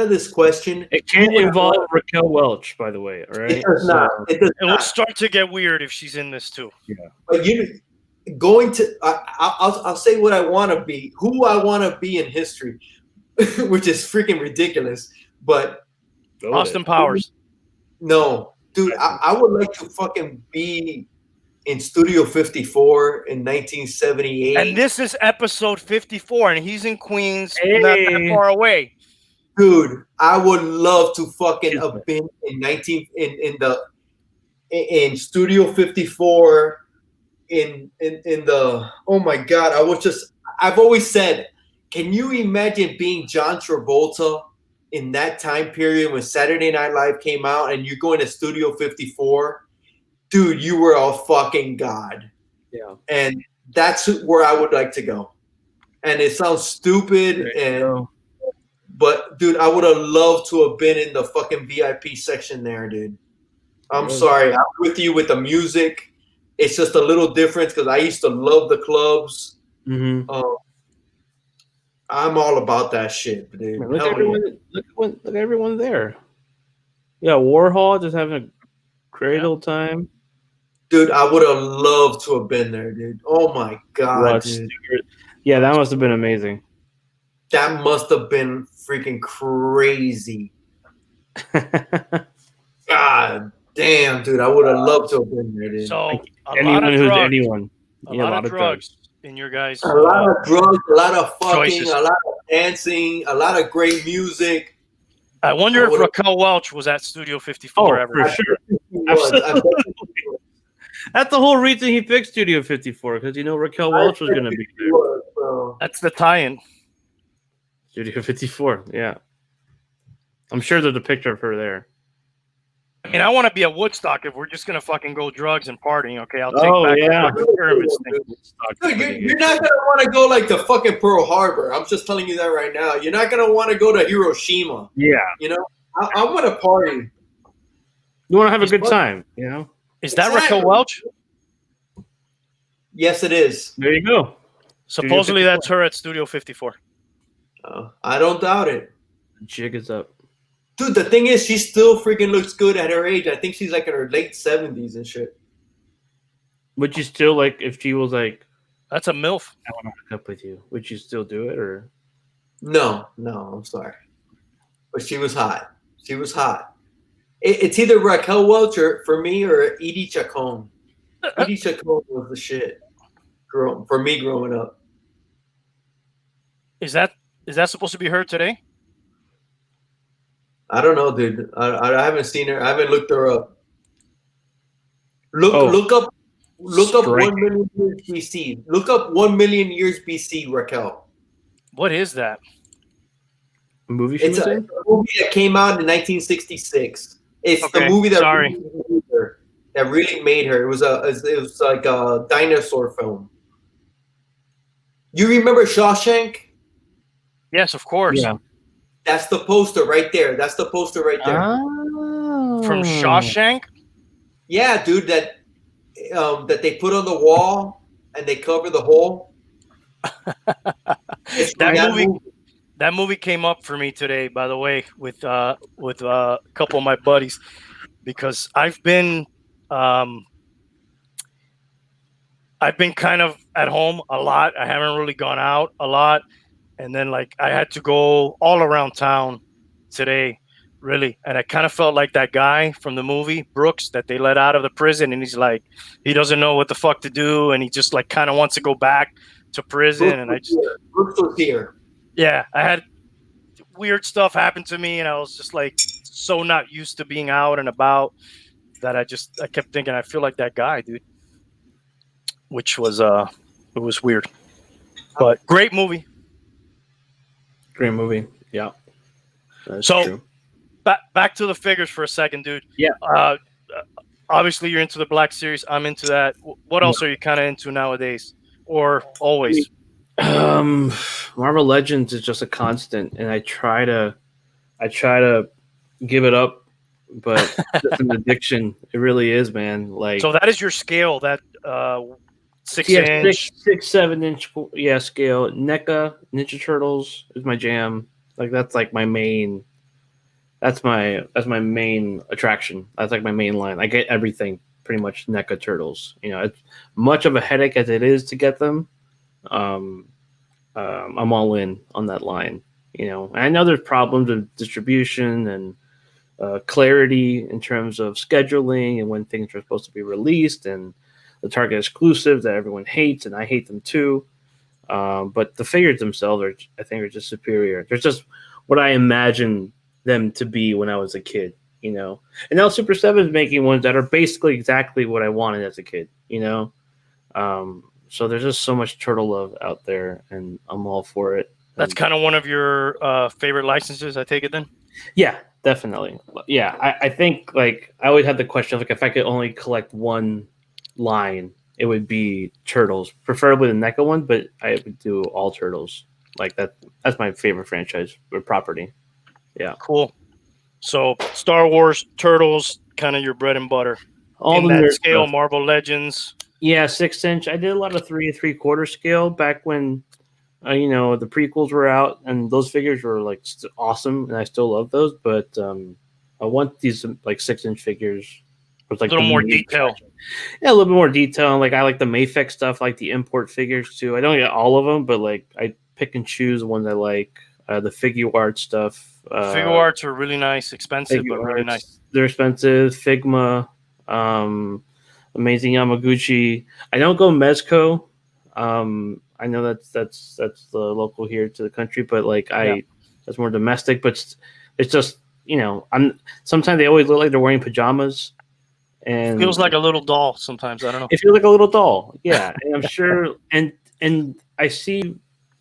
this question. It can't involve Raquel Welch, by the way. All right. It does not. It does It not. will start to get weird if she's in this too. Yeah. But I'll say what I want to be, who I want to be in history, which is freaking ridiculous. But Austin Powers. No, dude, I would like to fucking be in Studio 54 in 1978. And this is episode 54, and he's in Queens, Hey. not that far away. Dude, I would love to fucking have been in Studio 54 in the, oh my God, I've always said, can you imagine being John Travolta in that time period when Saturday Night Live came out and you're going to Studio 54? Dude, you were a fucking god. Yeah. And that's where I would like to go. And it sounds stupid, but dude, I would have loved to have been in the fucking VIP section there, dude. I'm sorry. I'm with you with the music. It's just a little different because I used to love the clubs. Mm-hmm. I'm all about that shit, dude. Man, look at everyone there. Yeah, Warhol just having a great old time. Dude, I would have loved to have been there, dude. Oh my God, dude. Yeah, that must have been amazing. That must have been freaking crazy. God damn, dude. I would have loved to have been there, dude. So anyone who's anyone. A lot of drugs in your guys. A lot of drugs, a lot of fucking, choices. a lot of dancing, a lot of great music. I wonder if Raquel Welch was at Studio 54 ever. For sure. Absolutely. That's the whole reason he picked Studio 54, because Raquel Welch was going to be there. That's the tie-in. Studio 54, yeah. I'm sure there's a picture of her there. And I want to be at Woodstock if we're just going to fucking go drugs and partying, okay? I'll take back the pyramids thing. Dude, you're not going to want to go like to fucking Pearl Harbor. I'm just telling you that right now. You're not going to want to go to Hiroshima. Yeah. I want to party. You want to have a good time, Is that Raquel Welch? Yes, it is. There you go. Supposedly that's her at Studio 54. I don't doubt it. The jig is up. Dude, the thing is, she still freaking looks good at her age. I think she's like in her late 70s and shit. Would you still, like, if she was like... That's a MILF. I want to hook up with you. Would you still do it, or...? No, I'm sorry. But she was hot. She was hot. It's either Raquel Welch for me or Edie Chacon. Edie Chacon was the shit for me growing up. Is that supposed to be her today? I don't know, dude. I haven't seen her. I haven't looked her up. Look up 1 million years BC. Look up 1 million years BC, Raquel. What is that? A movie she was in? It's a movie that came out in 1966. It's the movie that really made her. It was like a dinosaur film. You remember Shawshank? Yes, of course. Yeah. That's the poster right there. Oh. From Shawshank? Yeah, dude, that they put on the wall and they cover the hole. That movie came up for me today, by the way, with a couple of my buddies, because I've been kind of at home a lot. I haven't really gone out a lot, and then like I had to go all around town today, really, and I kind of felt like that guy from the movie Brooks that they let out of the prison, and he's like, he doesn't know what the fuck to do, and he just like kind of wants to go back to prison. Brooks was here. Yeah, I had weird stuff happen to me, and I was just like so not used to being out and about that I kept thinking I feel like that guy, dude. Which was it was weird. But great movie. Great movie. Yeah. That's so true. Back to the figures for a second, dude. Yeah. Obviously you're into the Black Series. I'm into that. What else are you kind of into nowadays or always? Marvel Legends is just a constant, and I try to give it up, but it's an addiction. It really is, man. Like, so that is your scale, that 6-inch, 7-inch, scale. NECA Ninja Turtles is my jam. Like that's like my main. That's my main attraction. That's like my main line. I get everything pretty much NECA Turtles. You know, it's much of a headache as it is to get them. I'm all in on that line. You know, I know there's problems with distribution and clarity in terms of scheduling and when things are supposed to be released, and the Target exclusives that everyone hates, and I hate them too. But the figures themselves I think are just superior. They're just what I imagine them to be when I was a kid, you know. And now Super 7 is making ones that are basically exactly what I wanted as a kid, you know. So there's just so much turtle love out there, and I'm all for it. That's kind of one of your favorite licenses, I take it then? Yeah, definitely. Yeah, I think like I always had the question of like if I could only collect one line, it would be Turtles, preferably the NECA one, but I would do all Turtles. Like that's my favorite franchise or property. Yeah. Cool. So Star Wars, Turtles, kind of your bread and butter. All in the that scale, stuff. Marvel Legends. Yeah, 6-inch. I did a lot of 3 3/4 scale back when, you know, the prequels were out, and those figures were like awesome, and I still love those. But I want these like 6-inch figures with like a little more detail. Yeah, a little bit more detail. Like I like the Mayfix stuff, like the import figures too. I don't get all of them, but like I pick and choose the ones I like. The figure art stuff. Figure arts are really nice, expensive, but really nice. They're expensive. Figma, Amazing Yamaguchi. I don't go Mezco. I know that's the local here to the country, but like that's more domestic. But it's just, you know, sometimes they always look like they're wearing pajamas. And it feels like a little doll sometimes. I don't know. It feels like a little doll. Yeah, and I'm sure. And I see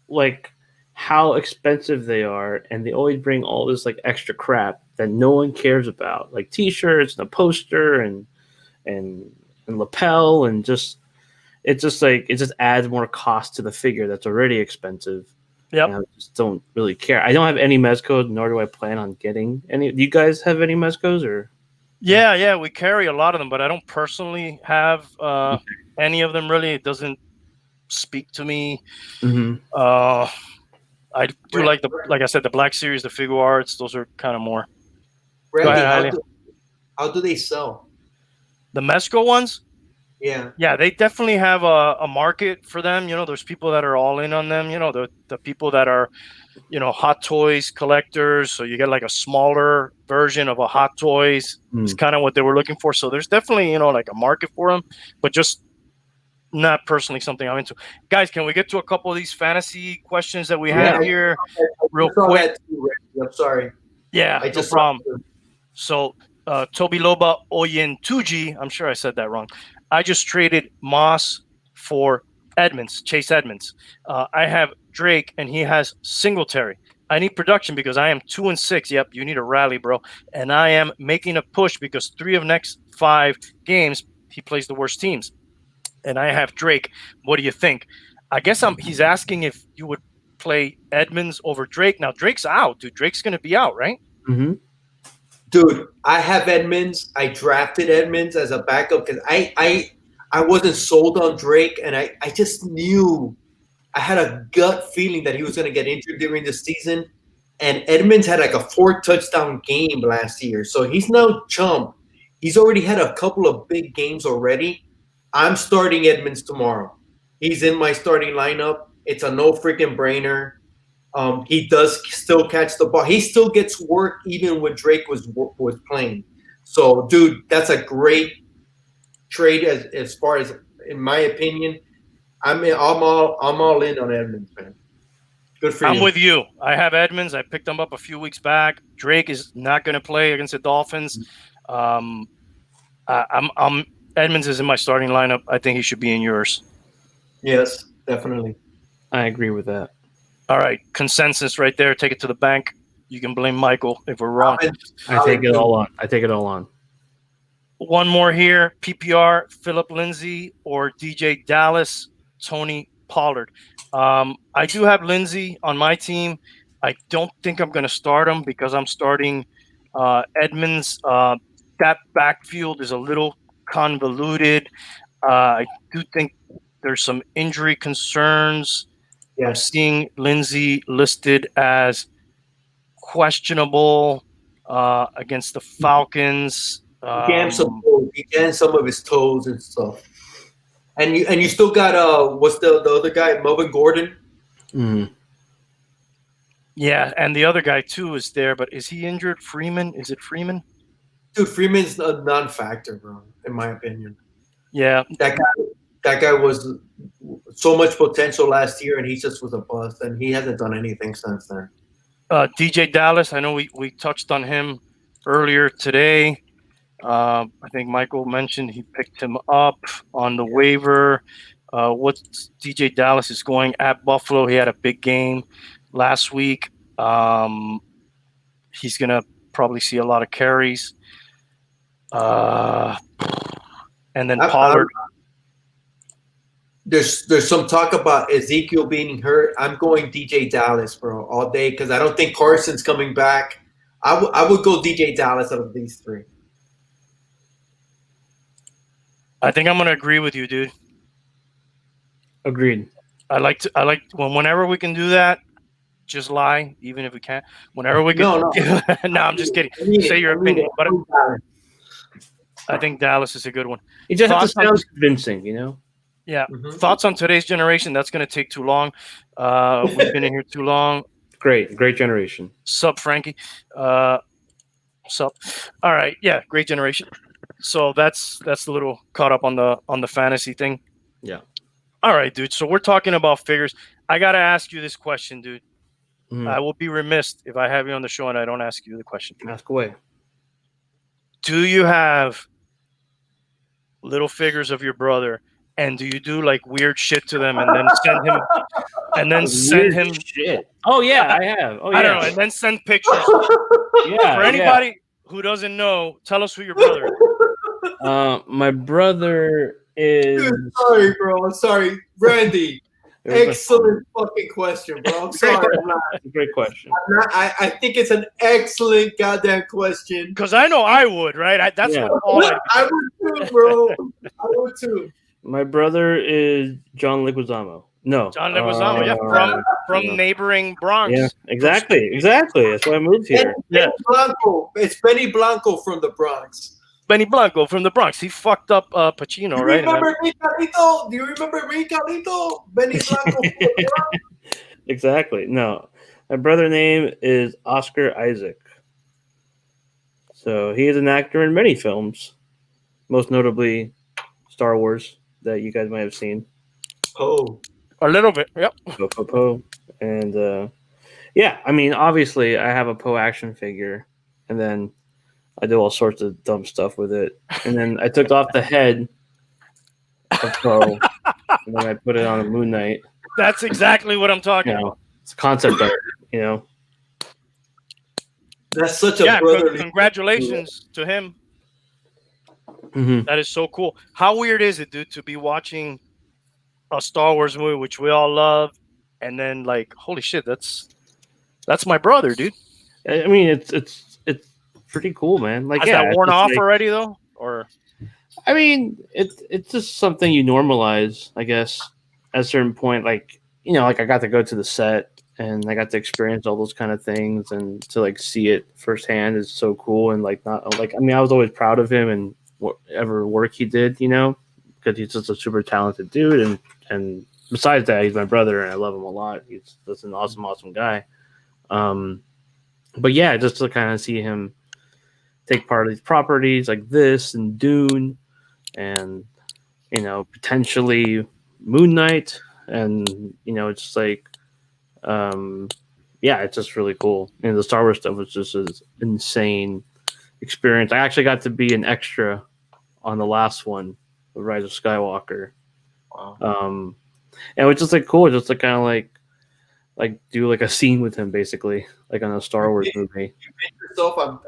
like how expensive they are, and they always bring all this like extra crap that no one cares about, like T-shirts and a poster and lapel, and just it just adds more cost to the figure that's already expensive. Yeah, I just don't really care. I don't have any Mezcos, nor do I plan on getting any. Do you guys have any Mezcos or? Yeah, we carry a lot of them, but I don't personally have any of them. Really, it doesn't speak to me. Mm-hmm. I do like I said, the Black Series, the figure arts. Those are kind of more. Randy, how do they sell? The Mezco ones? Yeah, they definitely have a market for them. There's people that are all in on them. The people that are, hot toys collectors. So you get like a smaller version of a hot toys. It's kind of what they were looking for. So there's definitely, like a market for them, but just not personally something I'm into. Guys, can we get to a couple of these fantasy questions that we have here real quick? I'm sorry. Yeah, no problem. So, Toby Loba Oyentuji, I'm sure I said that wrong. I just traded Moss for Chase Edmonds. I have Drake, and he has Singletary. I need production because I am 2-6. Yep, you need a rally, bro. And I am making a push because 3 of next 5 games, he plays the worst teams. And I have Drake. What do you think? I guess he's asking if you would play Edmonds over Drake. Now, Drake's out, dude. Drake's going to be out, right? Mm-hmm. Dude, I have Edmonds. I drafted Edmonds as a backup because I wasn't sold on Drake, and I just knew I had a gut feeling that he was going to get injured during the season. And Edmonds had like a 4-touchdown game last year, so he's no chump. He's already had a couple of big games already. I'm starting Edmonds tomorrow. He's in my starting lineup. It's a no freaking brainer. He does still catch the ball. He still gets work even when Drake was playing. So, dude, that's a great trade as far as, in my opinion. I'm all in on Edmonds, man. Good for you. I'm with you. I have Edmonds. I picked him up a few weeks back. Drake is not going to play against the Dolphins. Edmonds is in my starting lineup. I think he should be in yours. Yes, definitely. I agree with that. All right, consensus right there. Take it to the bank. You can blame Michael if we're wrong. I take it all on. One more here. PPR, Philip Lindsay or DJ Dallas, Tony Pollard. I do have Lindsay on my team. I don't think I'm going to start him because I'm starting Edmonds. That backfield is a little convoluted. I do think there's some injury concerns. Yeah. I'm seeing Lindsay listed as questionable against the Falcons. He jammed some of his toes and stuff. And you still got what's the other guy, Melvin Gordon? Mm-hmm. Yeah, and the other guy too is there, but is he injured? Freeman? Is it Freeman? Dude, Freeman's a non-factor, bro, in my opinion. Yeah. That guy was so much potential last year, and he just was a bust, and he hasn't done anything since then. DJ Dallas, I know we touched on him earlier today. I think Michael mentioned he picked him up on the waiver. What DJ Dallas is going at Buffalo. He had a big game last week. He's going to probably see a lot of carries. And then Pollard. There's some talk about Ezekiel being hurt. I'm going DJ Dallas, bro, all day because I don't think Carson's coming back. I would go DJ Dallas out of these 3. I think I'm going to agree with you, dude. Agreed. Whenever we can do that, just lie, even if we can't. Whenever we can. No. No, I'm just kidding. Say your opinion. But I think Dallas is a good one. You just have to sound convincing, you know? Yeah. Mm-hmm. Thoughts on today's generation? That's going to take too long. We've been in here too long. Great generation. Sup, Frankie. Sup. All right. Yeah, great generation. So that's a little caught up on the fantasy thing. Yeah. All right, dude. So we're talking about figures. I got to ask you this question, dude. Mm-hmm. I will be remiss if I have you on the show and I don't ask you the question. Ask away. Do you have little figures of your brother, and do you do like weird shit to them and then send him shit? Oh yeah, I have. Oh yeah. I don't know, and then send pictures. Yeah. For anybody who doesn't know, tell us who your brother is. My brother is. Dude, sorry, bro. Sorry, Randy. Excellent fucking question, bro. I'm sorry. Great question. I think it's an excellent goddamn question. Because I know I would, right? That's what all I would too, bro. I would too. My brother is John Leguizamo. No. John Leguizamo, from neighboring Bronx. Yeah, exactly. That's why I moved here. Benny Blanco. It's Benny Blanco from the Bronx. Benny Blanco from the Bronx. He fucked up Pacino, You right? remember me, Carlito? Do you remember me, Carlito? Benny Blanco. Exactly. No, my brother name is Oscar Isaac. So he is an actor in many films, most notably Star Wars that you guys might have seen. Oh, A little bit. Yep. Poe. And yeah, I mean, obviously, I have a Poe action figure, and then I do all sorts of dumb stuff with it. And then I took off the head of Poe, and then I put it on a Moon Knight. That's exactly what I'm talking about. It's concept art, that's such a brotherly. Congratulations to him. Mm-hmm. That is so cool. How weird is it, dude, to be watching a Star Wars movie, which we all love, and then like, holy shit, that's my brother, dude. I mean, it's pretty cool, man. Like, has that worn off already, though? Or I mean, it's just something you normalize, I guess. At a certain point, like like I got to go to the set and I got to experience all those kind of things, and to like see it firsthand is so cool. And like, not like, I mean, I was always proud of him and whatever work he did, because he's just a super talented dude. And besides that, he's my brother and I love him a lot. He's just an awesome guy. But yeah, just to kind of see him take part of these properties like this and Dune and potentially Moon Knight, and it's just like yeah, it's just really cool. And the Star Wars stuff was just an insane experience. I actually got to be an extra on the last one, The Rise of Skywalker. Wow. And it was just like cool, just to kind of like do like a scene with him, basically, like on a Star Wars movie. You made yourself on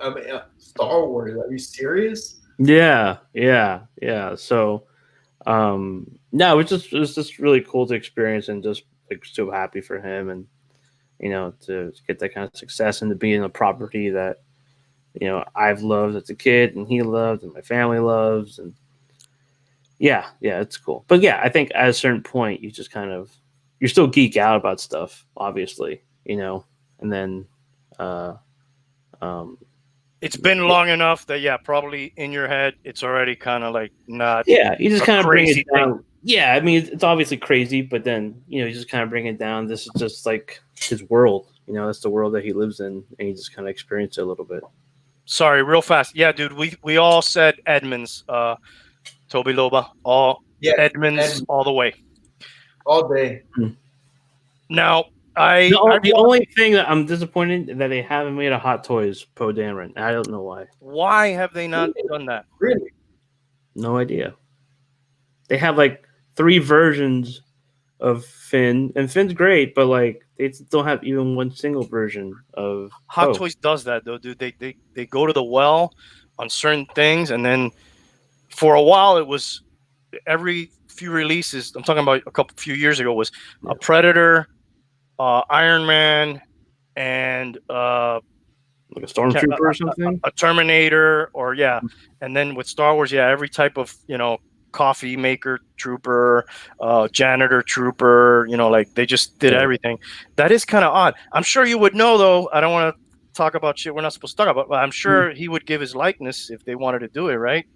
Star Wars. Are you serious? Yeah. So, no, it was just really cool to experience, and just like so happy for him, and to get that kind of success and to be in a property that I've loved as a kid and he loved and my family loves, and yeah, it's cool. But yeah, I think at a certain point you just kind of you still geek out about stuff, obviously, and then it's been long enough that probably in your head it's already kind of like not. Yeah, you just kind of bring it down. Thing. Yeah, I mean it's obviously crazy, but then you just kind of bring it down. This is just like his world, that's the world that he lives in, and you just kind of experience it a little bit. Sorry, real fast. Yeah, dude, we all said Edmonds, Toby Loba, Edmonds all the way, all day. Now the only thing that I'm disappointed that they haven't made a Hot Toys Poe Dameron. I don't know why. Why have they not done that? Really? No idea. They have like 3 versions of Finn, and Finn's great, but like they don't have even one single version of Hot Toys does that though, dude. They go to the well on certain things, and then for a while it was every few releases. I'm talking about a few years ago was a Predator, Iron Man, and like a Stormtrooper or something, a Terminator, or and then with Star Wars, every type of coffee maker trooper, janitor trooper, like they just did everything. That is kind of odd. I'm sure you would know, though. I don't want to talk about shit we're not supposed to talk about, but I'm sure he would give his likeness if they wanted to do it, right?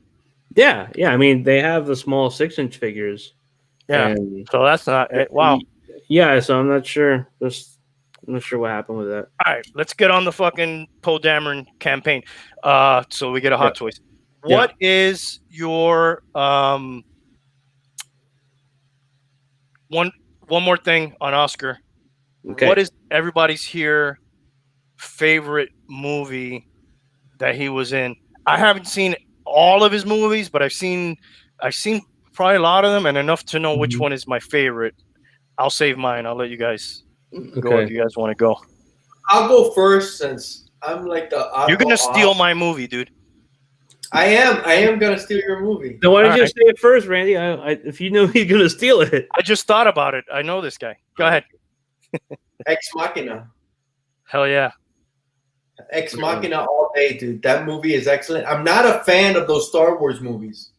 Yeah. I mean, they have the small 6-inch figures. Yeah. So that's not it. Wow. Yeah. So I'm not sure. I'm not sure what happened with that. All right, let's get on the fucking Poe Dameron campaign. So we get a Hot Toys. What is your one more thing on Oscar? Okay. What is everybody's here favorite movie that he was in? I haven't seen all of his movies, but I've seen probably a lot of them, and enough to know which one is my favorite. I'll save mine. I'll let you guys go if you guys want to go. I'll go first since I'm like the. You're gonna steal my movie, dude. I am gonna steal your movie. Then why did you say it first, Randy? If you know he's gonna steal it. I just thought about it. I know this guy. Go ahead. Ex Machina. Hell yeah. Ex Machina all day, dude. That movie is excellent. I'm not a fan of those Star Wars movies.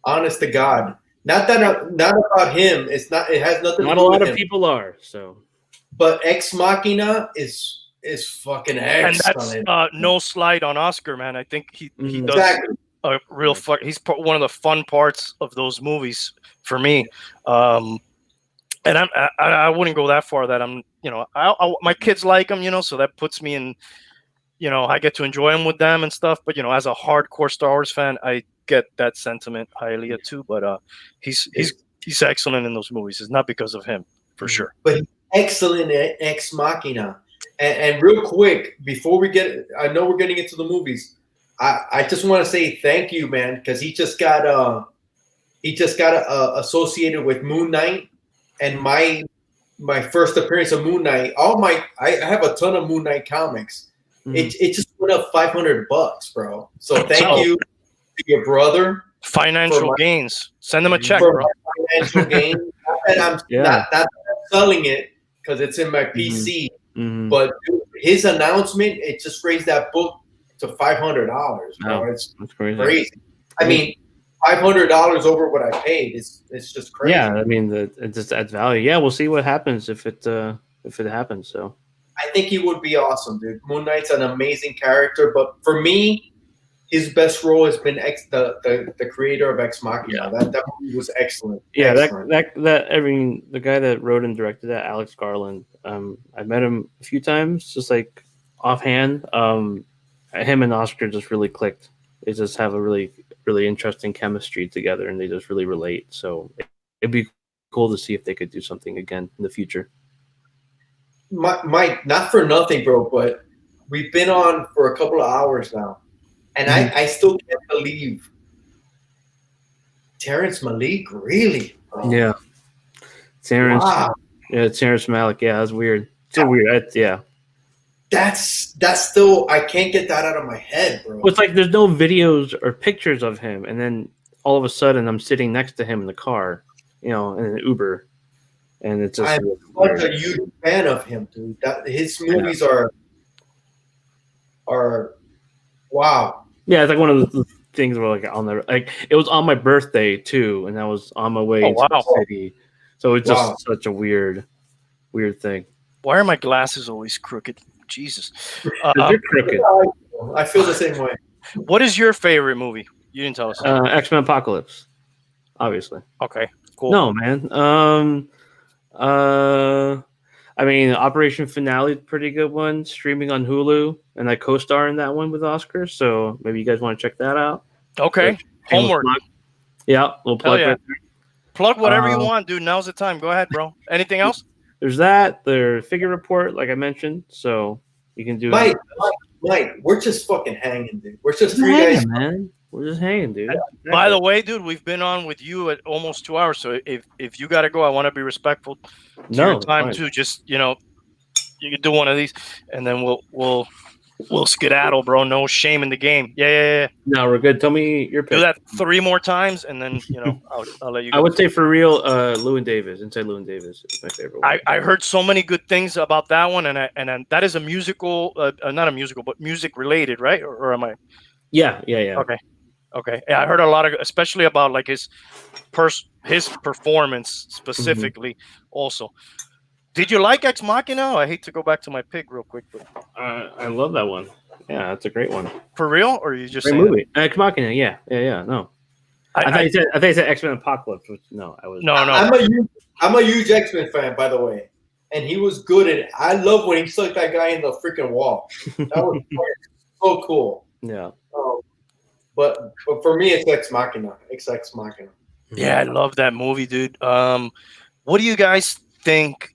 Honest to God. Not about him. It's not. It has nothing. Not to do a lot with of him. people are. So, but Ex Machina is fucking excellent. And that's no slight on Oscar, man. I think he does. Exactly. a real fun. He's one of the fun parts of those movies for me. And I wouldn't go that far. That I'm, my kids like him, so that puts me in, I get to enjoy him with them and stuff. But as a hardcore Star Wars fan, I get that sentiment, Hialeah too. But he's excellent in those movies. It's not because of him, for sure. But he's excellent at Ex Machina. And real quick, before we I know we're getting into the movies. I just want to say thank you, man, because he just got associated with Moon Knight, and my first appearance of Moon Knight. I have a ton of Moon Knight comics. It just went up $500, bro. So thank you to your brother. Financial gains. Send them a check, bro. Financial gains. Not selling it because it's in my PC, but dude, his announcement, it just raised that book to $500, bro. Wow, it's that's crazy. I mean, $500 over what I paid. It's just crazy. Yeah, I mean, it just adds value. Yeah, we'll see what happens if it happens. So I think he would be awesome, dude. Moon Knight's an amazing character, but for me, his best role has been the creator of Ex Machina. Yeah. That movie was excellent. Yeah, excellent. I mean, the guy that wrote and directed that, Alex Garland. I met him a few times, just like offhand. Him and Oscar just really clicked. They just have a really, really interesting chemistry together, and they just really relate. So it'd be cool to see if they could do something again in the future. Mike, not for nothing, bro, but we've been on for a couple of hours now, and I still can't believe Terrence Malick, really, bro. Yeah, Terrence. Wow. Yeah, Terrence Malick. Yeah, that's weird. So weird. That's still, I can't get that out of my head, bro. Well, it's like there's no videos or pictures of him, and then all of a sudden I'm sitting next to him in the car, in an Uber, and it's just. I'm such a huge fan of him, dude. His movies are wow. Yeah, it's like one of the things where it was on my birthday too, and I was on my way to the city, so it's just such a weird thing. Why are my glasses always crooked? Jesus. They're crooked. I feel the same way. What is your favorite movie? You didn't tell us. X-Men Apocalypse, obviously. Okay, cool. No, man. I mean, Operation Finale is a pretty good one, streaming on Hulu, and I co-star in that one with Oscar, so maybe you guys want to check that out. Okay, homework. Yeah, we'll plug it. Plug whatever you want, dude. Now's the time. Go ahead, bro. Anything else? There's that. There's Figure Report, like I mentioned, so you can do. Mike, we're just fucking hanging, dude. We're just three guys, man. We're just hanging, dude. Exactly. By the way, dude, we've been on with you at almost 2 hours, so if you got to go, I want to be respectful to your time too. Just you can do one of these, and then we'll skedaddle, bro. No shame in the game. Yeah. No, we're good. Tell me your pick. Do that 3 more times, and then I'll let you go. I would say for real, Llewyn Davis. Inside Llewyn Davis is my favorite one. I heard so many good things about that one, and that is a musical, not a musical, but music related, right? Or am I? Yeah. Okay. Yeah, I heard a lot of, especially about like his performance specifically. Also, did you like Ex Machina? I hate to go back to my pick real quick, but I love that one. Yeah, that's a great one. For real, or are you just great movie? Ex Machina. Yeah. No, I thought you said X-Men Apocalypse. Which, no, I was no. I'm a huge X-Men fan, by the way, and he was good at it. I love when he stuck that guy in the freaking wall. That was so cool. Yeah. But for me, it's Ex Machina. It's Ex Machina. Yeah, I love that movie, dude. What do you guys think?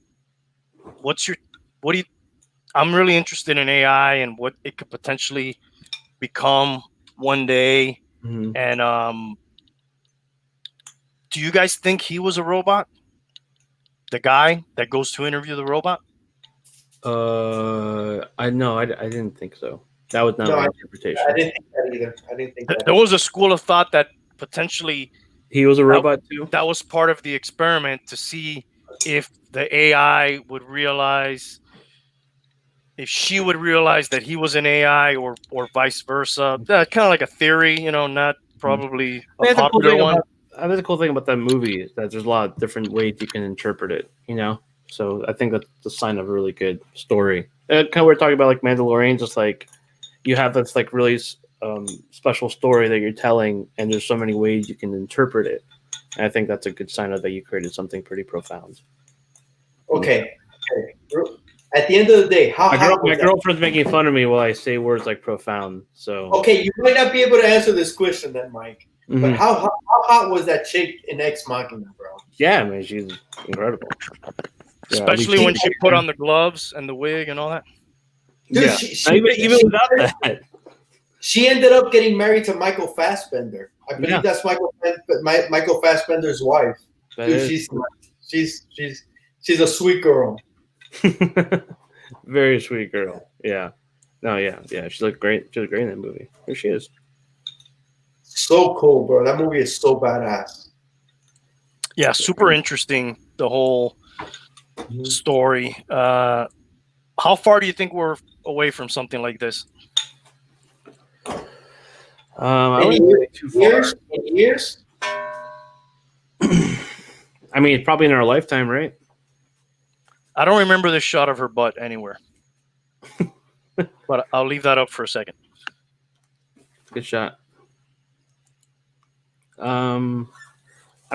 I'm really interested in AI and what it could potentially become one day. Mm-hmm. And do you guys think he was a robot? The guy that goes to interview the robot? I didn't think so. That was not my interpretation. I didn't think that either. I didn't think that. There was a school of thought that potentially he was a robot too. That was part of the experiment to see if the AI would realize, if she would realize that he was an AI, or vice versa. Kind of like a theory, not probably a popular one. That's a cool thing about that movie is that there's a lot of different ways you can interpret it. So I think that's the sign of a really good story. Kind of we're talking about like Mandalorian, just like you have this like really special story that you're telling, and there's so many ways you can interpret it. And I think that's a good sign of that you created something pretty profound. Okay. At the end of the day, how hot was my that? girlfriend's making fun of me while I say words like profound. So Okay, you might not be able to answer this question then, Mike. But how hot was that chick in Ex Machina, bro? Yeah, man, she's incredible. Especially when she put on the gloves and the wig and all that. Dude, yeah. Even without that. She ended up getting married to Michael Fassbender. I believe that's Michael Fassbender's wife. Dude, she's a sweet girl. Very sweet girl. Yeah. No, yeah. She looked great. She was great in that movie. Here she is. So cool, bro. That movie is so badass. Yeah, super interesting. The whole story. How far do you think we're away from something like this? I wouldn't say too far. In years? I mean, probably in our lifetime, right? I don't remember the shot of her butt anywhere. But I'll leave that up for a second. Good shot. I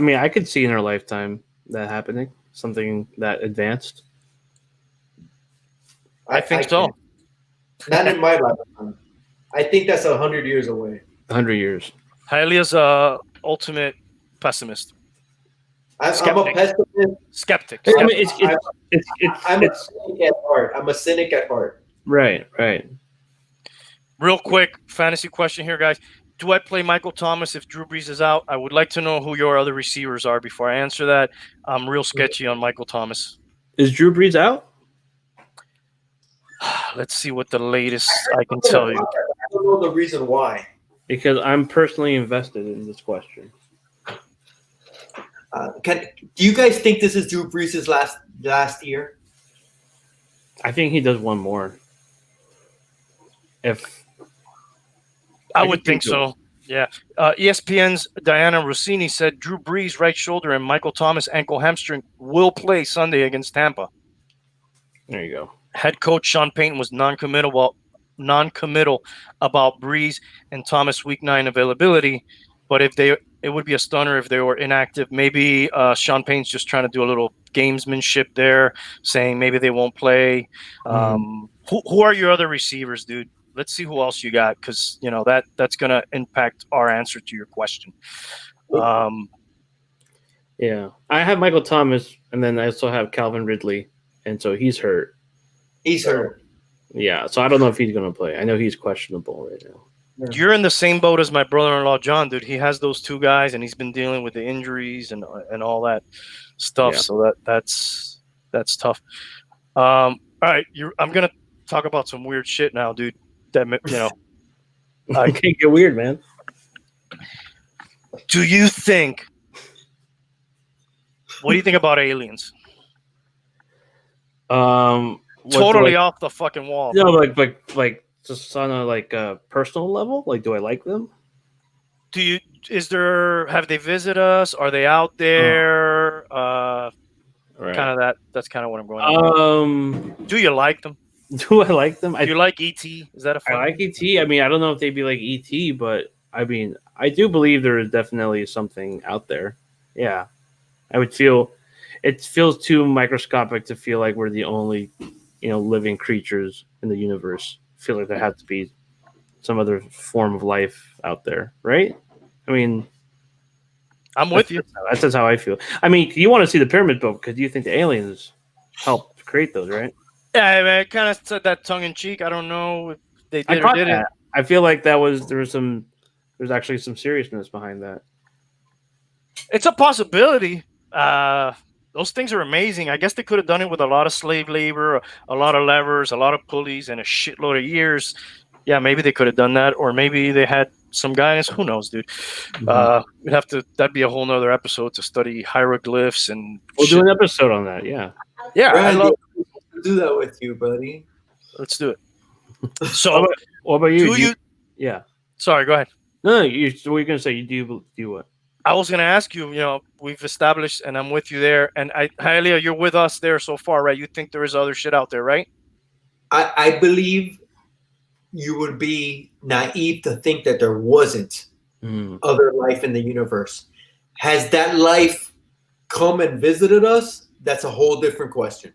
mean, I could see in our lifetime that happening, something that advanced. I think so. Not in my lifetime. I think that's 100 years away. 100 years. Hialeah's ultimate pessimist. I'm a pessimist. Skeptic. I mean, I'm a cynic at heart. I'm a cynic at heart. Right. Real quick, fantasy question here, guys. Do I play Michael Thomas if Drew Brees is out? I would like to know who your other receivers are before I answer that. I'm real sketchy on Michael Thomas. Is Drew Brees out? Let's see what the latest I can tell you. I don't know the reason why. Because I'm personally invested in this question. Do you guys think this is Drew Brees' last year? I think he does one more. I would think so. Yeah. ESPN's Diana Rossini said Drew Brees right shoulder and Michael Thomas ankle hamstring will play Sunday against Tampa. There you go. Head coach Sean Payton was non-committal about Brees and Thomas week 9 availability, but it would be a stunner if they were inactive. Maybe Sean Payton's just trying to do a little gamesmanship there, saying maybe they won't play. Who are your other receivers, dude? Let's see who else you got, because that's going to impact our answer to your question. Yeah, I have Michael Thomas, and then I also have Calvin Ridley, and so he's hurt. He's hurt. Yeah, so I don't know if he's going to play. I know he's questionable right now. You're in the same boat as my brother-in-law John, dude. He has those two guys, and he's been dealing with the injuries and all that stuff. Yeah. So that's tough. All right, I'm gonna talk about some weird shit now, dude. That I can't get weird, man. Do you think? What do you think about aliens? Totally off the fucking wall. No, like just on a personal level. Like, do I like them? Have they visited us? Are they out there? Right. Kind of that. That's kind of what I'm going on. Do you like them? Do I like them? Do you like E.T.? Is that a fun? I like E.T. I mean, I don't know if they'd be like E.T., but I mean, I do believe there is definitely something out there. Yeah. It feels too microscopic to feel like we're the only, living creatures in the universe. I feel like there has to be some other form of life out there, right? I mean, I'm with you. That's just how I feel. I mean, you want to see the pyramid built because you think the aliens helped create those, right? Yeah, I kind of said that tongue in cheek. I don't know if they did or didn't. I feel like there's actually some seriousness behind that. It's a possibility. Those things are amazing. I guess they could have done it with a lot of slave labor, a lot of levers, a lot of pulleys, and a shitload of years. Yeah, maybe they could have done that, or maybe they had some guidance. Who knows, dude? That'd be a whole nother episode to study hieroglyphs and. We'll do an episode on that. Yeah. Yeah, Brad, I love to do that with you, buddy. Let's do it. So, what about you? Yeah. Sorry, go ahead. No, what are you gonna say? You do what? I was going to ask you, we've established, and I'm with you there. And Hialeah, you're with us there so far, right? You think there is other shit out there, right? I believe you would be naive to think that there wasn't other life in the universe. Has that life come and visited us? That's a whole different question.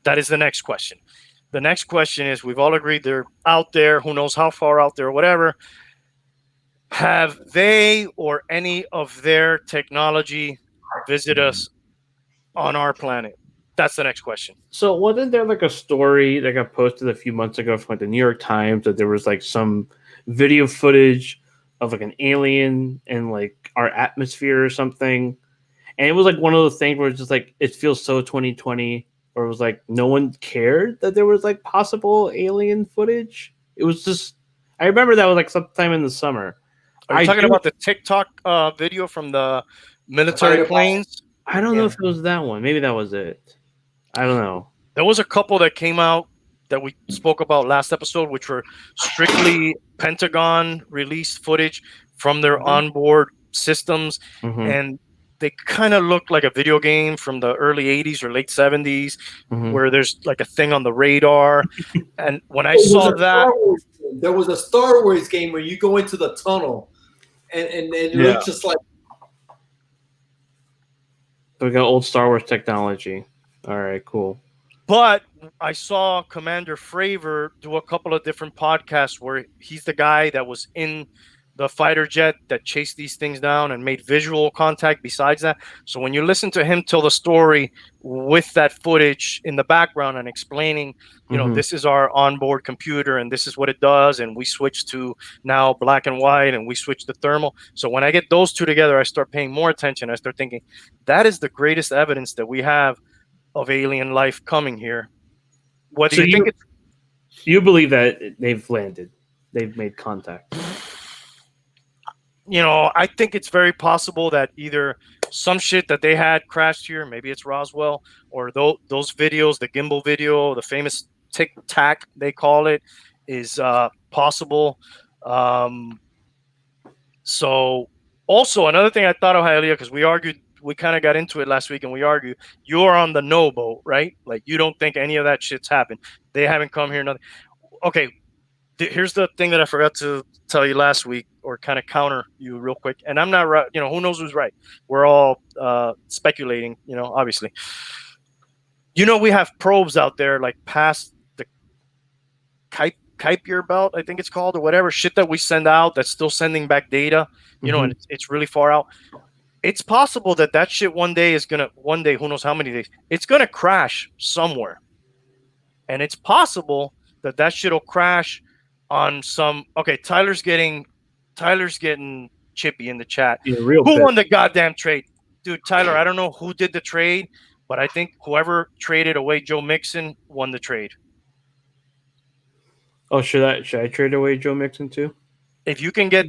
That is the next question. The next question is, we've all agreed they're out there, who knows how far out there or whatever. Have they or any of their technology visit us on our planet? That's the next question. So wasn't there like a story that got posted a few months ago from like the New York Times that there was like some video footage of like an alien in like our atmosphere or something? And it was like one of those things where it's just like it feels so 2020, or it was like no one cared that there was like possible alien footage. It was just, I remember that was like sometime in the summer. Are you talking about the TikTok video from the military planes? I don't know if it was that one. Maybe that was it. I don't know. There was a couple that came out that we spoke about last episode, which were strictly Pentagon released footage from their onboard systems. And they kind of looked like a video game from the early 80s or late 70s, where there's like a thing on the radar. And when I saw that, there was a Star Wars game where you go into the tunnel and it looks just like. So we got old Star Wars technology. All right, cool. But I saw Commander Fravor do a couple of different podcasts where he's the guy that was in the fighter jet that chased these things down and made visual contact besides that. So when you listen to him tell the story with that footage in the background and explaining, you know, this is our onboard computer and this is what it does, and we switch to now black and white and we switch to thermal. So when I get those two together, I start paying more attention. I start thinking that is the greatest evidence that we have of alien life coming here. Whether So you think it's, you believe that they've landed, they've made contact. you know, I think it's very possible that either some shit that they had crashed here, maybe it's Roswell, or those videos, the gimbal video, the famous tic tac they call it, is possible. So also another thing I thought of, Hialeah, because we kind of got into it last week and we argued, you're on the no boat, right? Like you don't think any of that shit's happened. They haven't come here. Nothing. Okay. Here's the thing that I forgot to tell you last week, or kind of counter you real quick. And I'm not right. You know, who knows who's right? We're all speculating, you know, obviously. You know, we have probes out there like past the Kuiper belt, I think it's called, or whatever shit that we send out that's still sending back data, you know, and it's really far out. It's possible that shit one day, who knows how many days, it's going to crash somewhere. And it's possible that shit will crash on some. Okay, Tyler's getting chippy in the chat. Yeah, who won the goddamn trade? Dude, Tyler, I don't know who did the trade, but I think whoever traded away Joe Mixon won the trade. Oh, should I trade away Joe Mixon too? If you can get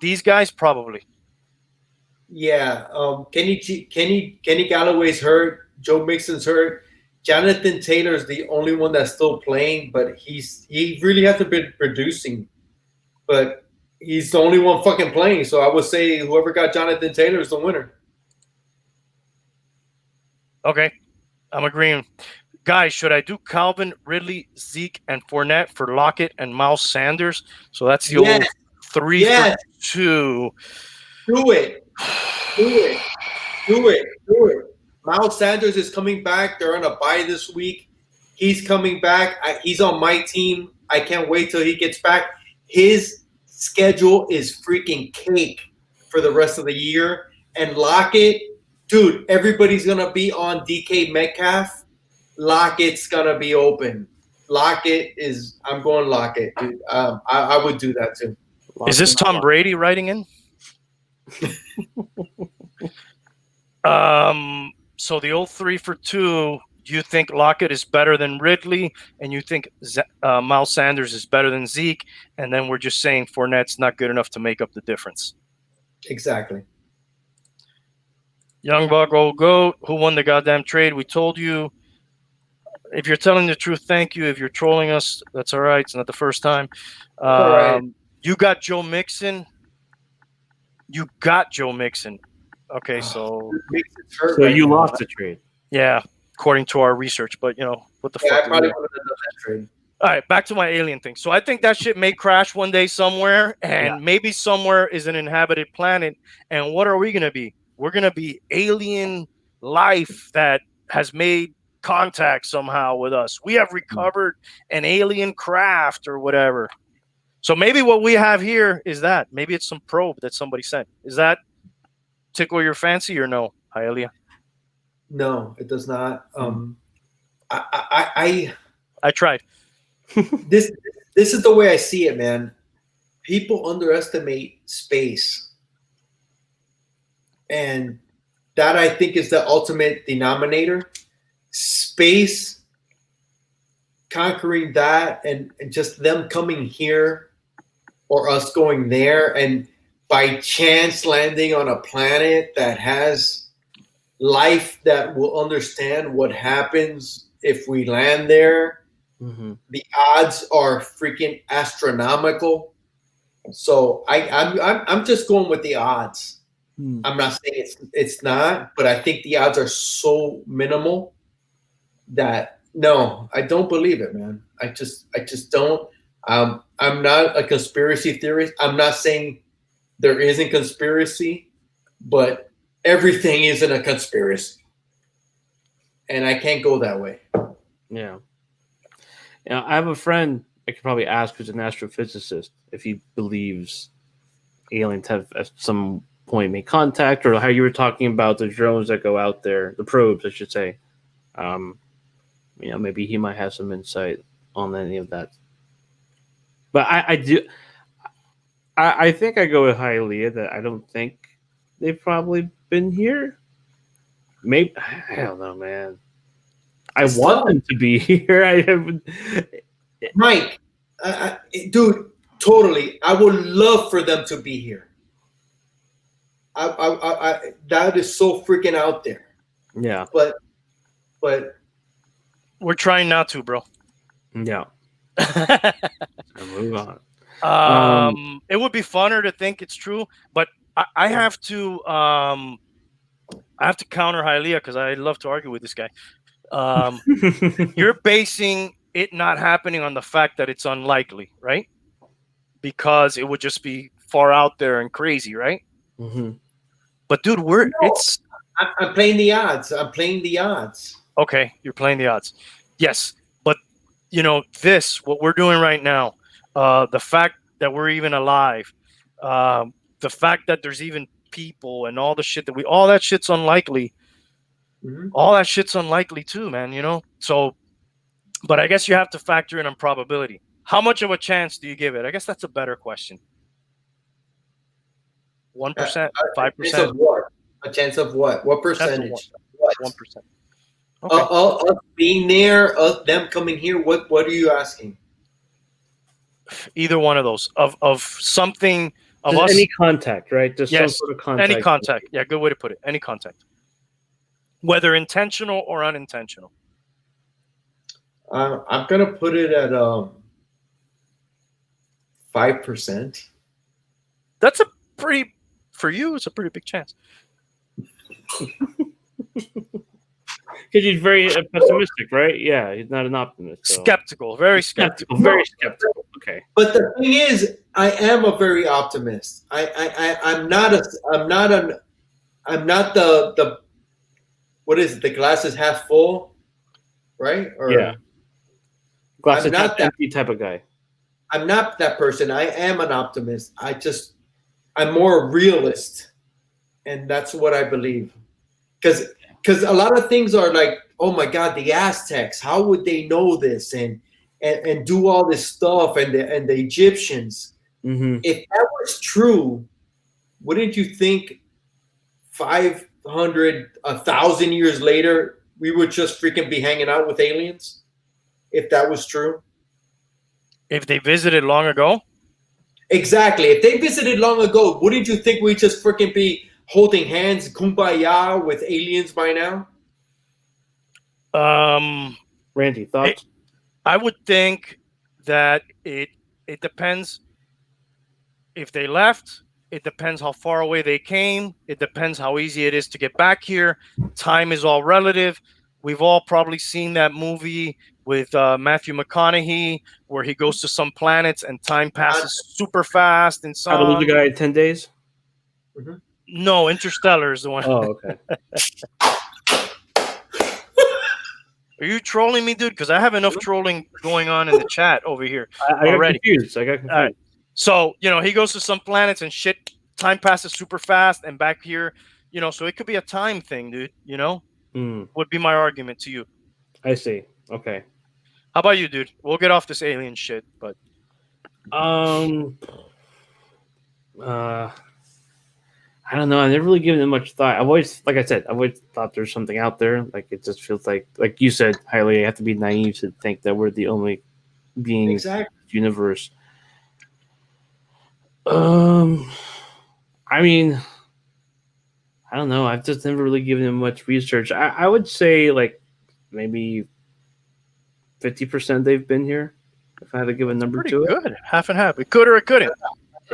these guys, probably. Yeah, Kenny Galloway's hurt. Joe Mixon's hurt. Jonathan Taylor's the only one that's still playing, but he really hasn't been producing. But he's the only one fucking playing. So I would say whoever got Jonathan Taylor is the winner. Okay, I'm agreeing. Guys, should I do Calvin, Ridley, Zeke, and Fournette for Lockett and Miles Sanders? So that's the old 3 for 2. Do it. Miles Sanders is coming back. They're on a bye this week. He's coming back. He's on my team. I can't wait till he gets back. His schedule is freaking cake for the rest of the year. And Lockett, dude, everybody's going to be on DK Metcalf. Lockett's going to be open. I'm going Lockett, dude. I would do that too. Is this Tom Brady writing in? So the old 3 for 2, you think Lockett is better than Ridley, and you think Miles Sanders is better than Zeke, and then we're just saying Fournette's not good enough to make up the difference. Exactly. Young Buck, old goat, who won the goddamn trade? We told you. If you're telling the truth, thank you. If you're trolling us, that's all right. It's not the first time. All right. You got Joe Mixon. Okay, so you lost the trade. Yeah, according to our research, but you know what the fuck. I probably would have done that trade. All right, back to my alien thing. So I think that shit may crash one day somewhere, and maybe somewhere is an inhabited planet. And what are we gonna be? We're gonna be alien life that has made contact somehow with us. We have recovered an alien craft or whatever. So maybe what we have here is that. Maybe it's some probe that somebody sent. Is that tickle your fancy or no, Hialeah? No, it does not. I tried. this is the way I see it, man. People underestimate space, and that I think is the ultimate denominator. Space, conquering that, and just them coming here or us going there, and by chance landing on a planet that has life that will understand what happens if we land there. Mm-hmm. The odds are freaking astronomical. So I'm just going with the odds. I'm not saying it's not, but I think the odds are so minimal that no, I don't believe it, man. I just don't. I'm not a conspiracy theorist. I'm not saying there isn't conspiracy, but everything isn't a conspiracy, and I can't go that way. Yeah. I have a friend I could probably ask who's an astrophysicist if he believes aliens have at some point made contact, or how you were talking about the drones that go out there, the probes, I should say. Maybe he might have some insight on any of that. But I think I go with Hialeah that I don't think they've probably been here. Maybe, I don't know, man. I want them to be here. I haven't. Mike, dude, totally. I would love for them to be here. I that is so freaking out there. Yeah, but we're trying not to, bro. Yeah. Move on. It would be funner to think it's true, but I have to counter Hialeah because I love to argue with this guy. You're basing it not happening on the fact that it's unlikely, right? Because it would just be far out there and crazy, right? Mm-hmm. But dude, I'm playing the odds. Okay, you're playing the odds. Yes, but what we're doing right now, the fact that we're even alive, the fact that there's even people and all the shit all that shit's unlikely. Mm-hmm. All that shit's unlikely too, man, So, but I guess you have to factor in on probability. How much of a chance do you give it? I guess that's a better question. 1%, 5%. A chance of what? What percentage? 1%. Okay. Being there, them coming here. What are you asking? Either one of those of something of just us. Any contact, right? Just yes, some sort of contact. Any contact. Yeah, good way to put it. Any contact, whether intentional or unintentional. I'm gonna put it at 5%. That's for you. It's a pretty big chance. Because he's very pessimistic, right? Yeah, he's not an optimist. So. Skeptical, very skeptical. Very skeptical. Okay. But the thing is, I am a very optimist. I'm not the what is it? The glass is half full, right? Or yeah. Glass is half empty type of guy. I'm not that person. I am an optimist. I'm more a realist, and that's what I believe. Because a lot of things are like, oh my God, the Aztecs, how would they know this and do all this stuff, and the Egyptians. Mm-hmm. If that was true, wouldn't you think 500, 1,000 years later, we would just freaking be hanging out with aliens? If that was true? If they visited long ago? Exactly. If they visited long ago, wouldn't you think we'd just freaking be holding hands, kumbaya with aliens by now? Randy, thoughts? I would think that it depends. If they left, it depends how far away they came. It depends how easy it is to get back here. Time is all relative. We've all probably seen that movie with Matthew McConaughey, where he goes to some planets and time passes super fast in some. How to Lose a Guy in 10 Days? Mhm. No, Interstellar is the one. Oh, okay. Are you trolling me, dude? Because I have enough trolling going on in the chat over here I got already. confused. All right. So, he goes to some planets and shit, time passes super fast, and back here, so it could be a time thing, dude, would be my argument to you. I see. Okay. How about you, dude? We'll get off this alien shit, but I don't know. I've never really given it much thought. I've always thought there's something out there. Like it just feels like you said, Hialeah, you have to be naive to think that we're the only beings in the universe. I mean, I don't know. I've just never really given it much research. I would say like maybe 50% they've been here. If I had to give a number to it, good. Half and half. It could or it couldn't.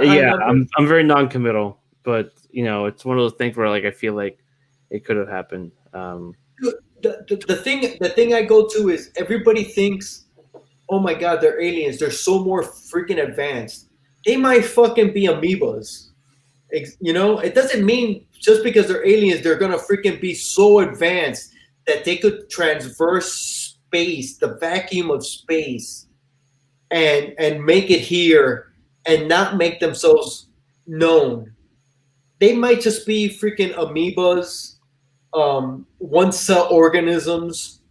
Yeah, I'm very non-committal, but it's one of those things where like I feel like it could have happened. The thing I go to is everybody thinks, oh my god, they're aliens. They're so more freaking advanced. They might fucking be amoebas. It doesn't mean just because they're aliens, they're gonna freaking be so advanced that they could transverse space, the vacuum of space, and make it here and not make themselves known. They might just be freaking amoebas, one cell organisms,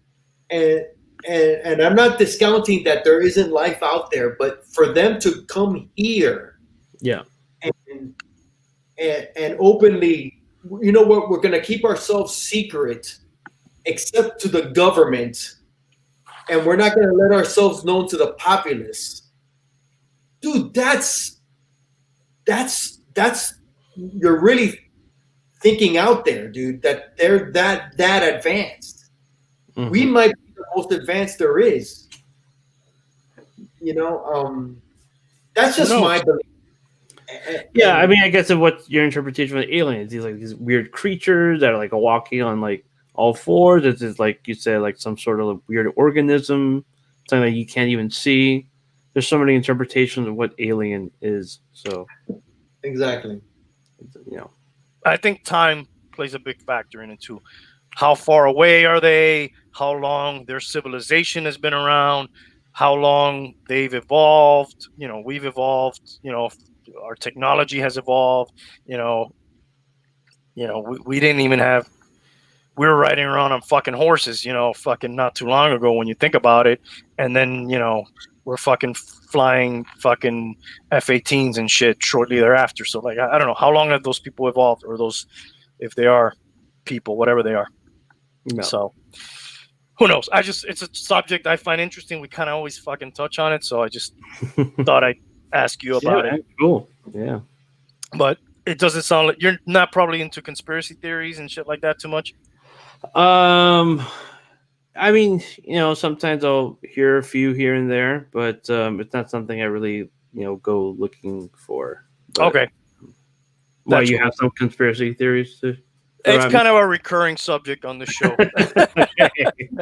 and I'm not discounting that there isn't life out there, but for them to come here, yeah, and openly, you know what, we're gonna keep ourselves secret, except to the government, and we're not gonna let ourselves known to the populace. Dude, that's you're really thinking out there, dude, that they're that advanced. Mm-hmm. We might be the most advanced there is. That's just my belief. Yeah, I mean, I guess what your interpretation of the aliens, these weird creatures that are like walking on like all fours. It's just like you said, like some sort of weird organism, something that you can't even see. There's so many interpretations of what alien is. So exactly. I think time plays a big factor in it too. How far away are they? How long their civilization has been around? How long they've evolved? We've evolved. Our technology has evolved. We didn't even have. We were riding around on fucking horses. Fucking not too long ago when you think about it, and then we're fucking flying fucking F-18s and shit shortly thereafter. So like, I don't know how long have those people evolved, or those, if they are people, whatever they are. No. So who knows? It's a subject I find interesting. We kind of always fucking touch on it. So I just thought I'd ask you about it. Cool. Yeah. But it doesn't sound like you're not probably into conspiracy theories and shit like that too much. I mean, sometimes I'll hear a few here and there, but it's not something I really, go looking for. But, okay. Well, you have some conspiracy theories too? It's kind of a recurring subject on the show.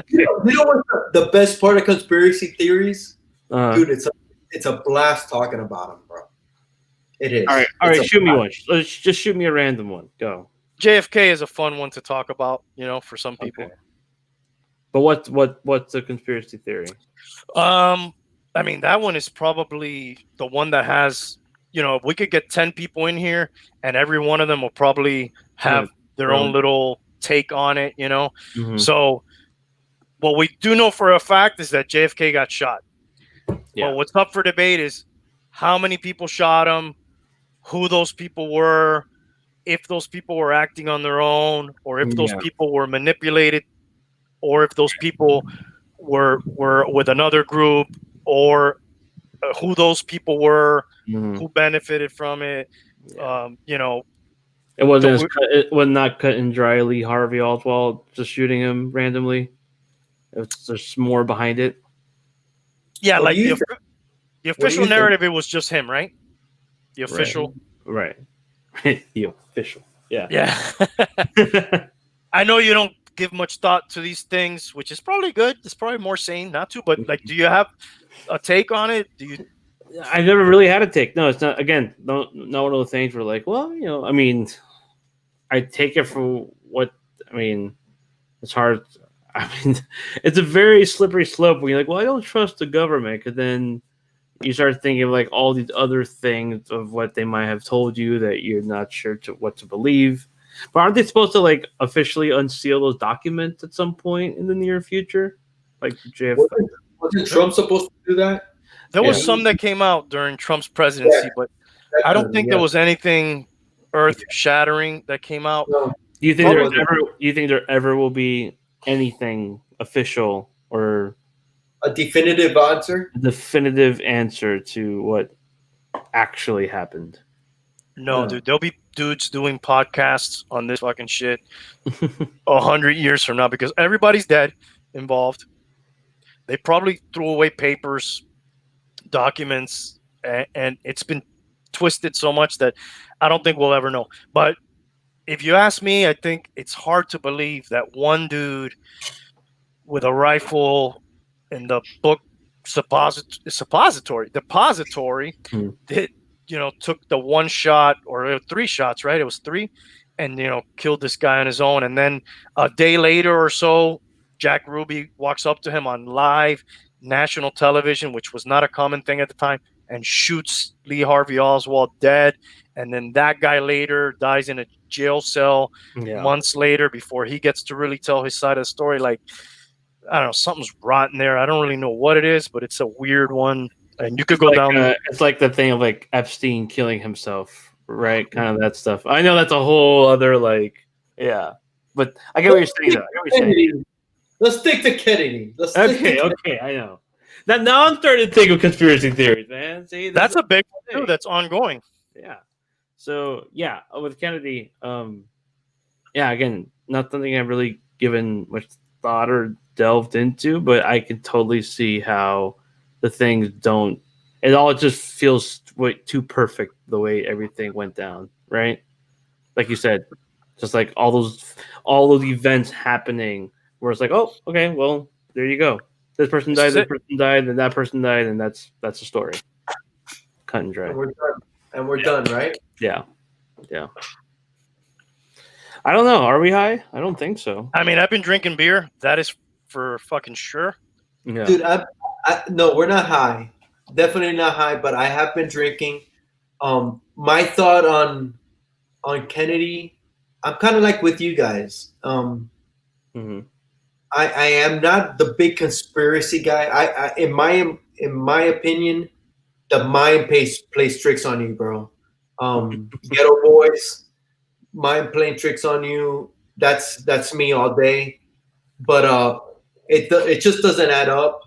You know what's the best part of conspiracy theories? Dude, it's a blast talking about them, bro. It is. All right, shoot me one. Let's just shoot me a random one. Go. JFK is a fun one to talk about, for some people. Okay. But what's the conspiracy theory? I mean, that one is probably the one that has, if we could get 10 people in here and every one of them will probably have their own little take on it, Mm-hmm. So what we do know for a fact is that JFK got shot. Yeah. But what's up for debate is how many people shot him, who those people were, if those people were acting on their own, or if those people were manipulated, or if those people were with another group, or who those people were, who benefited from it. It wasn't it was not cut and dry Lee Harvey Oswald just shooting him randomly. There's more behind it. Yeah, like the official narrative, it was just him, right? The official, right? The official, yeah. I know you don't give much thought to these things, which is probably good. It's probably more sane not to. But like, do you have a take on it? Do you? I never really had a take. No, it's not. Again, not one of those things where like, well, I mean, I take it for what. I mean, it's hard. I mean, it's a very slippery slope when you're like, well, I don't trust the government, because then you start thinking of like all these other things of what they might have told you that you're not sure what to believe. But aren't they supposed to like officially unseal those documents at some point in the near future? Like wasn't Trump supposed to do that? There was some that came out during Trump's presidency, but I don't think there was anything earth-shattering that came out. No. Do you think there ever will be anything official or A definitive answer? a definitive answer to what actually happened? No, dude, there'll be dudes doing podcasts on this fucking shit 100 years from now, because everybody's dead involved. They probably threw away papers, documents, and it's been twisted so much that I don't think we'll ever know. But if you ask me, I think it's hard to believe that one dude with a rifle in the book depository that, took the one shot, or 3 shots, right? It was 3, and, killed this guy on his own. And then a day later or so, Jack Ruby walks up to him on live national television, which was not a common thing at the time, and shoots Lee Harvey Oswald dead. And then that guy later dies in a jail cell months later before he gets to really tell his side of the story. Like, I don't know, something's rotten there. I don't really know what it is, but it's a weird one. And you could go down. It's like the thing of like Epstein killing himself, right? Kind of that stuff. I know that's a whole other but I get what you're saying. Let's stick to Kennedy. Okay, I know. Now I'm starting to think of conspiracy theories, man. See, that's a big one too. That's ongoing. Yeah. So with Kennedy, again, not something I've really given much thought or delved into, but I can totally see how the things don't. It all just feels way too perfect the way everything went down, right? Like you said, just like all those events happening, where it's like, oh, okay, well, there you go. This person died, this person died, and that person died, and that's the story. Cut and dry. And we're done, right? Yeah. I don't know. Are we high? I don't think so. I mean, I've been drinking beer. That is for fucking sure. Yeah. Dude, no, we're not high. Definitely not high, but I have been drinking. My thought on Kennedy, I'm kind of like with you guys. I am not the big conspiracy guy. I in my opinion, the mind plays tricks on you, bro. Ghetto Boys, mind playing tricks on you. That's me all day. But it just doesn't add up.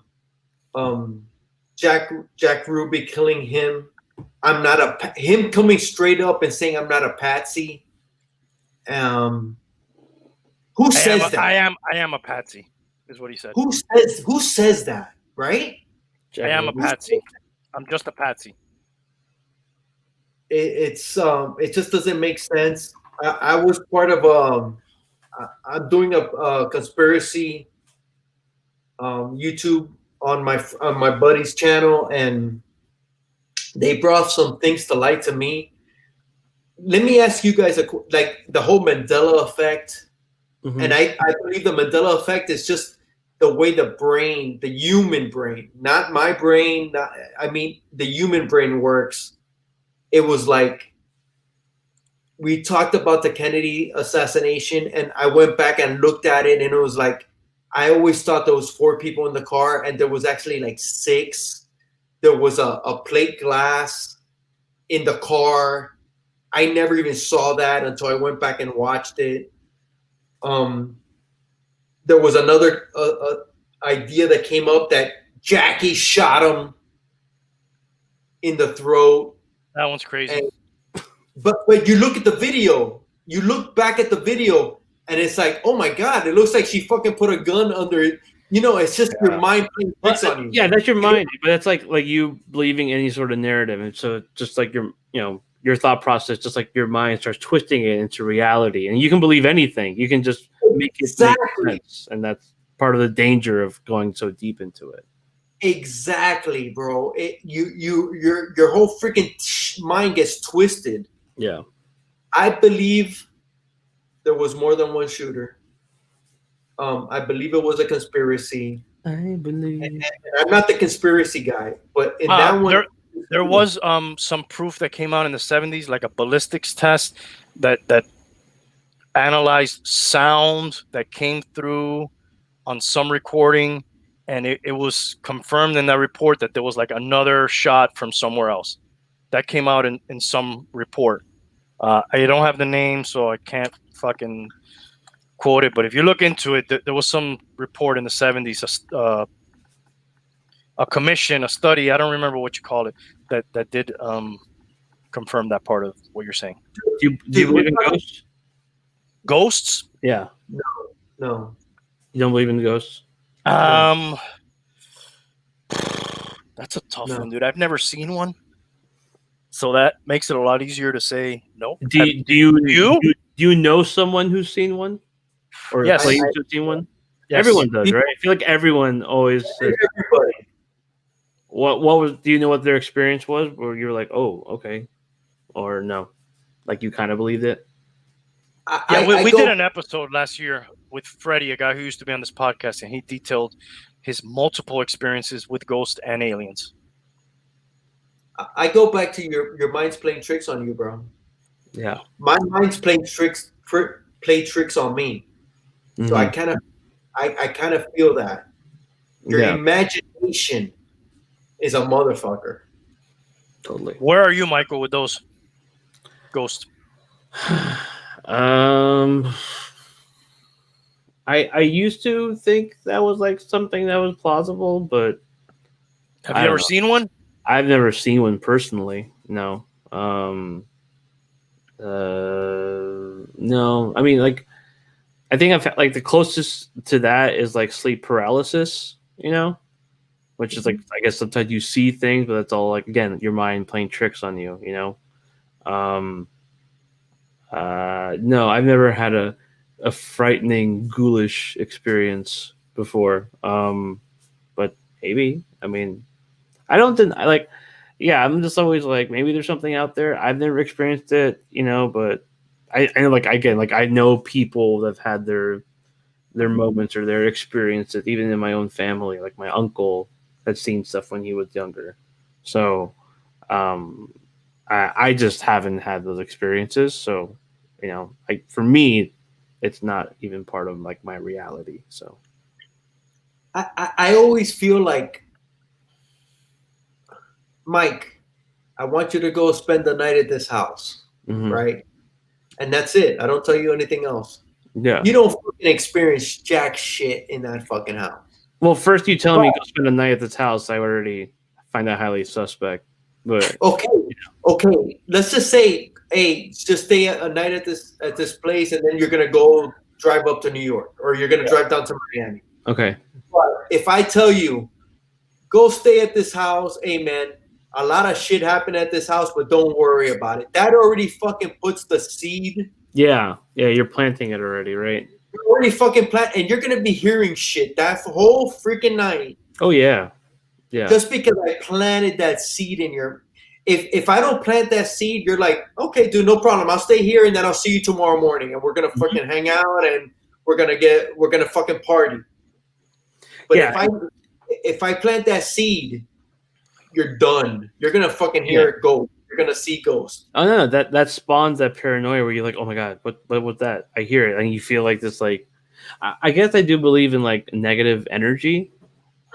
Jack Ruby killing him. I'm not him coming straight up and saying I'm not a patsy. Who says that? I am a patsy, is what he said. Who says that, right? I am a patsy. I'm just a patsy. It just doesn't make sense. I was part of I'm doing a conspiracy YouTube on my buddy's channel, and they brought some things to light to me. Let me ask you guys, like the whole Mandela effect. And I believe the Mandela effect is just the way the human brain, not my brain, the human brain works. It was like, we talked about the Kennedy assassination, and I went back and looked at it, and it was like, I always thought there was 4 people in the car, and there was actually like 6. There was a plate glass in the car. I never even saw that until I went back and watched it. There was another idea that came up that Jackie shot him in the throat. That one's crazy. But you look at the video, you look back at the video, and it's like, oh my God, it looks like she fucking put a gun under it. It's just your mind playing tricks on you. Yeah, that's your mind, but it's like you believing any sort of narrative, and so just like your thought process, just like your mind starts twisting it into reality, and you can believe anything. You can just make it make sense, and that's part of the danger of going so deep into it. Exactly, bro. Your whole freaking mind gets twisted. Yeah. I believe there was more than one shooter. I believe it was a conspiracy. I believe. And I'm not the conspiracy guy, but in that one, there was some proof that came out in the 70s, like a ballistics test that analyzed sound that came through on some recording, and it was confirmed in that report that there was like another shot from somewhere else. That came out in some report. I don't have the name, so I can't fucking quote it. But if you look into it, there was some report in the 70s, a commission, a study, I don't remember what you call it, that did confirm that part of what you're saying. Do you believe in ghosts? Ghosts? Yeah. No. You don't believe in ghosts? That's a tough one, dude. I've never seen one, so that makes it a lot easier to say no. Do you know someone who's seen one, or yes, claims to have seen one? Yes. Everyone does, right? I feel like everyone always says. Everybody. What was? Do you know what their experience was? Or you're like, oh, okay, or no, like you kind of believed it. We did an episode last year with Freddie, a guy who used to be on this podcast, and he detailed his multiple experiences with ghosts and aliens. I go back to your mind's playing tricks on you, bro. Yeah. My mind's playing tricks on me. Mm-hmm. So I kind of feel that. Your imagination is a motherfucker. Totally. Where are you, Michael, with those ghosts? I used to think that was like something that was plausible, but have you ever seen one? I've never seen one personally. No. No. I mean, like, I think I've had, like, the closest to that is like sleep paralysis, which is like, I guess sometimes you see things, but that's all like, again, your mind playing tricks on you, No, I've never had a frightening, ghoulish experience before. But maybe, I mean, I don't think I'm just always like, maybe there's something out there. I've never experienced it, but I like, again, like, I know people that have had their moments or their experiences, even in my own family. Like, my uncle had seen stuff when he was younger. So, I just haven't had those experiences. So, for me, it's not even part of like my reality. So, I always feel like, Mike, I want you to go spend the night at this house, right? And that's it. I don't tell you anything else. Yeah. You don't fucking experience jack shit in that fucking house. Well, first you tell me go spend a night at this house, I already find that highly suspect. But okay. Let's just say, hey, just stay a night at this place, and then you're gonna go drive up to New York, or you're gonna drive down to Miami. Okay. But if I tell you, go stay at this house, hey man, a lot of shit happened at this house, but don't worry about it. That already fucking puts the seed. Yeah, you're planting it already, right? You're already fucking and you're gonna be hearing shit that whole freaking night. Oh yeah. Yeah. Just because I planted that seed in your. If I don't plant that seed, you're like, okay, dude, no problem. I'll stay here, and then I'll see you tomorrow morning, and we're gonna fucking hang out, and we're gonna fucking party. But if I plant that seed, you're done. You're gonna fucking hear it go. You're gonna see ghosts. Oh no, that spawns that paranoia where you're like, oh my god, what was that? I hear it, and you feel like this. Like, I guess I do believe in like negative energy,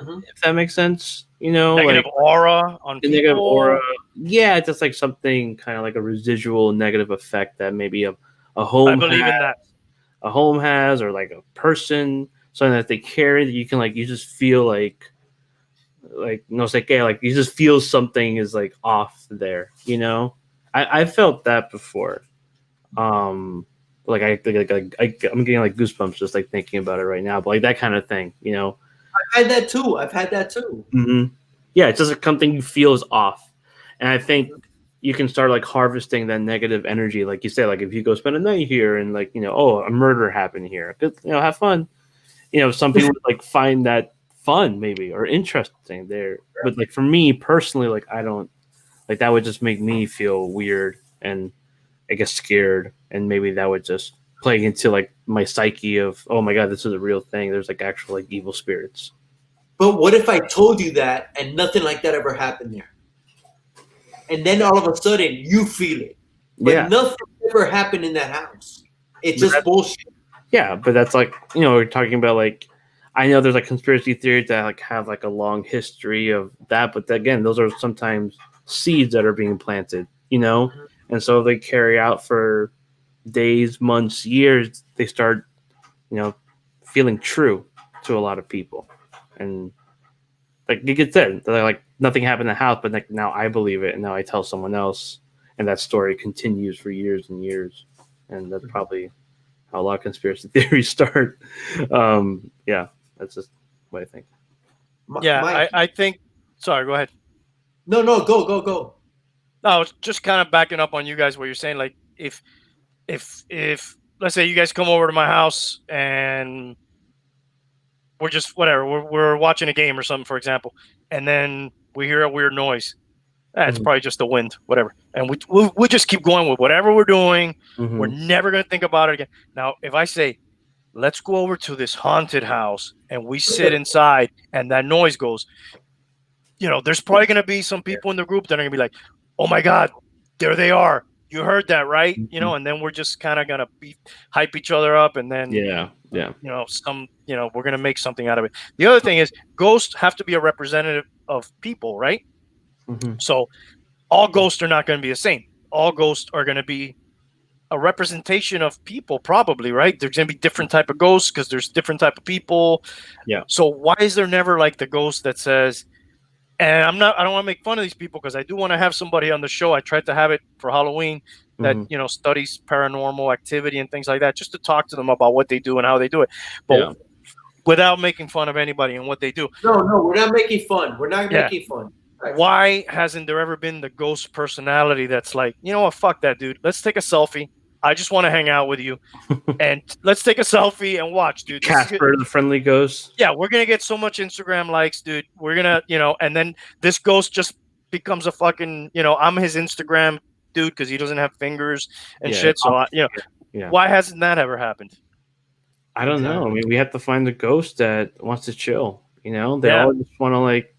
if that makes sense. Negative like, aura on people. Negative aura. Yeah, just like something kind of like a residual negative effect that maybe a home. I believe in that. A home has, or like a person, something that they carry that you can like, you just feel like no sé qué, like you just feel something is like off there. I felt that before. Like I'm getting like goosebumps just like thinking about it right now. But like that kind of thing, I've had that too. Mm-hmm. Yeah, it's just like something you feel is off, and I think you can start like harvesting that negative energy, like you say, like if you go spend a night here and like oh, a murder happened here, have fun. Some people like find that fun maybe or interesting there, but like for me personally, like I don't like that would just make me feel weird and I guess scared, and maybe that would just play into like my psyche of, oh my god, this is a real thing. There's like actual like evil spirits. But what if I told you that and nothing like that ever happened there? And then all of a sudden you feel it, but nothing ever happened in that house. It's just bullshit. Yeah, but that's like we're talking about like I know there's like conspiracy theories that like have like a long history of that, but again, those are sometimes seeds that are being planted, and so they carry out for days, months, years. They start, feeling true to a lot of people, and like you get said, like nothing happened in the house, but like now I believe it, and now I tell someone else, and that story continues for years and years, and that's probably how a lot of conspiracy theories start. Yeah, that's just what I think. I think. Sorry, go ahead. No, go. No, I was just kind of backing up on you guys. What you're saying, like if let's say you guys come over to my house and we're just we're watching a game or something, for example, and then we hear a weird noise. It's probably just the wind, whatever, and we just keep going with whatever we're doing. We're never gonna think about it again. Now, if I say, let's go over to this haunted house and we sit inside and that noise goes, there's probably going to be some people in the group that are going to be like, oh my God, there they are. You heard that, right? And then we're just kind of going to hype each other up. And then, we're going to make something out of it. The other thing is ghosts have to be a representative of people, right? So all ghosts are not going to be the same. All ghosts are going to be a representation of people, probably, right? There's going to be different type of ghosts because there's different type of people. Yeah. So why is there never like the ghost that says, and I don't want to make fun of these people because I do want to have somebody on the show. I tried to have it for Halloween that, studies paranormal activity and things like that, just to talk to them about what they do and how they do it. But without making fun of anybody and what they do. No, we're not making fun. We're not making fun. Why hasn't there ever been the ghost personality that's like, you know what, fuck that, dude. Let's take a selfie. I just want to hang out with you. And let's take a selfie and watch, dude. Casper, the friendly ghost. Yeah, we're going to get so much Instagram likes, dude. We're going to, and then this ghost just becomes a fucking, I'm his Instagram dude because he doesn't have fingers and shit. So, why hasn't that ever happened? I don't know. I mean, we have to find the ghost that wants to chill. They all just want to like,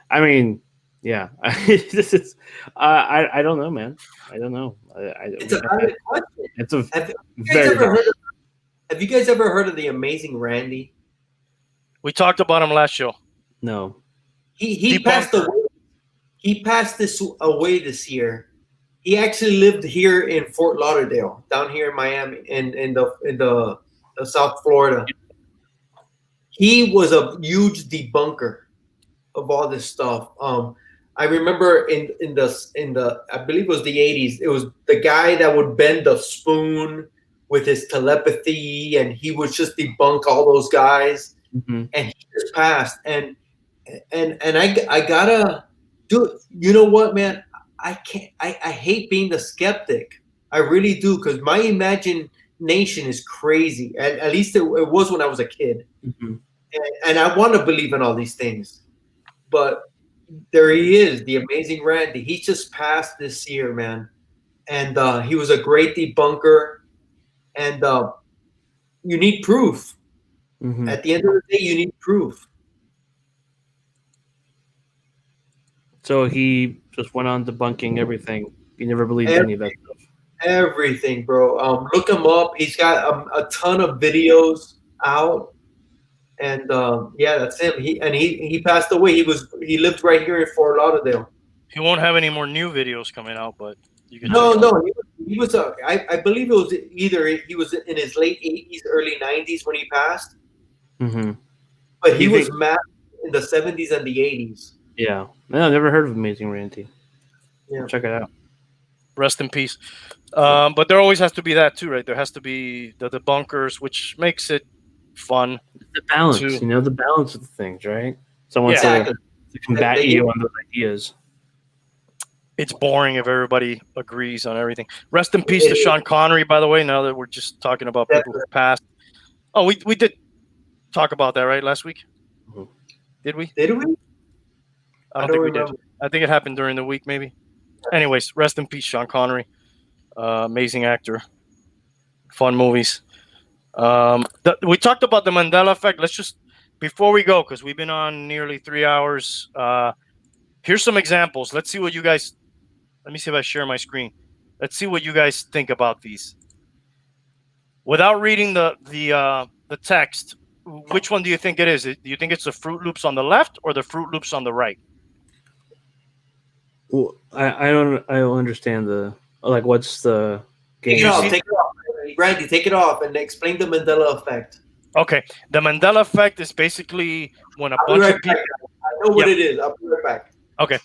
I mean, yeah. This is. I don't know, man. I don't know. It's a valid question. It's a have you guys ever heard of the Amazing Randy? We talked about him last show. No. He passed away. He passed away this year. He actually lived here in Fort Lauderdale, down here in Miami, in the South Florida. He was a huge debunker of all this stuff. I remember in the I believe it was the 80s. It was the guy that would bend the spoon with his telepathy, and he would just debunk all those guys. And he just passed. And I gotta do. You know what, man? I can't. I hate being the skeptic. I really do, because my imagination is crazy. At least it was when I was a kid. And I want to believe in all these things. But there he is, the Amazing Randy. He just passed this year, man. And he was a great debunker. And you need proof. At the end of the day, you need proof. So he just went on debunking everything. He never believed any of that stuff. Everything, bro. Look him up. He's got a ton of videos out. And that's him. He passed away. He lived right here in Fort Lauderdale. He won't have any more new videos coming out, but you can. No. He was. I believe it was either he was in his late 80s, early 90s when he passed. But he was mad in the 70s and the 80s. Yeah, no, I've never heard of Amazing Randy. Yeah, check it out. Rest in peace. But there always has to be that too, right? There has to be the debunkers, which makes it fun. The balance, the balance of the things, right? Someone to combat you on those ideas. it's boring if everybody agrees on everything. Rest in peace to Sean Connery, by the way. Now that we're just talking about people who passed. Oh, we did talk about that, right, last week? Did we? Did we? I don't think we did. I think it happened during the week, maybe. Anyways, rest in peace, Sean Connery. Amazing actor. Fun movies. We talked about the Mandela effect. Let's just, before we go, because we've been on nearly 3 hours, here's some examples. Let's see what you guys, let me see if I share my screen. Let's see what you guys think about these. Without reading the text, which one do you think it is? Do you think it's the Fruit Loops on the left or the Fruit Loops on the right? Well, I don't understand what's the game? Take it off. Randy, take it off and explain the Mandela effect. Okay, the Mandela effect is basically when a bunch of people. I know what it is. I'll be right back. Okay,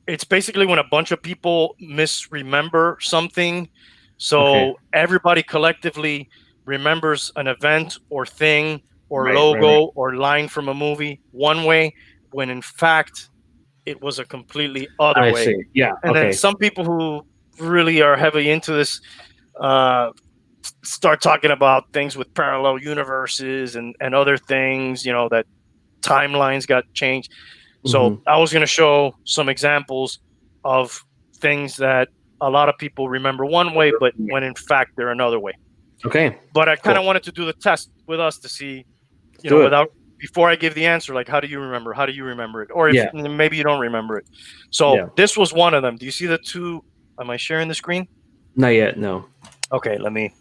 it's basically when a bunch of people misremember something, so everybody collectively remembers an event or thing or logo or line from a movie one way, when in fact it was a completely other way. See. Yeah, and then some people who really are heavy into this start talking about things with parallel universes and other things, that timelines got changed. So I was going to show some examples of things that a lot of people remember one way, but when in fact they're another way. Okay. But I kind of wanted to do the test with us to see, before I give the answer, like, how do you remember? How do you remember it? Or if maybe you don't remember it. So this was one of them. Do you see the two? Am I sharing the screen? Not yet. No. Okay, let me.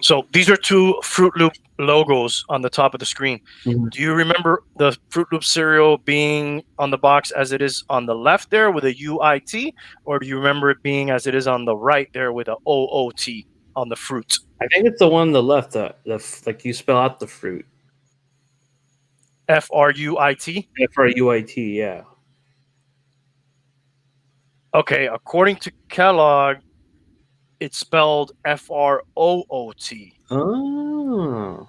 So these are two Fruit Loop logos on the top of the screen. Do you remember the Fruit Loop cereal being on the box as it is on the left there with a UIT, or do you remember it being as it is on the right there with a OOT on the fruit? I think it's the one on the left. The like you spell out the fruit. FRUIT. FRUIT. Yeah. Okay. According to Kellogg, it's spelled FROOT. Oh.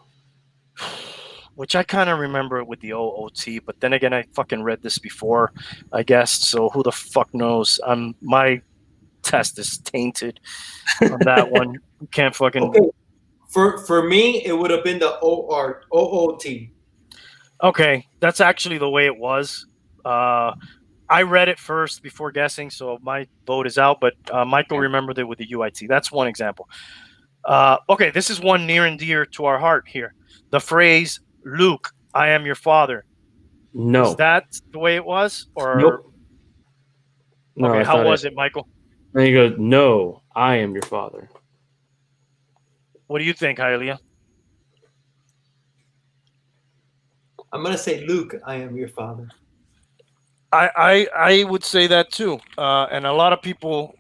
Which I kind of remember it with the OOT, but then again, I fucking read this before, I guess. So who the fuck knows? My test is tainted on that one. You can't fucking. Okay. For me, it would have been the OOT. Okay, that's actually the way it was. I read it first before guessing, so my vote is out. But Michael remembered it with the UIT. That's one example. Okay, this is one near and dear to our heart here. The phrase, "Luke, I am your father." No. Is that the way it was? Or nope. No, okay, how was it, Michael? Then you go, "No, I am your father." What do you think, Hialeah? I'm gonna say, "Luke, I am your father." I would say that too, and a lot of people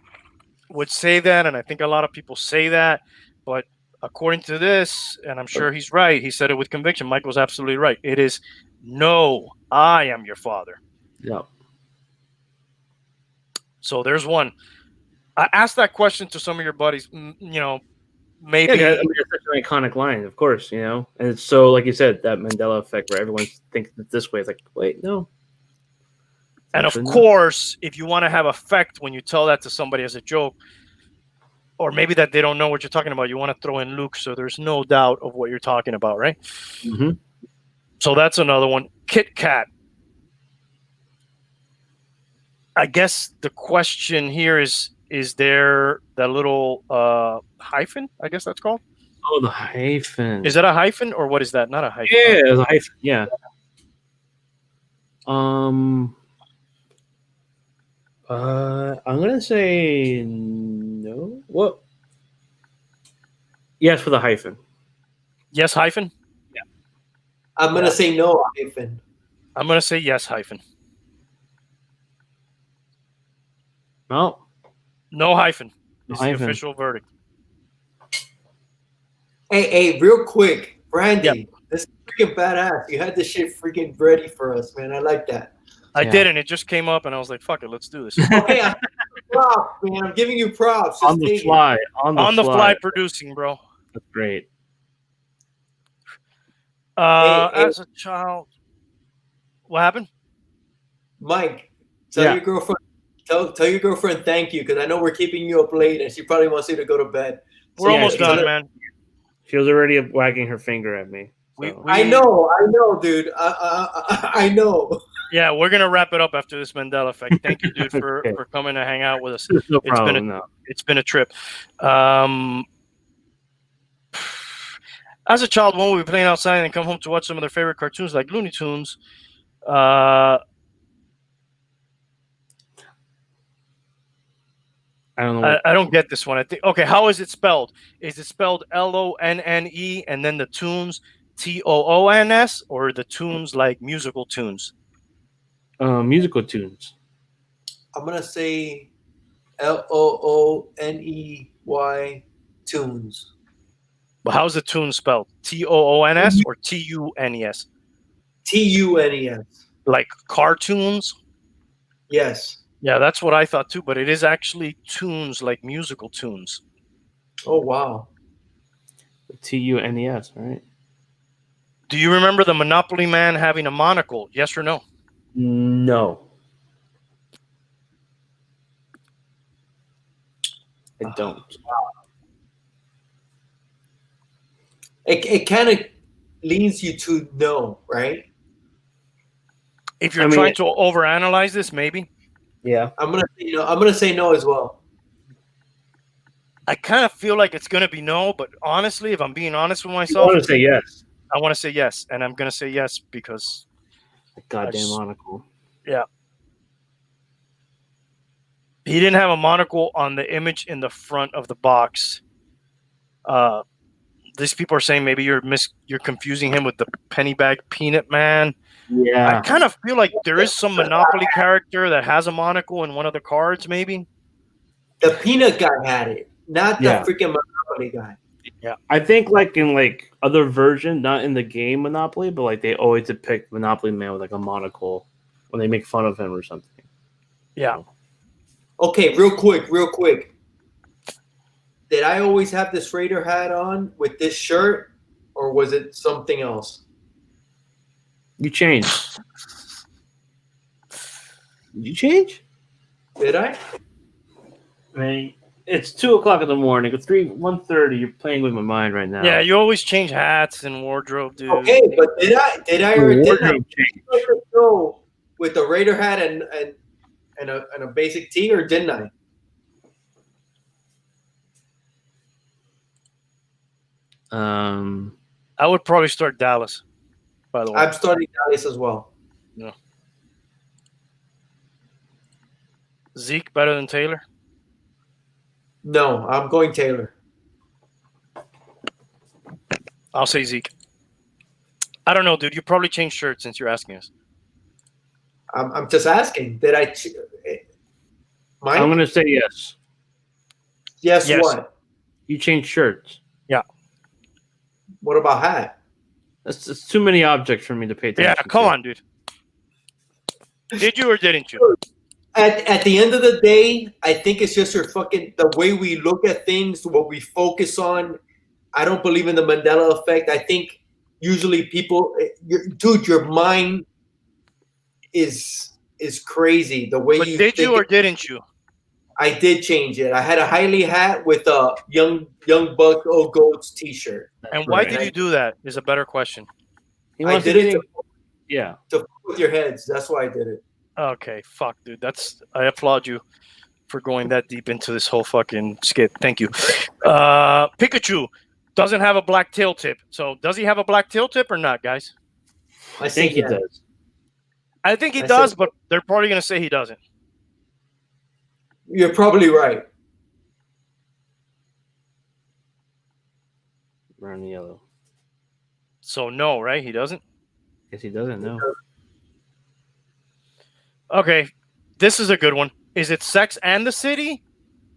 would say that, and I think a lot of people say that, but according to this, and I'm sure he's right, he said it with conviction. Michael's absolutely right. It is, "No, I am your father." Yeah. So there's one. I asked that question to some of your buddies. Maybe. Yeah, I mean, it's such an iconic line, of course, and it's so, like you said, that Mandela effect where everyone thinks it this way. It's like, wait, no. And of course, if you want to have effect when you tell that to somebody as a joke, or maybe that they don't know what you're talking about, you want to throw in Luke, so there's no doubt of what you're talking about, right? Mm-hmm. So that's another one. Kit Kat. I guess the question here is there that little hyphen? I guess that's called. Oh, the hyphen. Is that a hyphen or what is that? Not a hyphen. Yeah, it's a hyphen. Yeah. I'm gonna say no. What? Yes, for the hyphen. Yes, hyphen. Yeah. I'm gonna say no hyphen. I'm gonna say yes hyphen. No. No hyphen. No It's hyphen. the official verdict. Hey, real quick, Brandy, this is freaking badass. You had this shit freaking ready for us, man. I like that. I didn't. It just came up, and I was like, "Fuck it, let's do this." Okay, props, man. I'm giving you props. On the fly. On the fly producing, bro. That's great. As a child, what happened? Mike, Tell your girlfriend. Tell your girlfriend thank you, because I know we're keeping you up late, and she probably wants you to go to bed. We're almost done, man. She was already wagging her finger at me. So. I know, dude. I know. Yeah, we're gonna wrap it up after this Mandela effect. Thank you, dude, for coming to hang out with us. No problem. It's been a trip. As a child, one would be playing outside and come home to watch some of their favorite cartoons, like Looney Tunes. I don't know. I don't get this one. I think. Okay, how is it spelled? Is it spelled Lonne and then the tunes Toons, or the tunes like musical tunes? Musical tunes. I'm gonna say Looney tunes. But how's the tune spelled? Toons or Tunes? Tunes. Like cartoons? Yes. Yeah, that's what I thought too. But it is actually tunes, like musical tunes. Oh wow. Tunes, right? Do you remember the Monopoly Man having a monocle? Yes or no? No. I don't. It kind of leans you to no, right? If you're trying to overanalyze this, maybe. Yeah. I'm gonna say no as well. I kind of feel like it's gonna be no, but honestly, if I'm being honest with myself, I want to say yes. I want to say yes, and I'm gonna say yes because goddamn monocle. Yeah. He didn't have a monocle on the image in the front of the box. These people are saying maybe you're confusing him with the Pennybag Peanut Man. Yeah. I kind of feel like there is some Monopoly character that has a monocle in one of the cards, maybe. The Peanut guy had it, not the freaking Monopoly guy. Yeah. I think like in like other version, not in the game Monopoly, but like they always depict Monopoly Man with like a monocle when they make fun of him or something. Yeah. Okay, real quick. Did I always have this Raider hat on with this shirt, or was it something else? You changed. Did you change? Did I? I mean, it's 2:00 in the morning. It's 1:30. You're playing with my mind right now. Yeah, you always change hats and wardrobe, dude. Okay, but did I go with the Raider hat and a basic tee, or didn't I? I would probably start Dallas, by the way. I'm starting Dallas as well. Yeah. Zeke better than Taylor? No, I'm going Taylor. I'll say Zeke. I don't know, dude. You probably changed shirts since you're asking us. I'm just asking. Did I? Mike? I'm gonna say yes. Yes. What? You changed shirts. Yeah. What about hat? That's too many objects for me to pay attention. Yeah, come on, dude. Did you or didn't you? At the end of the day, I think it's just the way we look at things, what we focus on. I don't believe in the Mandela effect. I think usually people, your mind is crazy. The way you did you or didn't you? I did change it. I had a Hialeah hat with a young buck old goats T-shirt. And why did you do that? Is a better question. I did it to fuck with your heads. That's why I did it. Okay, fuck, dude. I applaud you for going that deep into this whole fucking skit. Thank you. Pikachu doesn't have a black tail tip. So does he have a black tail tip or not, guys? I think he does. I think he does, but they're probably going to say he doesn't. You're probably right. Brown and yellow. So no, right? He doesn't? Guess he doesn't, no. Okay, this is a good one. Is it Sex and the City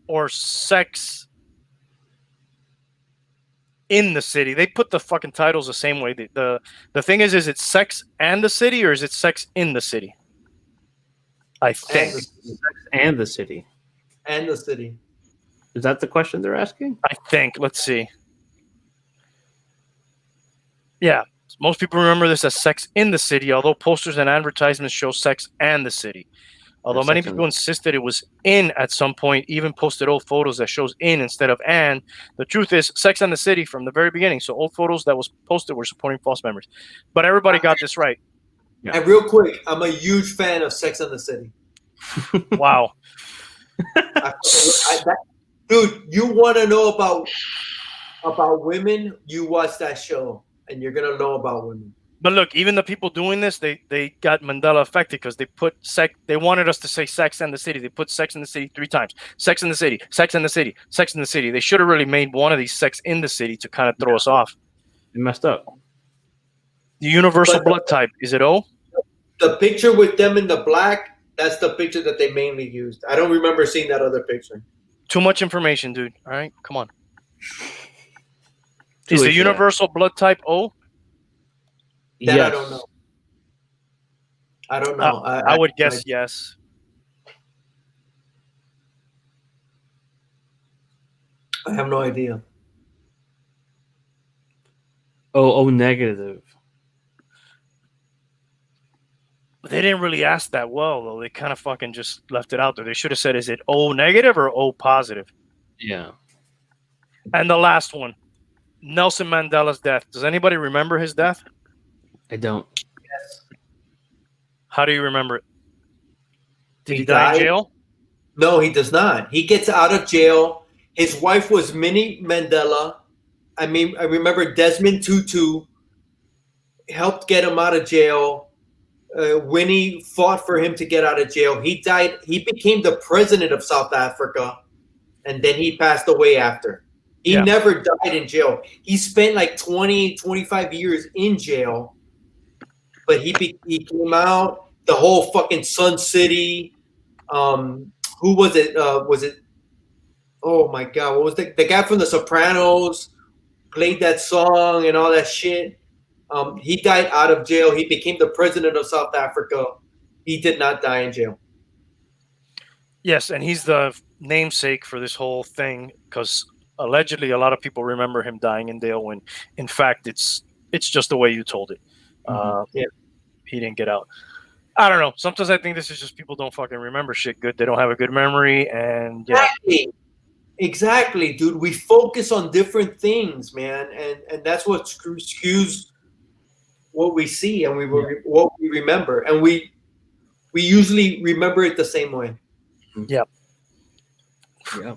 or Sex in the City? They put the fucking titles the same way. The thing is it Sex and the City or is it Sex in the City? I think. Sex and the City. And the City. Is that the question they're asking? I think. Let's see. Yeah. Most people remember this as Sex in the City, although posters and advertisements show Sex and the City. Although many people insisted it was in at some point, even posted old photos that shows in instead of and. The truth is, Sex and the City from the very beginning. So old photos that was posted were supporting false memories. But everybody got this right. Yeah. And real quick, I'm a huge fan of Sex and the City. Wow. Dude, you want to know about women? You watch that show, and you're gonna know about women. But look, even the people doing this, they got Mandela affected because they put they wanted us to say Sex and the City. They put Sex and the City 3 times. Sex and the City, Sex and the City, Sex and the City. They should have really made one of these Sex in the City to kind of throw us off. They messed up. The universal blood type, is it O? The picture with them in the black, that's the picture that they mainly used. I don't remember seeing that other picture. Too much information, dude. All right, come on. Is the universal blood type O? That yes. I don't know. I would guess yes. I have no idea. O negative. They didn't really ask that well, though. They kind of fucking just left it out there. They should have said, is it O negative or O positive? Yeah. And the last one, Nelson Mandela's death. Does anybody remember his death? I don't. Yes. How do you remember it? Did he die in jail? No, he does not. He gets out of jail. His wife was Minnie Mandela. I remember Desmond Tutu helped get him out of jail. Winnie fought for him to get out of jail. He died. He became the president of South Africa, and then he passed away after. He never died in jail. He spent like 20, 25 years in jail. But he came out, the whole fucking Sun City. Who was it? Oh my God, what was the guy from The Sopranos played that song and all that shit? He died out of jail. He became the president of South Africa. He did not die in jail. Yes, and he's the namesake for this whole thing because allegedly a lot of people remember him dying in jail when, in fact, it's just the way you told it. He didn't get out. I don't know. Sometimes I think this is just people don't fucking remember shit good. They don't have a good memory, and Exactly, dude. We focus on different things, man, and that's what skews what we see and what we remember, and we usually remember it the same way. Yep. Yeah.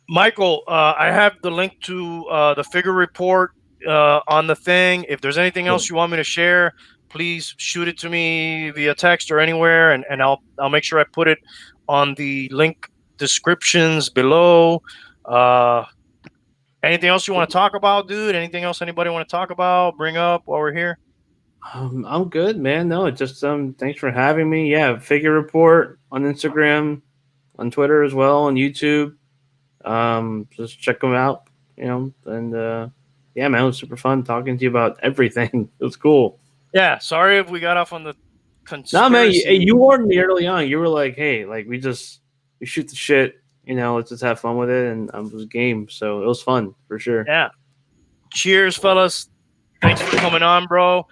Michael, I have the link to the figure report on the thing. If there's anything else you want me to share, please shoot it to me via text or anywhere, and I'll make sure I put it on the link descriptions below. Anything else you want to talk about, dude? Anything else anybody want to talk about, bring up while we're here? I'm good, man. No, it's just thanks for having me. Yeah, figure report on Instagram, on Twitter as well, on YouTube. Just check them out, and yeah, man, it was super fun talking to you about everything. It was cool. Yeah, sorry if we got off on the conspiracy. No, man, you warned me early on. You were like, hey, like we shoot the shit, let's just have fun with it, and it was game, so it was fun for sure. Yeah. Cheers, fellas. Thanks for coming on, bro.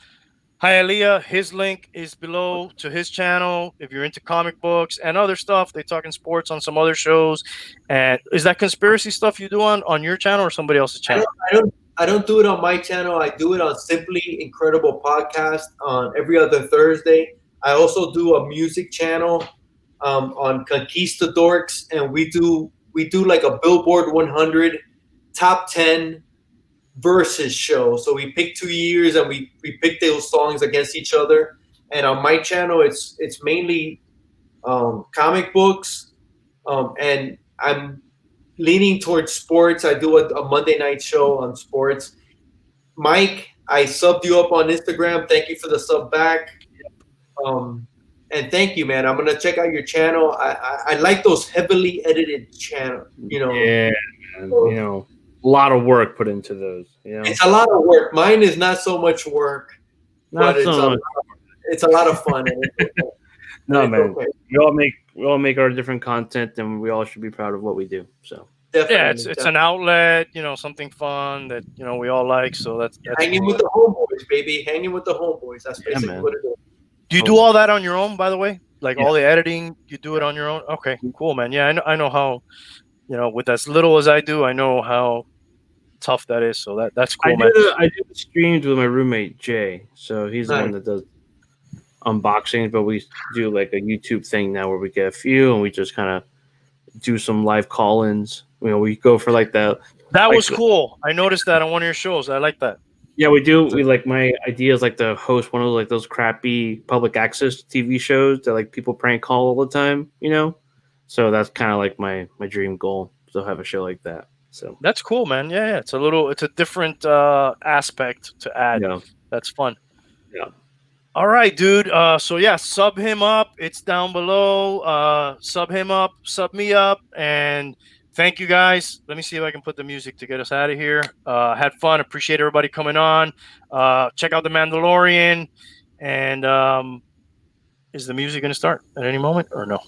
Hialeah, his link is below to his channel. If you're into comic books and other stuff, they talking sports on some other shows. And is that conspiracy stuff you do on your channel or somebody else's channel? I don't do it on my channel. I do it on Simply Incredible Podcast on every other Thursday. I also do a music channel on Conquistadorks, and we do like a Billboard 100 top 10 versus show. So we pick 2 years and we pick those songs against each other. And on my channel, it's mainly comic books, and I'm leaning towards sports. I do a Monday night show on sports. Mike, I subbed you up on Instagram. Thank you for the sub back. And thank you, man. I'm gonna check out your channel. I like those heavily edited channel. Yeah, man. A lot of work put into those. It's a lot of work. Mine is not so much work, but it's a lot of fun. No, man. Okay. We all make our different content, and we all should be proud of what we do. So definitely, it's an outlet, something fun that we all like. So that's hanging with the homeboys, baby. Hanging with the homeboys. That's basically what it is. Do you do all that on your own, by the way? Like Yeah. all the editing, you do it on your own. Okay, cool, man. Yeah, I know how. With as little as I do, I know how tough that is. So that's cool, man. I do the streams with my roommate Jay, so he's the one that does unboxings. But we do like a YouTube thing now where we get a few and we just kind of do some live call-ins. We go for like that. That like, was cool. I noticed that on one of your shows. I like that. Yeah, we do. We like my idea is like to host one of like those crappy public access TV shows that like people prank call all the time. So that's kind of like my dream goal to have a show like that. So that's cool, man. Yeah. It's a different aspect to add. Yeah. That's fun. Yeah. All right, dude. So yeah, sub him up. It's down below. Sub him up, sub me up, and thank you guys. Let me see if I can put the music to get us out of here. Had fun. Appreciate everybody coming on. Check out The Mandalorian. And is the music going to start at any moment or no?